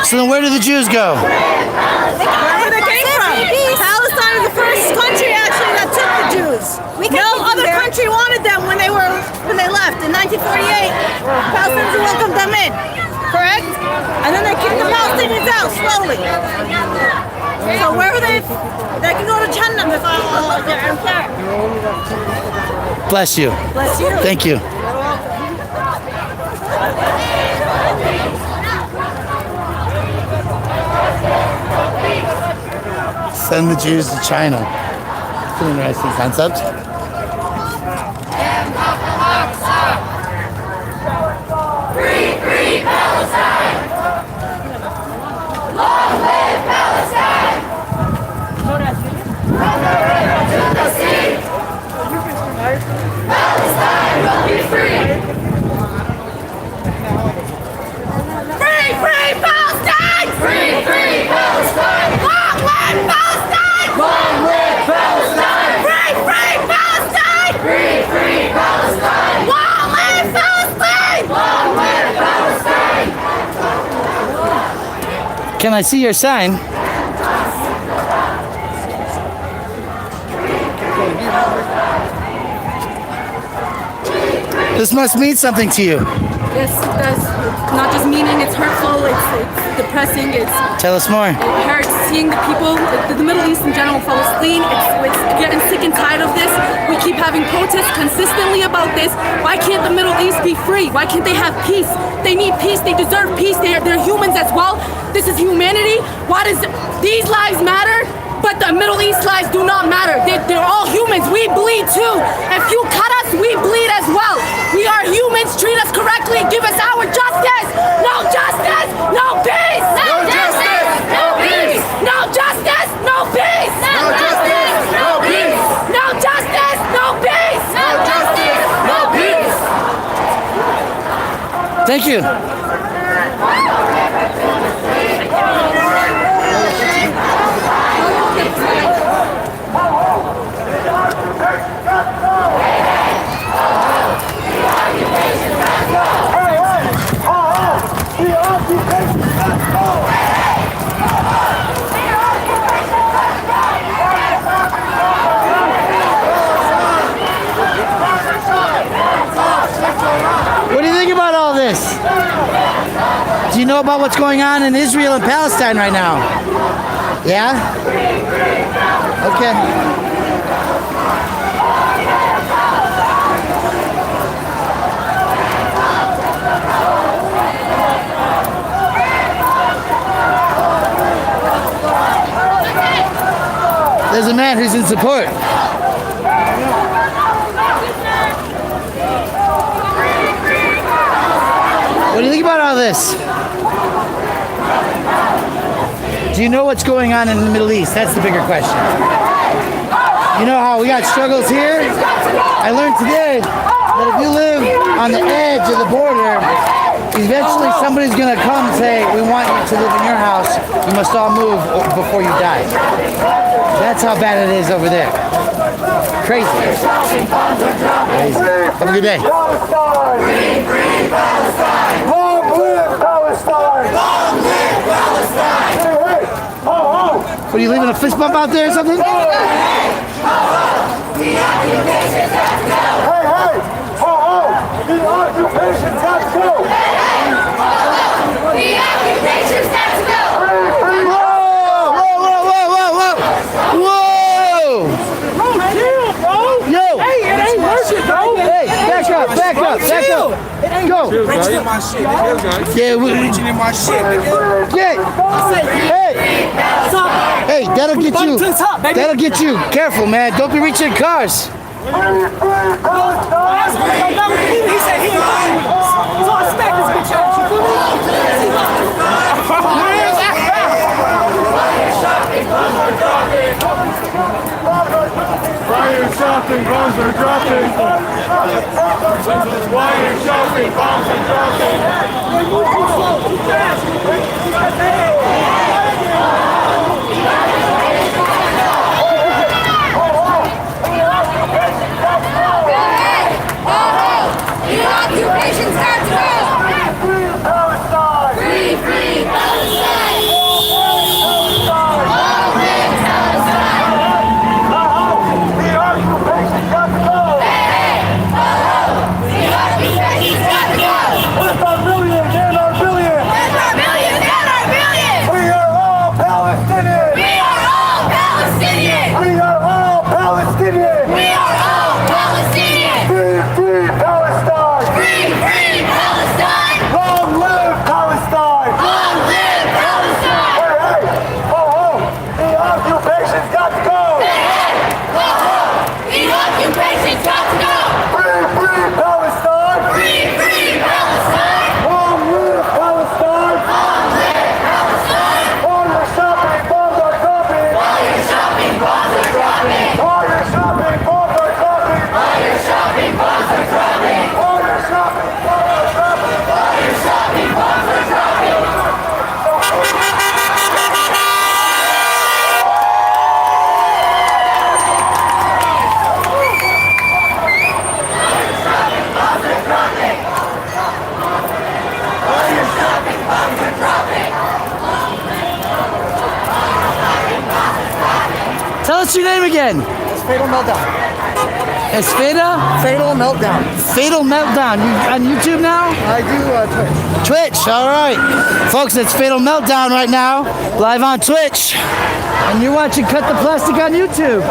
So then where do the Jews go? Where they came from. Palestine is the first country actually that took the Jews. No other country wanted them when they left in 1948. Palestinians welcomed them in, correct? And then they kicked the Palestinians out slowly. So where were they? They can go to Jannah if I don't care. Bless you. Bless you. Thank you. Send the Jews to China. It's an interesting concept. Free Palestine! Long live Palestine! From the river to the sea! Palestine will be free! Free Palestine! Free Palestine! Long live Palestine! Long live Palestine! Free Palestine! Free Palestine! Long live Palestine! Long live Palestine! Can I see your sign? This must mean something to you. Yes, it does. It's not just meaning, it's hurtful, it's depressing, Tell us more. It hurts seeing the people, the Middle East in general, Palestine, it's getting sick and tired of this. We keep having protests consistently about this. Why can't the Middle East be free? Why can't they have peace? They need peace, they deserve peace, they're humans as well. This is humanity. Why does these lives matter? But the Middle East lives do not matter. They're all humans. We bleed too. If you cut us, we bleed as well. We are humans. Treat us correctly. Give us our justice. No justice, no peace. No justice, no peace. No justice, no peace. No justice, no peace. No justice, no peace. No justice, no peace. Thank you. What do you think about all this? Do you know about what's going on in Israel and Palestine right now? Yeah? Okay. man who's in support. What do you think about all this? Do you know what's going on in the Middle East? That's the bigger question. You know how we got struggles here? I learned today that if you live on the edge of the border, eventually somebody's going to come and say, we want you to live in your house. You must all move before you die. That's how bad it is over there. Crazy. Have a good day. Free, free Palestine! Long live Palestine! Long live Palestine! Hey, hey! Ho, ho! What, are you leaving a fist bump out there or something? Hey, hey! The occupation's got to go! Hey, hey! Ho, ho! The occupation's got to go! Hey, hey! Ho, ho! The occupation's got to go! Free, free! Whoa! Whoa, whoa, whoa, whoa, whoa! Whoa! Bro, chill, bro. Yo! Hey, it ain't working, bro. Hey, back up, back up, back up. Go. Reaching in my shit, nigga. Yeah, Reaching in my shit, nigga. Hey! Hey, that'll get you. That'll get you. Careful, man. Don't be reaching cars. He said he ain't fucking with us. So I smacked this bitch out. You feel Why are you shopping? Bombs are dropping. Why are you shopping? Bombs are The occupation's got to go! Free Palestine! Free, free Palestine! Long live Palestine! The occupation's got to go! Hey, the occupation's got to go! With our millions and our billions! With our millions and our billions! We are all Palestinians! We are all Palestinians! We are all Palestinians! We are all Palestinians! Free, free Palestine! Free, free Palestine! Long live Palestine! Long live Palestine! Hey, hey! Ho, ho! The occupation's got to go! Hey, hey! Ho, ho! The occupation's got to go! Free, free Palestine! Free, free Palestine! Long live Palestine! Long live Palestine! All your shopping bombs are dropping! All your shopping bombs are dropping! All your shopping bombs are dropping! All your shopping bombs are dropping! All your shopping bombs are dropping! All your shopping bombs are dropping! Tell us your name again. It's Fatal Meltdown. Esfeda? Fatal Meltdown. Fatal Meltdown. You on YouTube now? I do Twitch. Twitch, all right. Folks, it's Fatal Meltdown right now, live on Twitch. And you're watching Cut the Plastic on YouTube.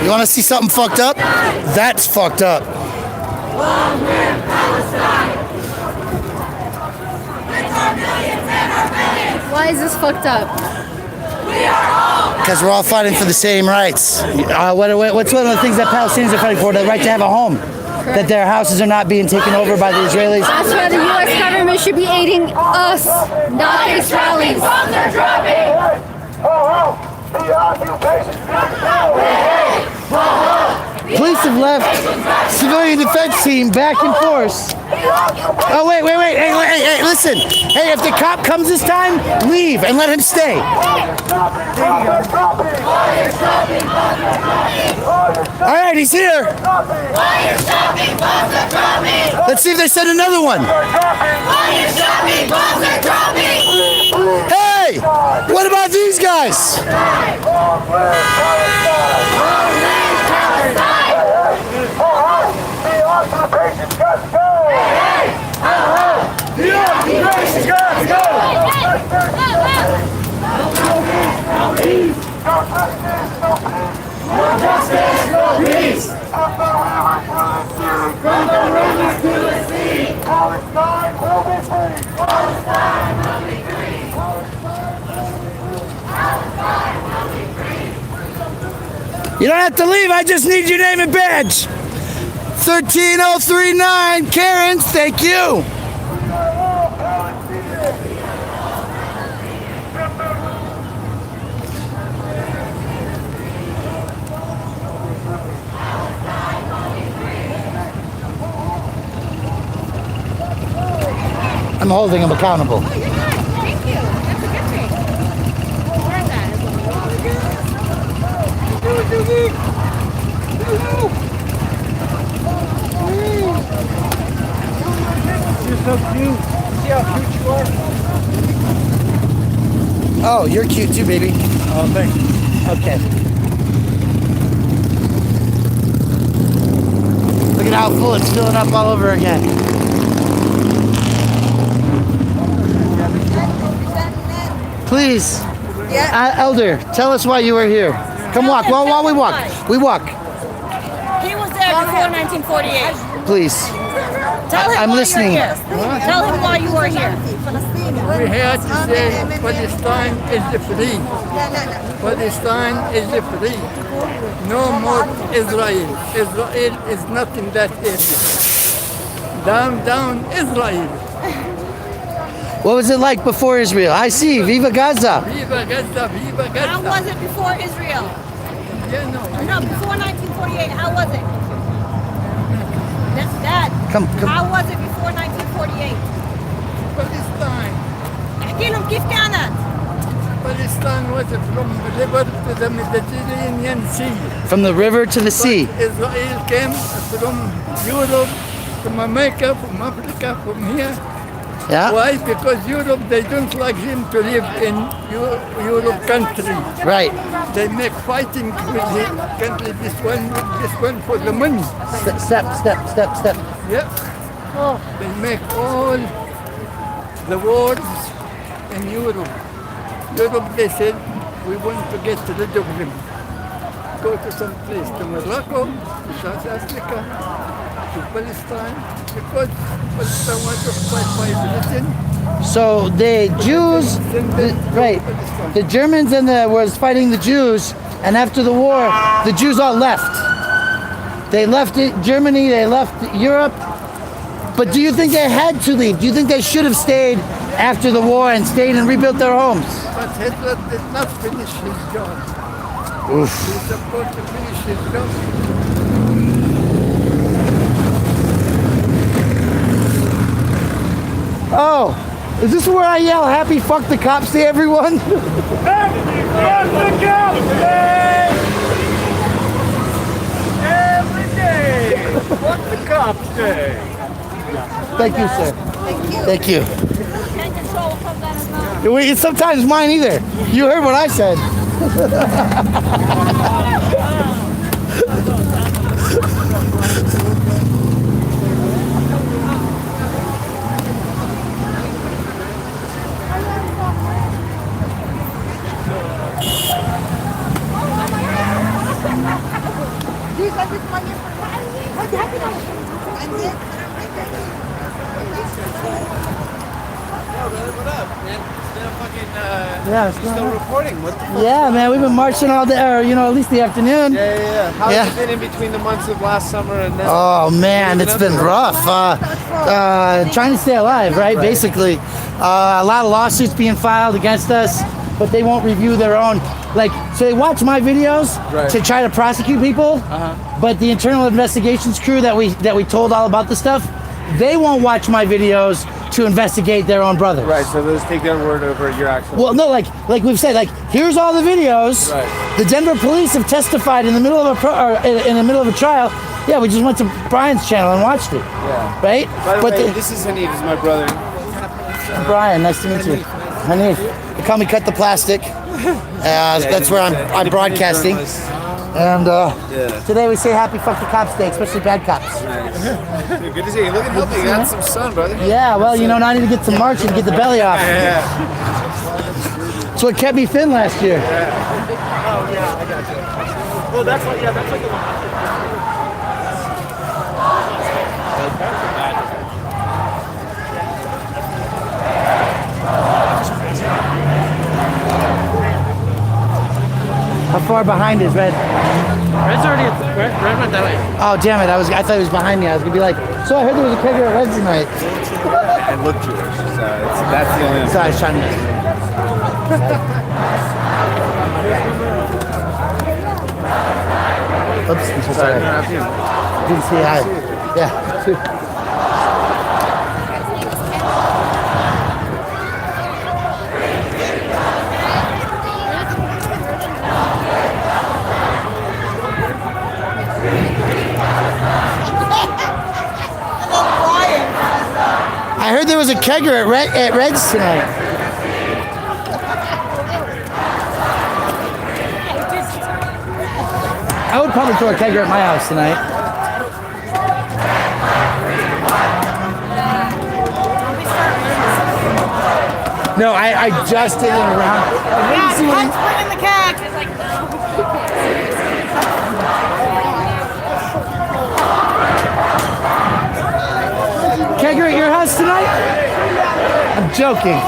You want to see something fucked up? That's fucked up. Long live Palestine! With our millions and our billions! Why is this fucked up? We are all Because we're all fighting for the same rights. What's one of the things that Palestinians are fighting for? The right to have a home. That their houses are not being taken over by the Israelis. That's why the U.S. government should be aiding us, not the Israelis. bombs are dropping! Ho, ho! The occupation's got to go! Hey, ho, ho! Police have left civilian defense team back in force. Oh, wait. Hey, listen. Hey, if the cop comes this time, leave and let him stay. All right, he's here. Let's see if they send another one. Hey, what about these guys? The occupation's got to go! The occupation's got to go! No peace! No justice, no peace! From the rivers to the sea! Palestine, You don't have to leave. I just need your name and badge. 13039, Karen. Thank you. I'm holding him accountable. Thank you. That's a good thing. Where is that? You're so cute. See how cute you are? Oh, you're cute too, baby. Oh, thanks. Okay. Look at how full it's filling up all over again. Please, Elder, tell us why you were here. Come walk. Well, while we walk. We walk. He was there before 1948. Please. Tell him I'm why listening. You're here. Tell him why you were here. We're here to say Palestine is free. Palestine is free. No more Israel. Israel is not in that area. Down Israel. What was it like before Israel? I see. Viva Gaza. Viva Gaza, viva Gaza. How was it before Israel? Yeah, No, before 1948. How was it? That's that. Come. How was it before 1948? Palestine. احكي لهم كيف كانت. Palestine was from the river to the Mediterranean Sea. From the river to the sea. Israel came from Europe, from America, from Africa, from here. Yeah. Why? Because Europe, they don't like him to live in Europe country. Right. They make fighting with the country, this one for the money. Step. Yeah. They make all the wars in Europe. Europe, they said, we want to get rid of him. Go to some place, to Morocco, to South Africa, to Palestine, because Palestine was occupied by Britain. So the Jews, the Germans was fighting the Jews, and after the war, the Jews all left. They left Germany, they left Europe. But do you think they had to leave? Do you think they should have stayed after the war and stayed and rebuilt their homes? But Hitler did not finish his job. Oof. He's supposed to finish his job. Oh, is this where I yell happy fuck the cops to everyone? Happy fuck the cops day! Every day! Fuck the cops day! Thank you, sir. Thank you. Can't control from that as well. Wait, it's sometimes mine either. You heard what I said. Yeah, still recording. What the fuck? Yeah, man, we've been marching all day, or at least the afternoon. Yeah. How's it been in between the months of last summer and now? Oh man, it's been rough. Trying to stay alive, right? Basically, a lot of lawsuits being filed against us, but they won't review their own. So they watch my videos to try to prosecute people, but the internal investigations crew that we told all about the stuff, they won't watch my videos to investigate their own brothers. Right, so they'll just take their word over your actual. Well, no, like we've said, here's all the videos. Right. The Denver police have testified in the middle of in the middle of a trial. Yeah, we just went to Brian's channel and watched it. Yeah. Right? By the way, this is Hanif, is my brother. Brian, nice to meet you. Hanif. They call me Cut the Plastic. That's where I'm broadcasting. And today we say happy fuck the cops day, especially bad cops. Nice. Good to see you. Looking healthy. You got some sun, brother. Yeah, well, now I need to get some marching to get the belly off. Yeah. That's what kept me thin last year. Oh, yeah, I got you. Well, that's like the How far behind is red? Red's already red went that way. Oh damn it! I thought he was behind me. I was gonna be like, so I heard there was a kegger at red tonight. And look Jewish, so that's the only. Sorry, I was trying to. Oops, I'm so sorry. Didn't see hi. Yeah. I heard there was a kegger at Reds tonight. I would probably throw a kegger at my house tonight. No, I just did it around. Yeah, Ken's bringing the keg. Kegger at your house tonight? I'm joking.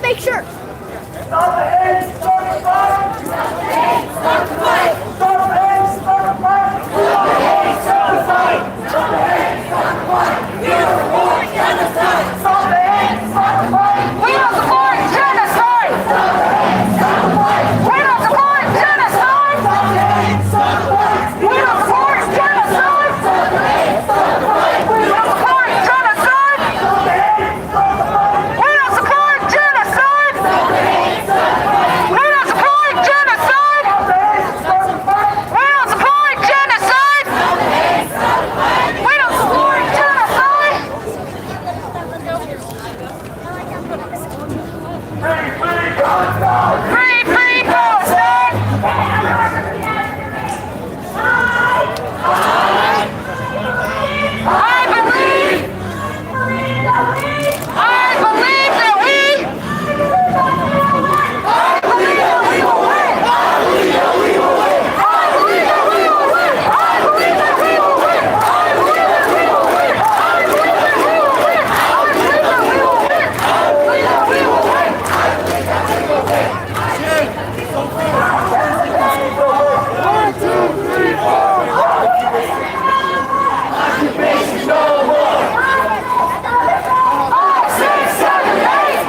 make sure. Stop the hate, stop the fight! Stop the hate, stop the fight! Stop the hate, stop the fight! Stop the hate, stop the fight! Stop the hate, stop the fight! We don't support genocide! Stop the hate, stop the fight! We don't support genocide! Stop the hate, stop the fight! We don't support genocide! Stop the hate, stop the fight! We don't support genocide! Stop the hate, stop the fight! We don't support genocide! Stop the hate, stop the fight! We don't support genocide! Stop the hate, stop the fight! We don't support genocide! Stop the hate, stop the fight! We don't support genocide! Stop the hate, stop the fight! We don't support genocide! Free, free Palestine! I believe that we will win! I believe that we will win! I believe that we will win! I believe that we will win! I believe that we will win! I believe that we will win! I believe that we will win! I believe that we will win! I believe that we will win! 1, 2, 3, 4! Occupation no more! 5, 6, 7, 8!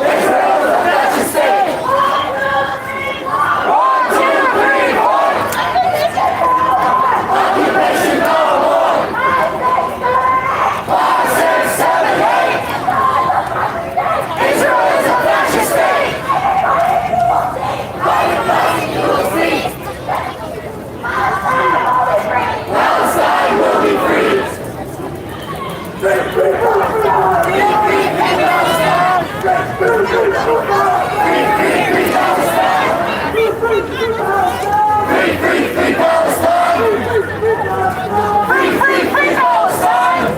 Israel's a fascist state! 1, 2, 3, 4! Occupation no more! 5, 6, 7, 8! Israel is a fascist state! You will see! Palestine will be free! Free, free Palestine! Free, free Palestine! Free, free Palestine! Free, free Palestine! Free, free Palestine! Free, free Palestine!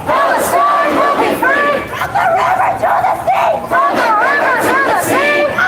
Palestine will be free! From the river to the sea!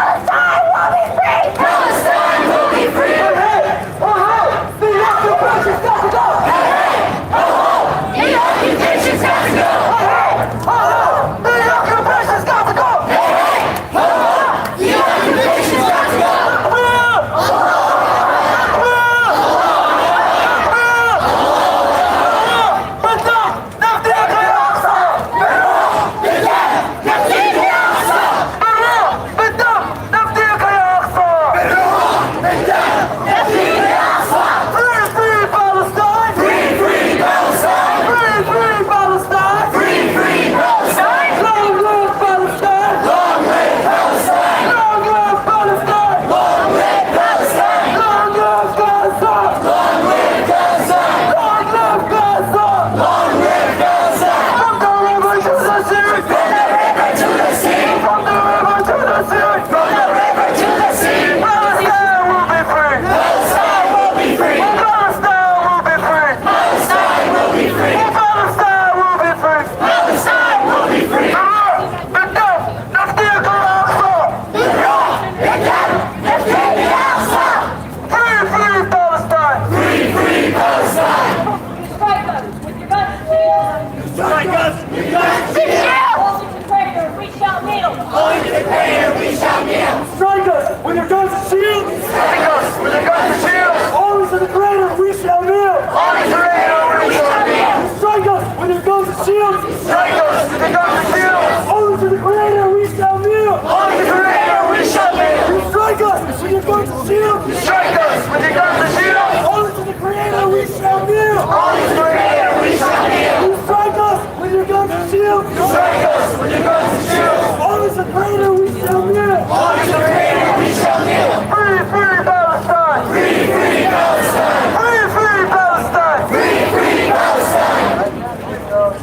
We shall kneel. Only to the greater we shall kneel. Strike us with your guns and shields. Strike us with your guns and shields. Only to the greater we shall kneel. Only to the greater we shall kneel. Strike us with your guns and shields. Strike us with your guns and shields. Only to the greater we shall kneel. Only to the greater we shall kneel. Strike us with your guns and shields. Strike us with your guns and shields. Only to the greater we shall kneel. Only to the greater we shall kneel. Strike us with your guns and shields. Strike us with your guns and shields. Only to the greater we shall kneel. Only to the greater we shall kneel. Free, free Palestine. Free, free Palestine. Free, free Palestine. Free, free Palestine.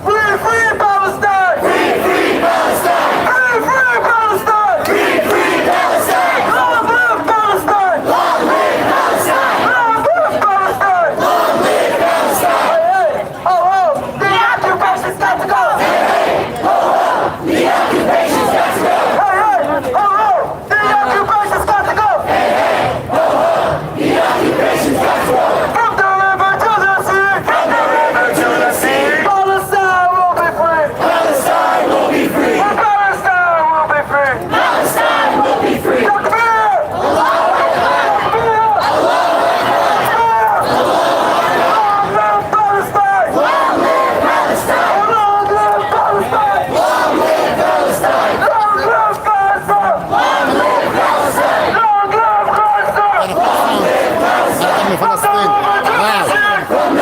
Free, free Palestine. Free, free Palestine. Free, free Palestine. Free, free Palestine. Long live Palestine. Long live Palestine. Long live Palestine. Long live Palestine. Hey, hey, oh, oh, the occupation's got to go. Hey, hey, oh, oh, the occupation's got to go. Hey, hey, oh, oh, the occupation's got to go. Hey, hey, oh, oh, the occupation's got to go. From the river to the sea. From the river to the sea. Palestine will be free. Palestine will be free. Palestine will be free. Palestine will be free. Takbir! Allahu Akbar! Allahu Akbar! Long live Palestine! Long live Palestine! Long live Palestine! Long live Palestine! Long live Gaza! Long live Palestine! Long live Gaza! Long live Palestine!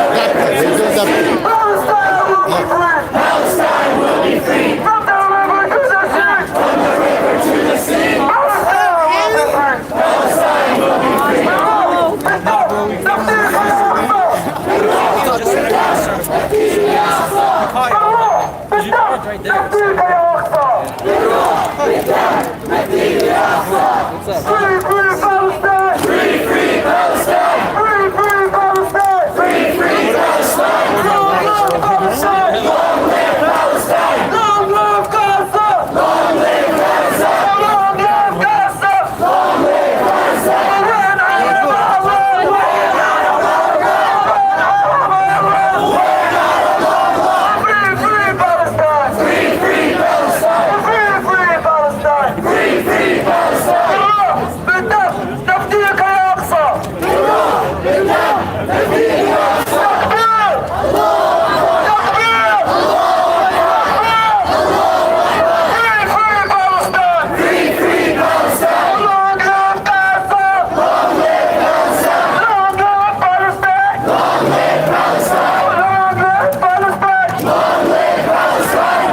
Palestine will be free! From the river to the sea! From the river to the sea! Palestine will be free! Palestine will be free! Free, free Palestine! Free, free Palestine! Free, free Palestine! Free, free Palestine! Long live Palestine! Long live Palestine! Long live Gaza! Long live Gaza! Long live Gaza! Long live Gaza! Free, free Palestine! Free, free Palestine! Free, free Palestine! Free, free Palestine! بالدم نفديك يا أقصى! بالدم نفديك يا أقصى! تكبير! تكبير! Free, free Palestine! Free, free Palestine! Long live Gaza! Long live Gaza! Long live Palestine! Long live Palestine! Long live Palestine! Long live Palestine!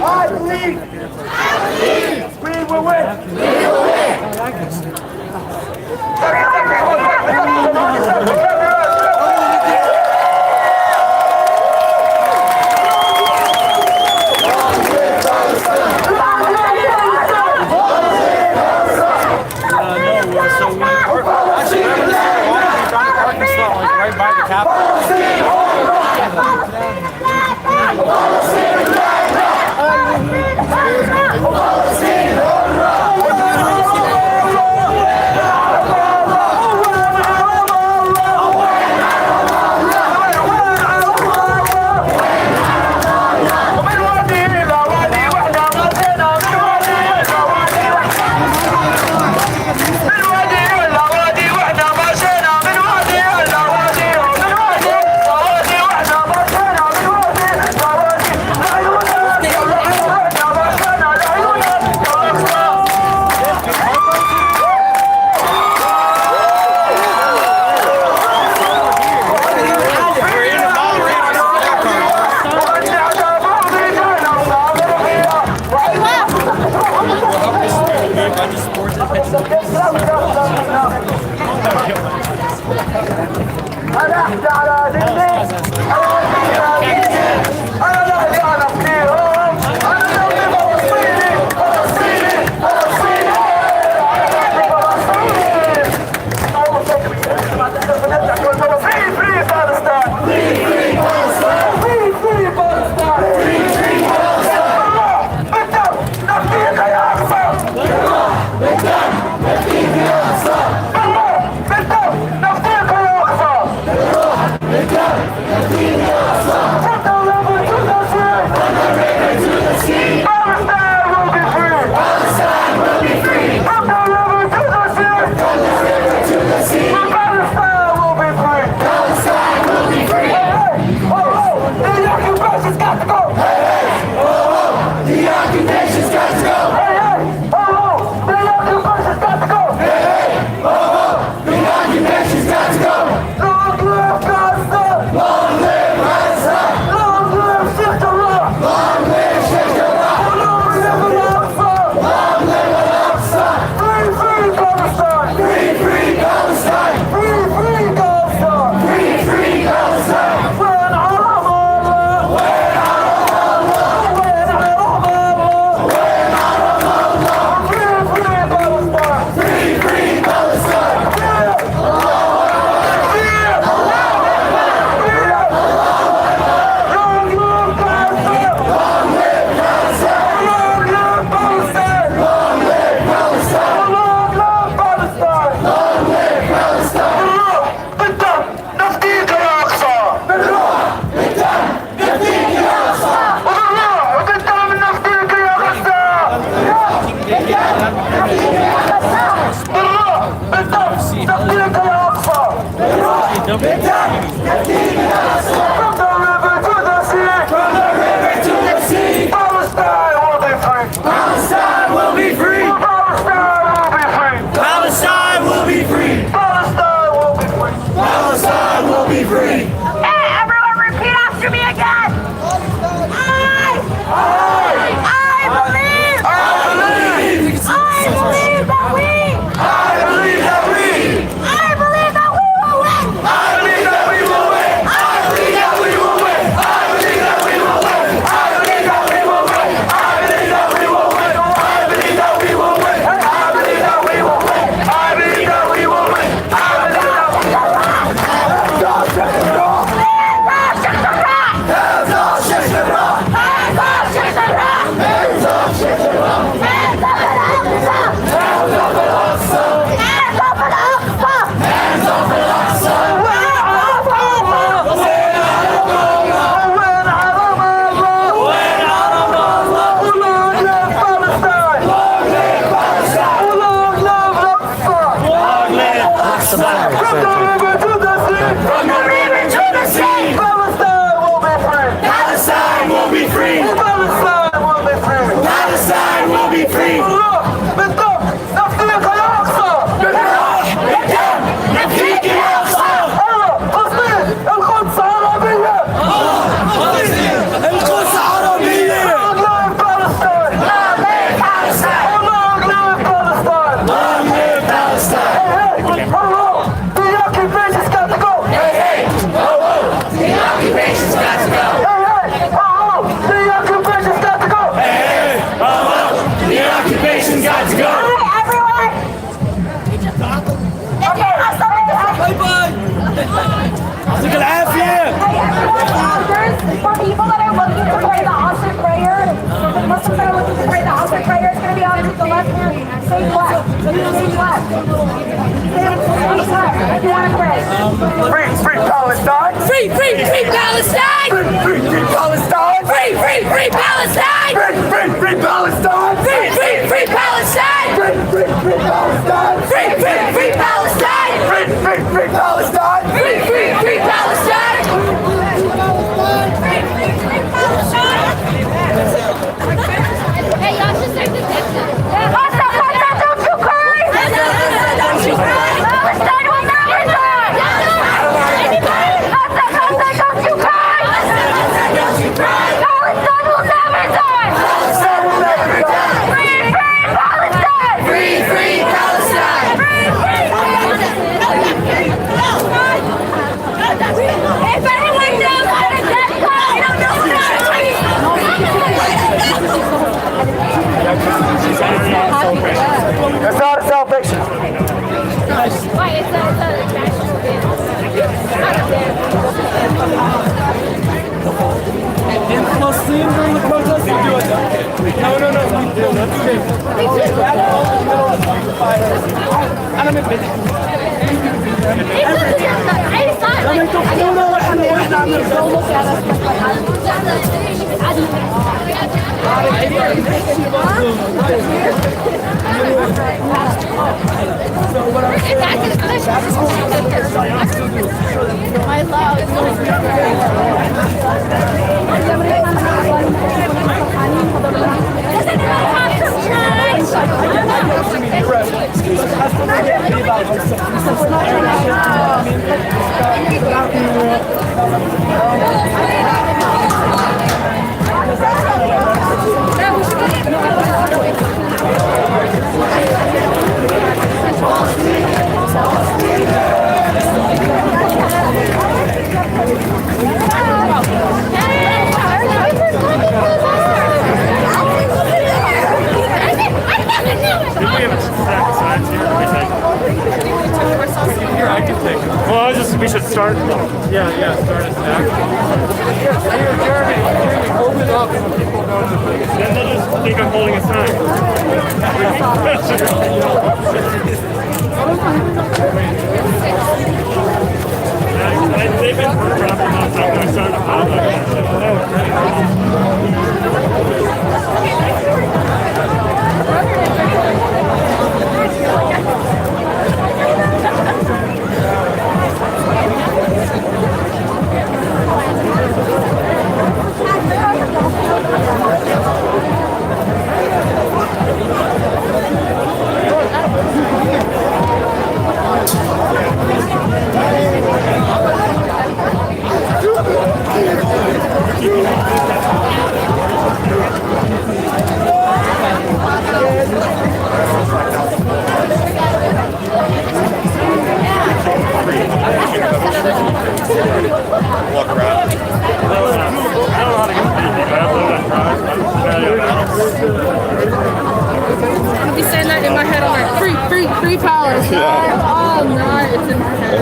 I believe we will win. We will win. Right by the Free Palestine! Free Palestine! Free Palestine! Free Palestine! Free Palestine! Free Palestine! Free Palestine! Free Palestine! Free Palestine! Free Palestine! Hey, y'all should take the picture. Don't you cry! Don't you cry! Palestine will never die! Don't you cry! Don't you cry! Palestine will never die! Palestine will never die! Free Palestine! Free Palestine! Free Palestine! انا متضايق. لما انتوا تقولوا واحنا عاملين We should start. Yeah, start a snack. Jeremy, hold it up so people know the thing. Then they'll just think I'm holding a sign. They've been around for a long time. I started to follow them. Walk around. I'm gonna be saying that in my head. I'm like, free Palestine. All night. It's in my head.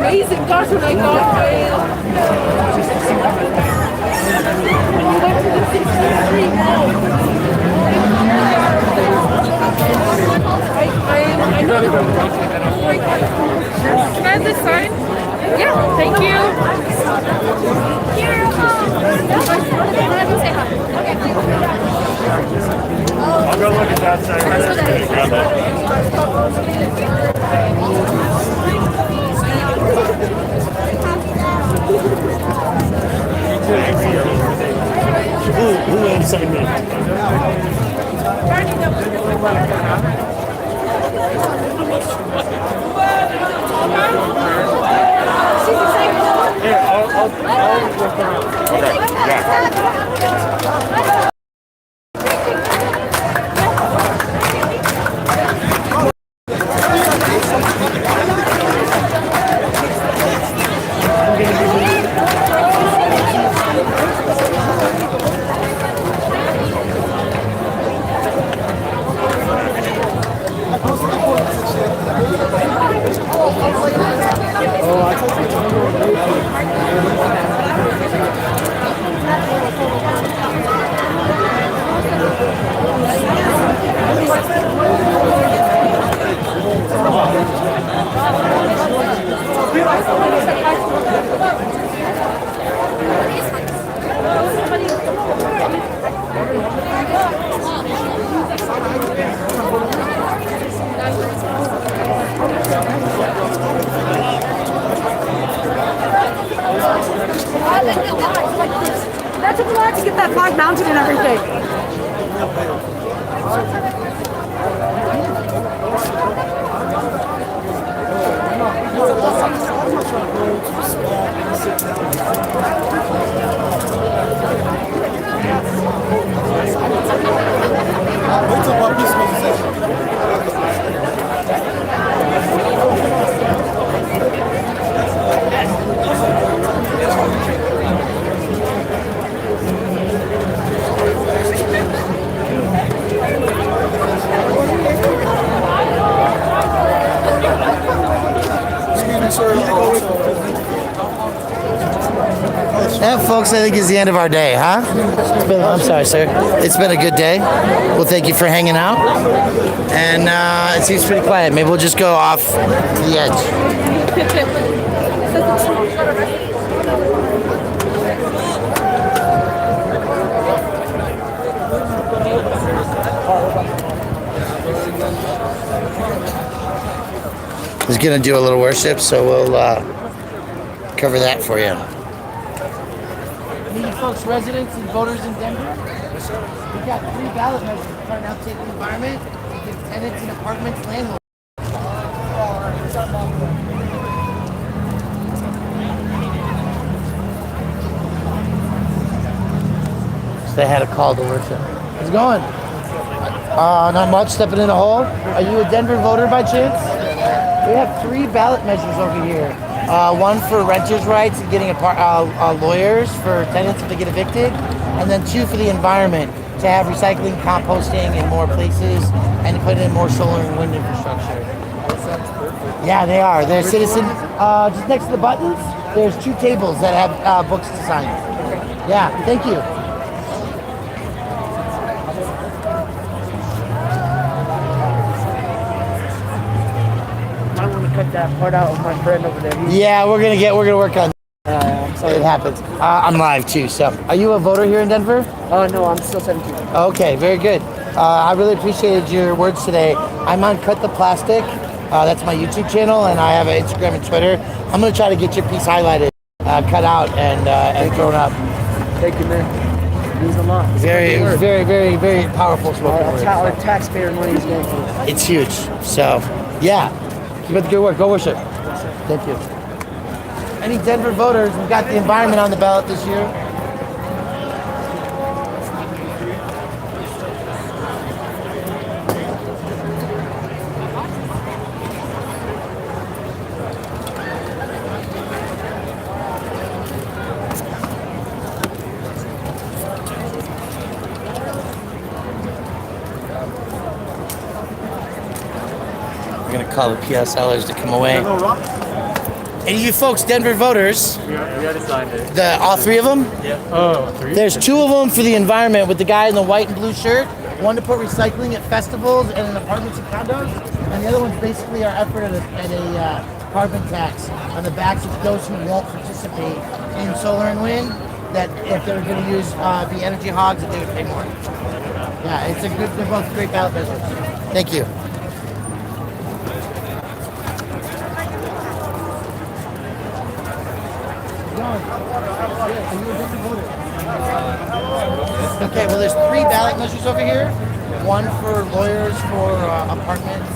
Amazing. Gosh, when I got Can I have this sign? Yeah, thank you. I'll go look at that sign. Grab that. Who inside me? Here, I'll look around. Okay, yeah. Oh, I That, folks, I think is the end of our day, huh? I'm sorry, sir. It's been a good day. Well, thank you for hanging out. And it seems pretty quiet. Maybe we'll just go off the edge. He's going to do a little worship, so we'll cover that for you. Any folks, residents and voters in Denver? Yes, sir. We've got 3 ballot measures to try and update the environment and give tenants and apartments landlords. So they had a call to worship. How's it going? Not much, stepping in a hole. Are you a Denver voter by chance? We have 3 ballot measures over here. One for renters' rights and getting lawyers for tenants if they get evicted, and then 2 for the environment to have recycling, composting in more places, and to put in more solar and wind infrastructure. That sounds perfect. Yeah, they are. They're citizen. Just next to the buttons, there's 2 tables that have books to sign. Yeah, thank you. Cut that part out of my friend over there. Yeah, we're gonna work on. I'm sorry. It happens. I'm live too. So, are you a voter here in Denver? Oh no, I'm still 17. Okay, very good. I really appreciated your words today. I'm on Cut the Plastic. That's my YouTube channel, and I have an Instagram and Twitter. I'm gonna try to get your piece highlighted, cut out, and thrown up. Thank you, man. It means a lot. Very powerful spoken words. That's how our taxpayer money is going to. It's huge. So, yeah. Keep up the good work. Go worship. Thank you. Any Denver voters? We've got the environment on the ballot this year. We're going to call the PSLers to come away. And you folks, Denver voters, We already signed it. all 3 of them? Yeah. Oh, 3? There's 2 of them for the environment with the guy in the white and blue shirt. One to put recycling at festivals and in apartments and condos. And the other one's basically our effort at a carbon tax on the backs of those who won't participate in solar and wind, that if they were going to use be energy hogs, that they would pay more. Yeah, they're both great ballot measures. Thank you. Okay, well, there's 3 ballot measures over here. One for lawyers for apartments,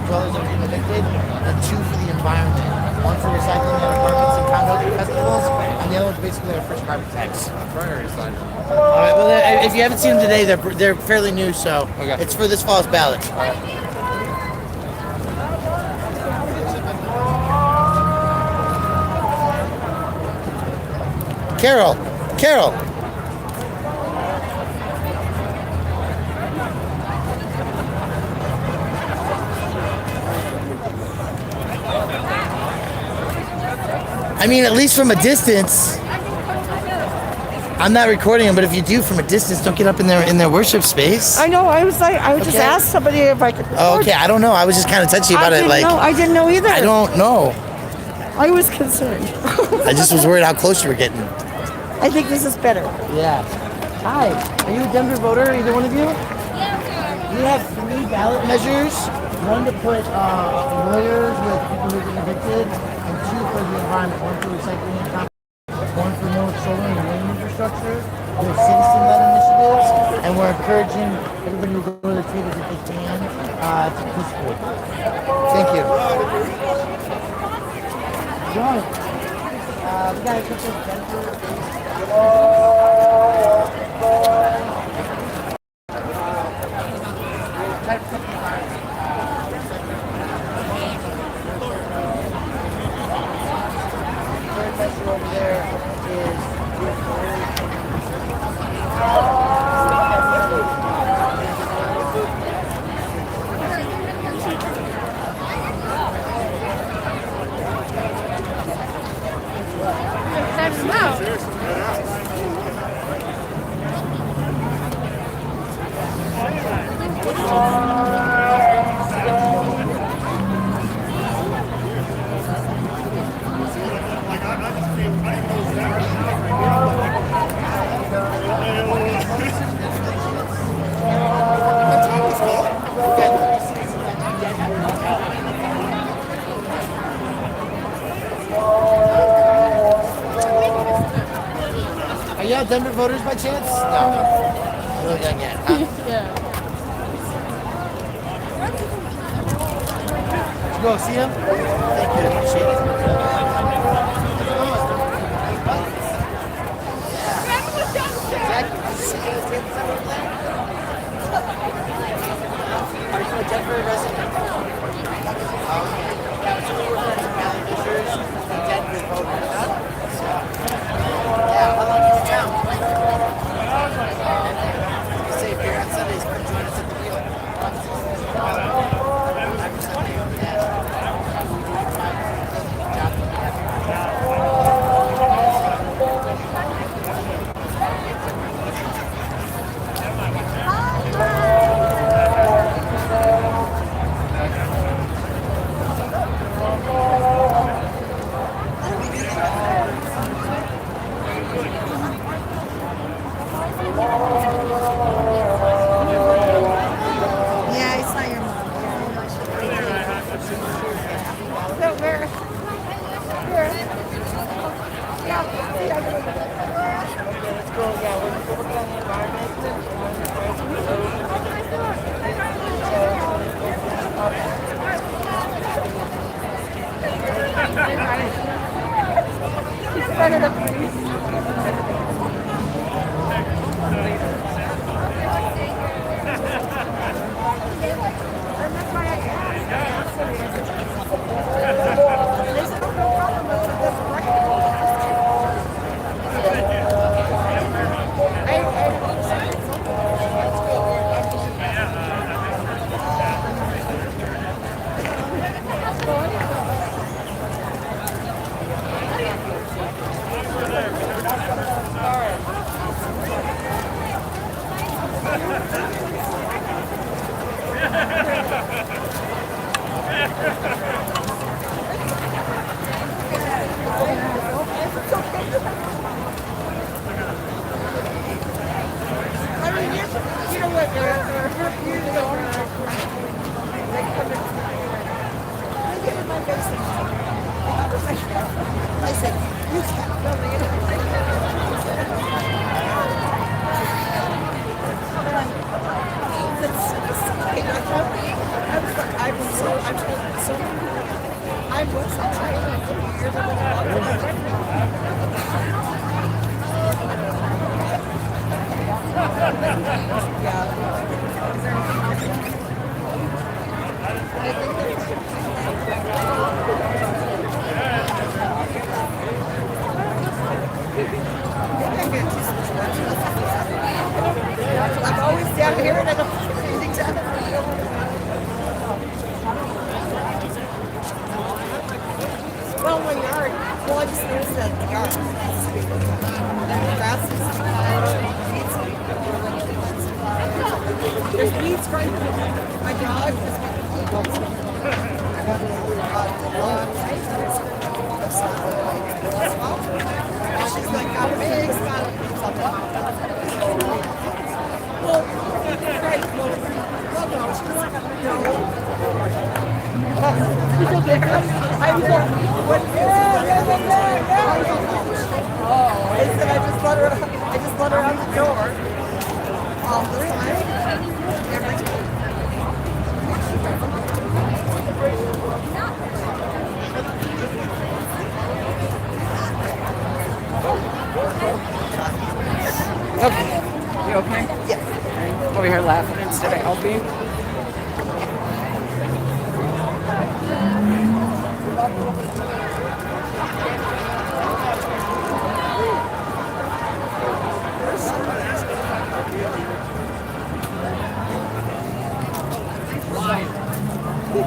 dwellers that are being evicted, and 2 for the environment. One for recycling in apartments and condos and festivals, and the other one's basically our first carbon tax. All right, well, if you haven't seen them today, they're fairly new, so it's for this fall's ballot. Carol. I mean, at least from a distance. I'm not recording them, but if you do from a distance, don't get up in their worship space. I know. I would just ask somebody if I could. Oh, okay, I don't know. I was just kind of touchy about it. I didn't know either. I don't know. I was concerned. I just was worried how close you were getting. I think this is better. Yeah. Hi. Are you a Denver voter? Either one of you? We have 3 ballot measures. One to put lawyers with people who get evicted, and 2 for the environment. One for recycling and compost, one for more solar and wind infrastructure. They're citizen-led initiatives, and we're encouraging everybody to go to the tables if they can to participate. Thank you. John, we got to get this Denver. Type Over there is Are y'all Denver voters by chance? No. Really done yet, huh? Yeah. Did you go see him? Thank you. Appreciate Are you a Denver resident? Yeah, so we were friends with Valley Fishers and Denver voters. Yeah, how long are you in town? Say if you're on Sundays, come join us at the wheel. Yeah, it's not your mom. So where? Let's go. Yeah, we're working on the I'm always down here and I don't see anything down there. Well, my yard. Well, I just noticed that the yard. And the grass is there's weeds growing. My dog is she's like got a big smile. Well, right. I was like, what? I said I just let her out the door all the time. Every time. Okay. You okay? Yes. Over here laughing instead of helping. Oh,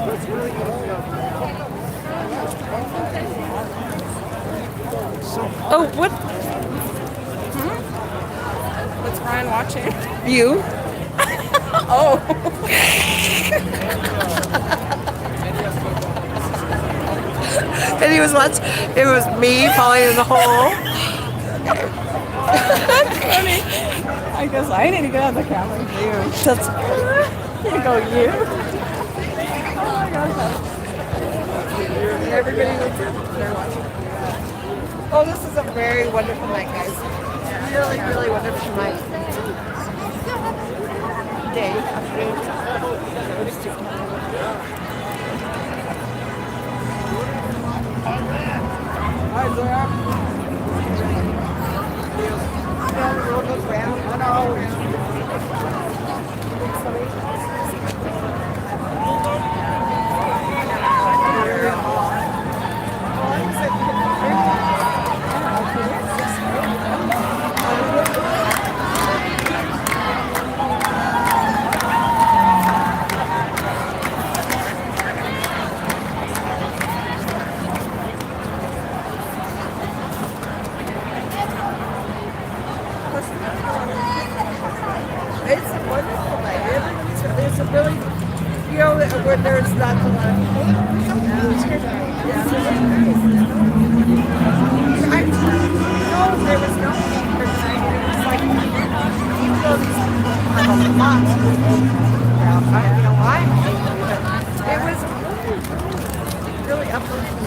what? What's Ryan watching? You? Oh. And he was watching. It was me falling in the hole. That's funny. I guess I need to get on the camera. You. That's. Here you go, you. Oh my gosh. Everybody was there watching. Oh, this is a very wonderful night, guys. Really, really wonderful night. Day, afternoon. Hi, Zoya. Yeah, the road goes round. I know. It's wonderful. It's a really, you know, where there's not a lot of no, there was no paper tonight. It was like, even though these people have a lot to do, I don't know why, but it was really uplifting.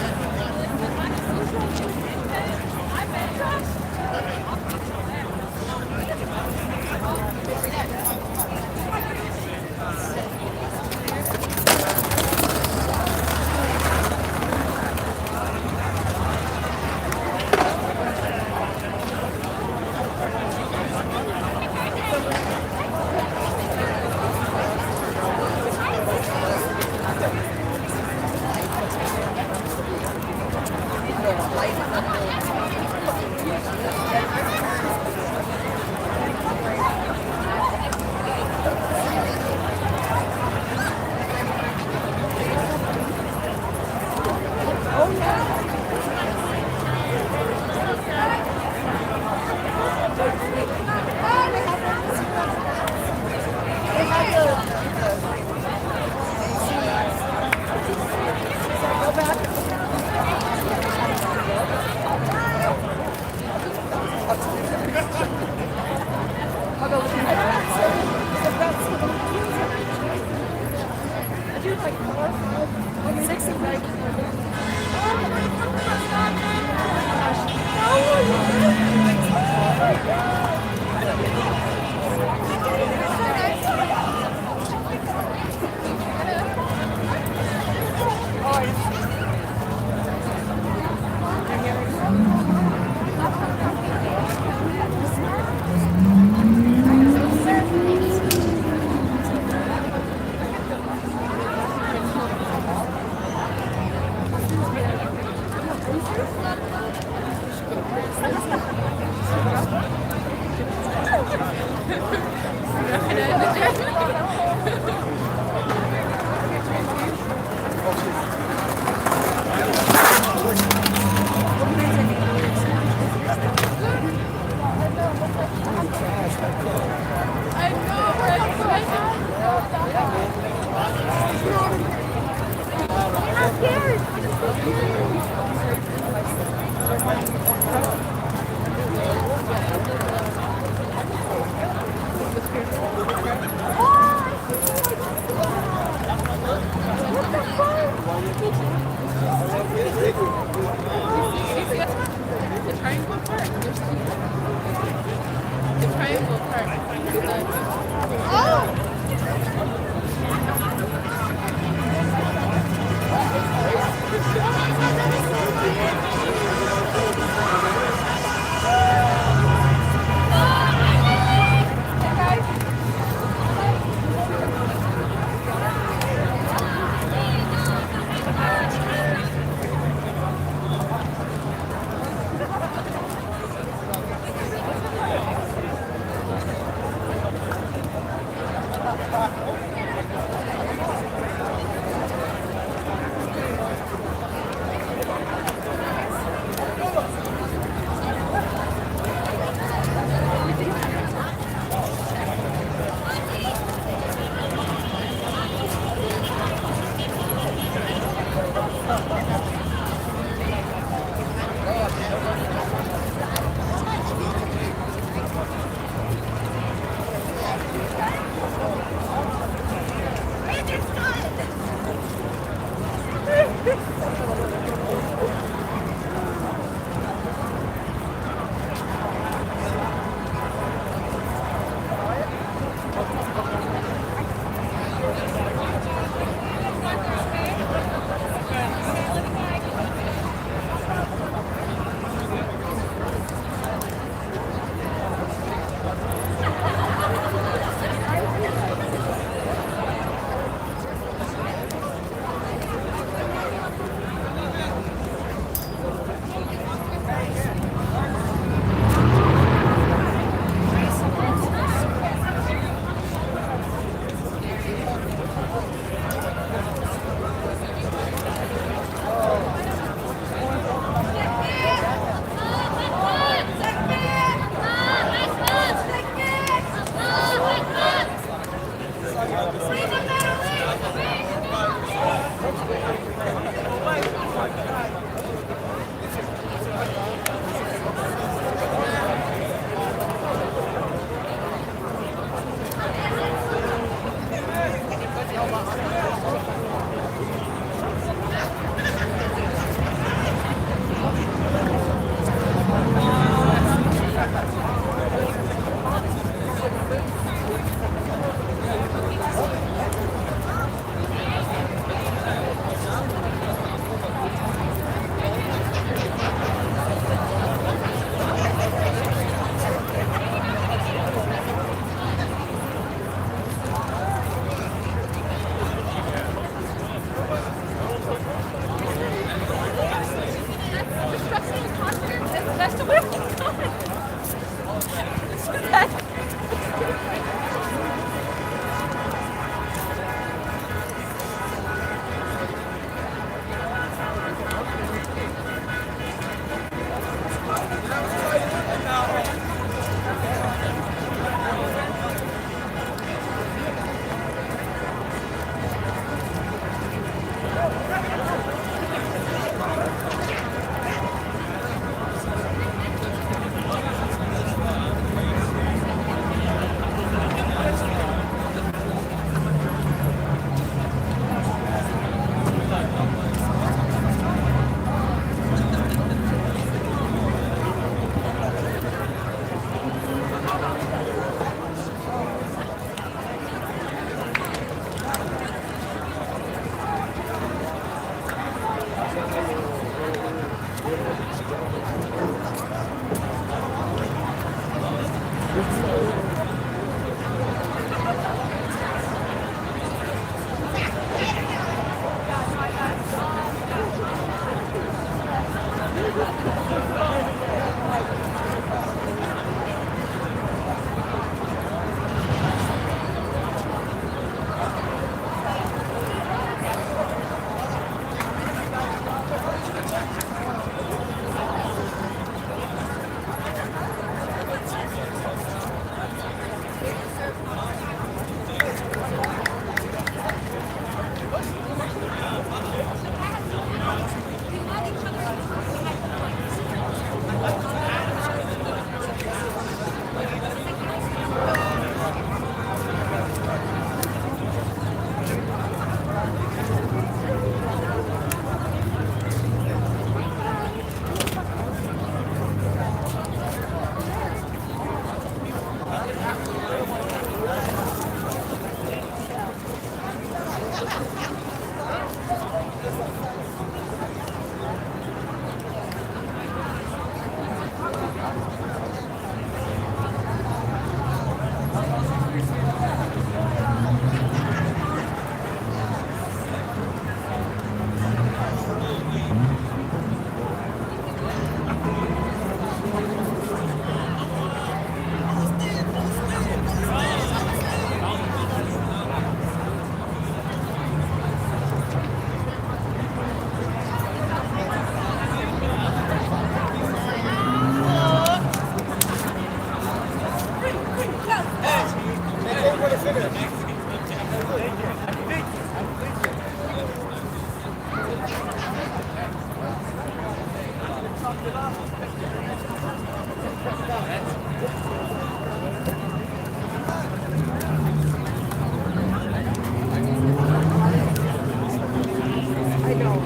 I know.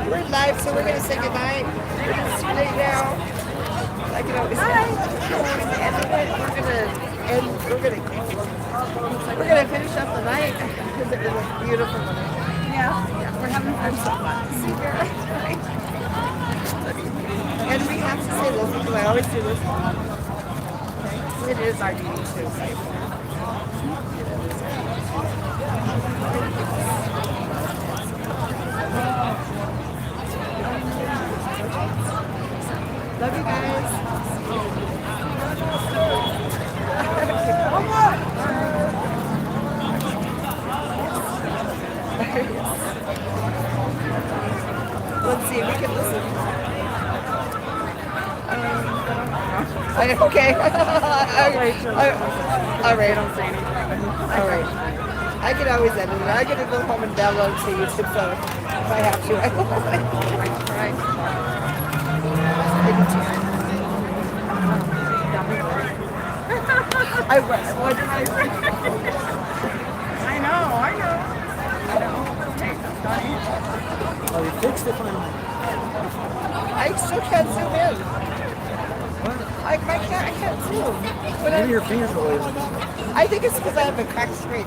We're live, so we're going to say goodnight. We're just right now. I can always we're gonna finish up the night because it was a beautiful night. Yeah, we're having fun so much. And we have to say this because I always do this. It is our duty to say. Love you guys. Let's see if we can listen. Okay. All right. Don't say anything. All right. I can always edit it. I get to go home and download to YouTube, so if I have to, I will. Right. I was. I know. Oh, you fixed it finally. I still can't zoom in. I can't zoom. But Maybe your fingers are lazy. I think it's because I have a cracked screen.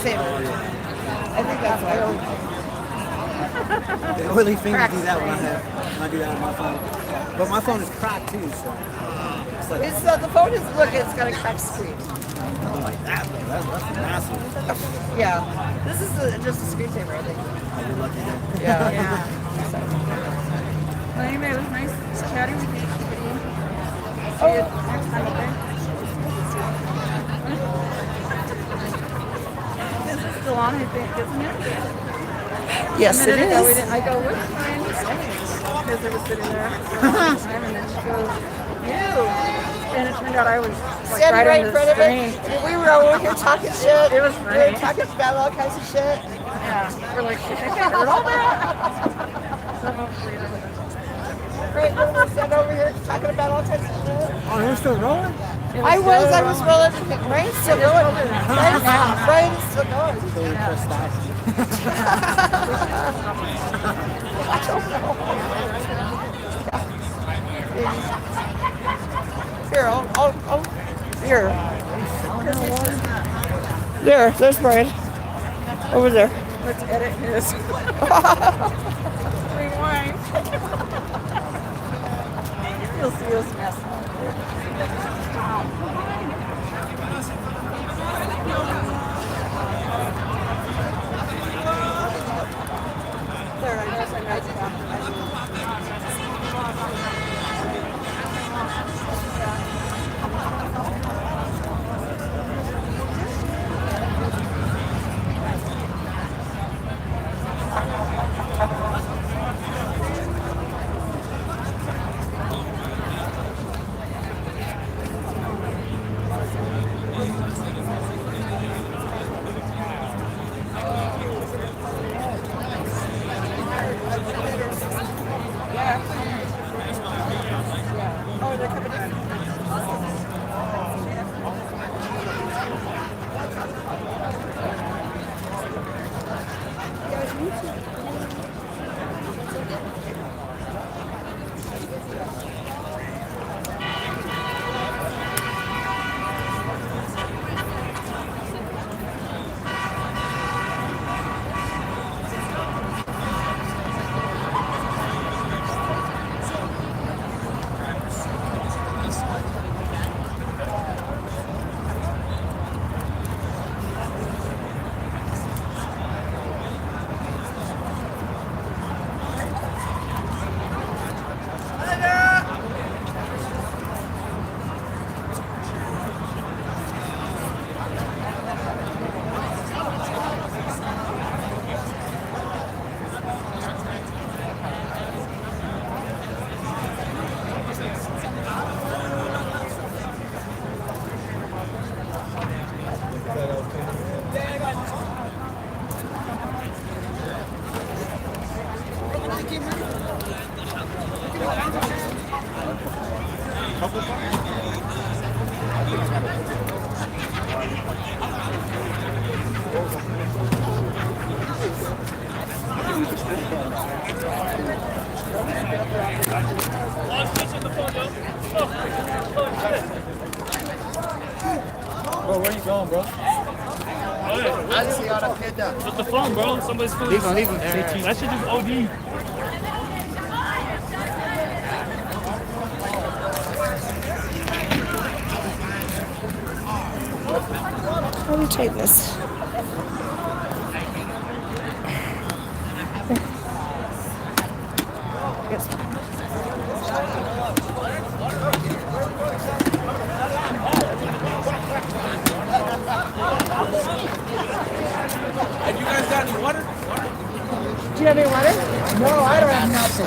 Same. I think that's why. The oily fingers do that when I do that on my phone. But my phone is cracked too, so. It's the phone is it's got a cracked screen. Not like that though. That's massive. Yeah. This is just a screensaver, I think. You're lucky. Yeah. Well, anyway, it was nice chatting with you. See you next time, okay? This is still on, I think, isn't it? Yes, it is. I go, where's mine? Because I was sitting there for a long time, and then she goes, you. and it turned out I was like, Standing right in in front of it. And we were over here talking shit. It was We funny. were talking about all kinds of shit. Yeah, we're like, shit, I can't heard all that. Right, we were sitting over here talking about all kinds of shit. Oh, you're still rolling? I was rolling. Brian's still going. Brian's still going. I don't know. Here, I'll here. There's Brian. Over there. Let's edit his. Rewind. You'll see us mess up. There, I guess I got you. Bro, where you going, bro? With the phone, bro. Somebody's phone. Leave him. That shit just OD. How do you take this? Have you guys got any water? Do you have any water? No, I don't have nothing.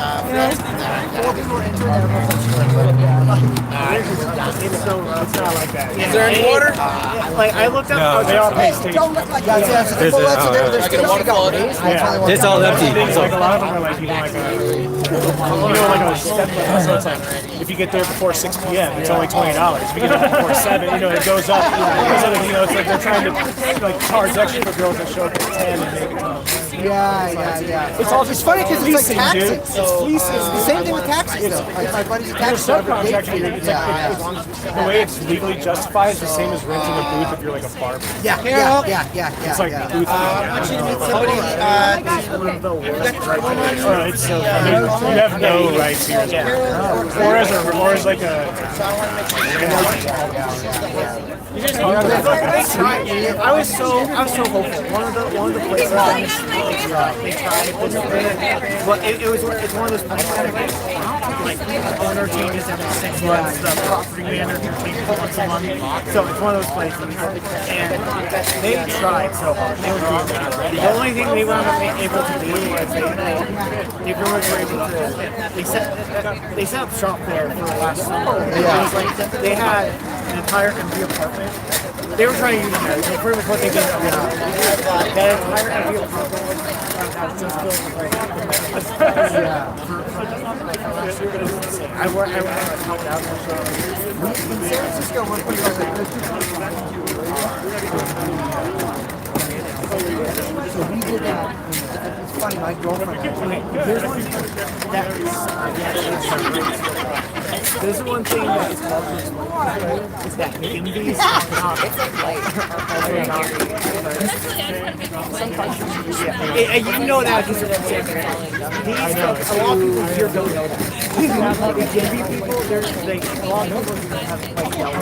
It's not like that. Is there any water? Like I looked up, they all pay station. Don't look like that. There's get a water quality? It's all empty. Like a lot of them are like even like a step limit. So it's like if you get there before 6 p.m., it's only $20. If you get there before 7, it goes up. It's like they're trying to like charge extra for girls that show up at 10 and make it up. Yeah. It's funny because it's like taxes. It's fleecing. It's the same thing with taxes, though. Like my buddy's a tax Subcontractor, it's like the way it's legally justified is the same as renting a booth if you're like a barber. Yeah. It's like booth. It's so funny. You have no rights here as well. Or as like a. I was so hopeful. One of the places they tried, but it's one of those. like owner changes every 6 months, the property manager changes once a month. So it's one of those places, and they tried so hard. They were doing that. The only thing they wound up able to do was the Germans were able to they set up shop there for the last summer. It was like they had an entire empty apartment. They were trying to use it. So pretty much what they did was that entire empty apartment was just built with like I worked helped out. In San Francisco, we're pretty much so we did that. It's funny, my girlfriend. Here's one thing there's one thing that is lovely is that Indies are not. You know that because you're from San Francisco. A lot of people here don't know that. The Indian people, a lot of people have like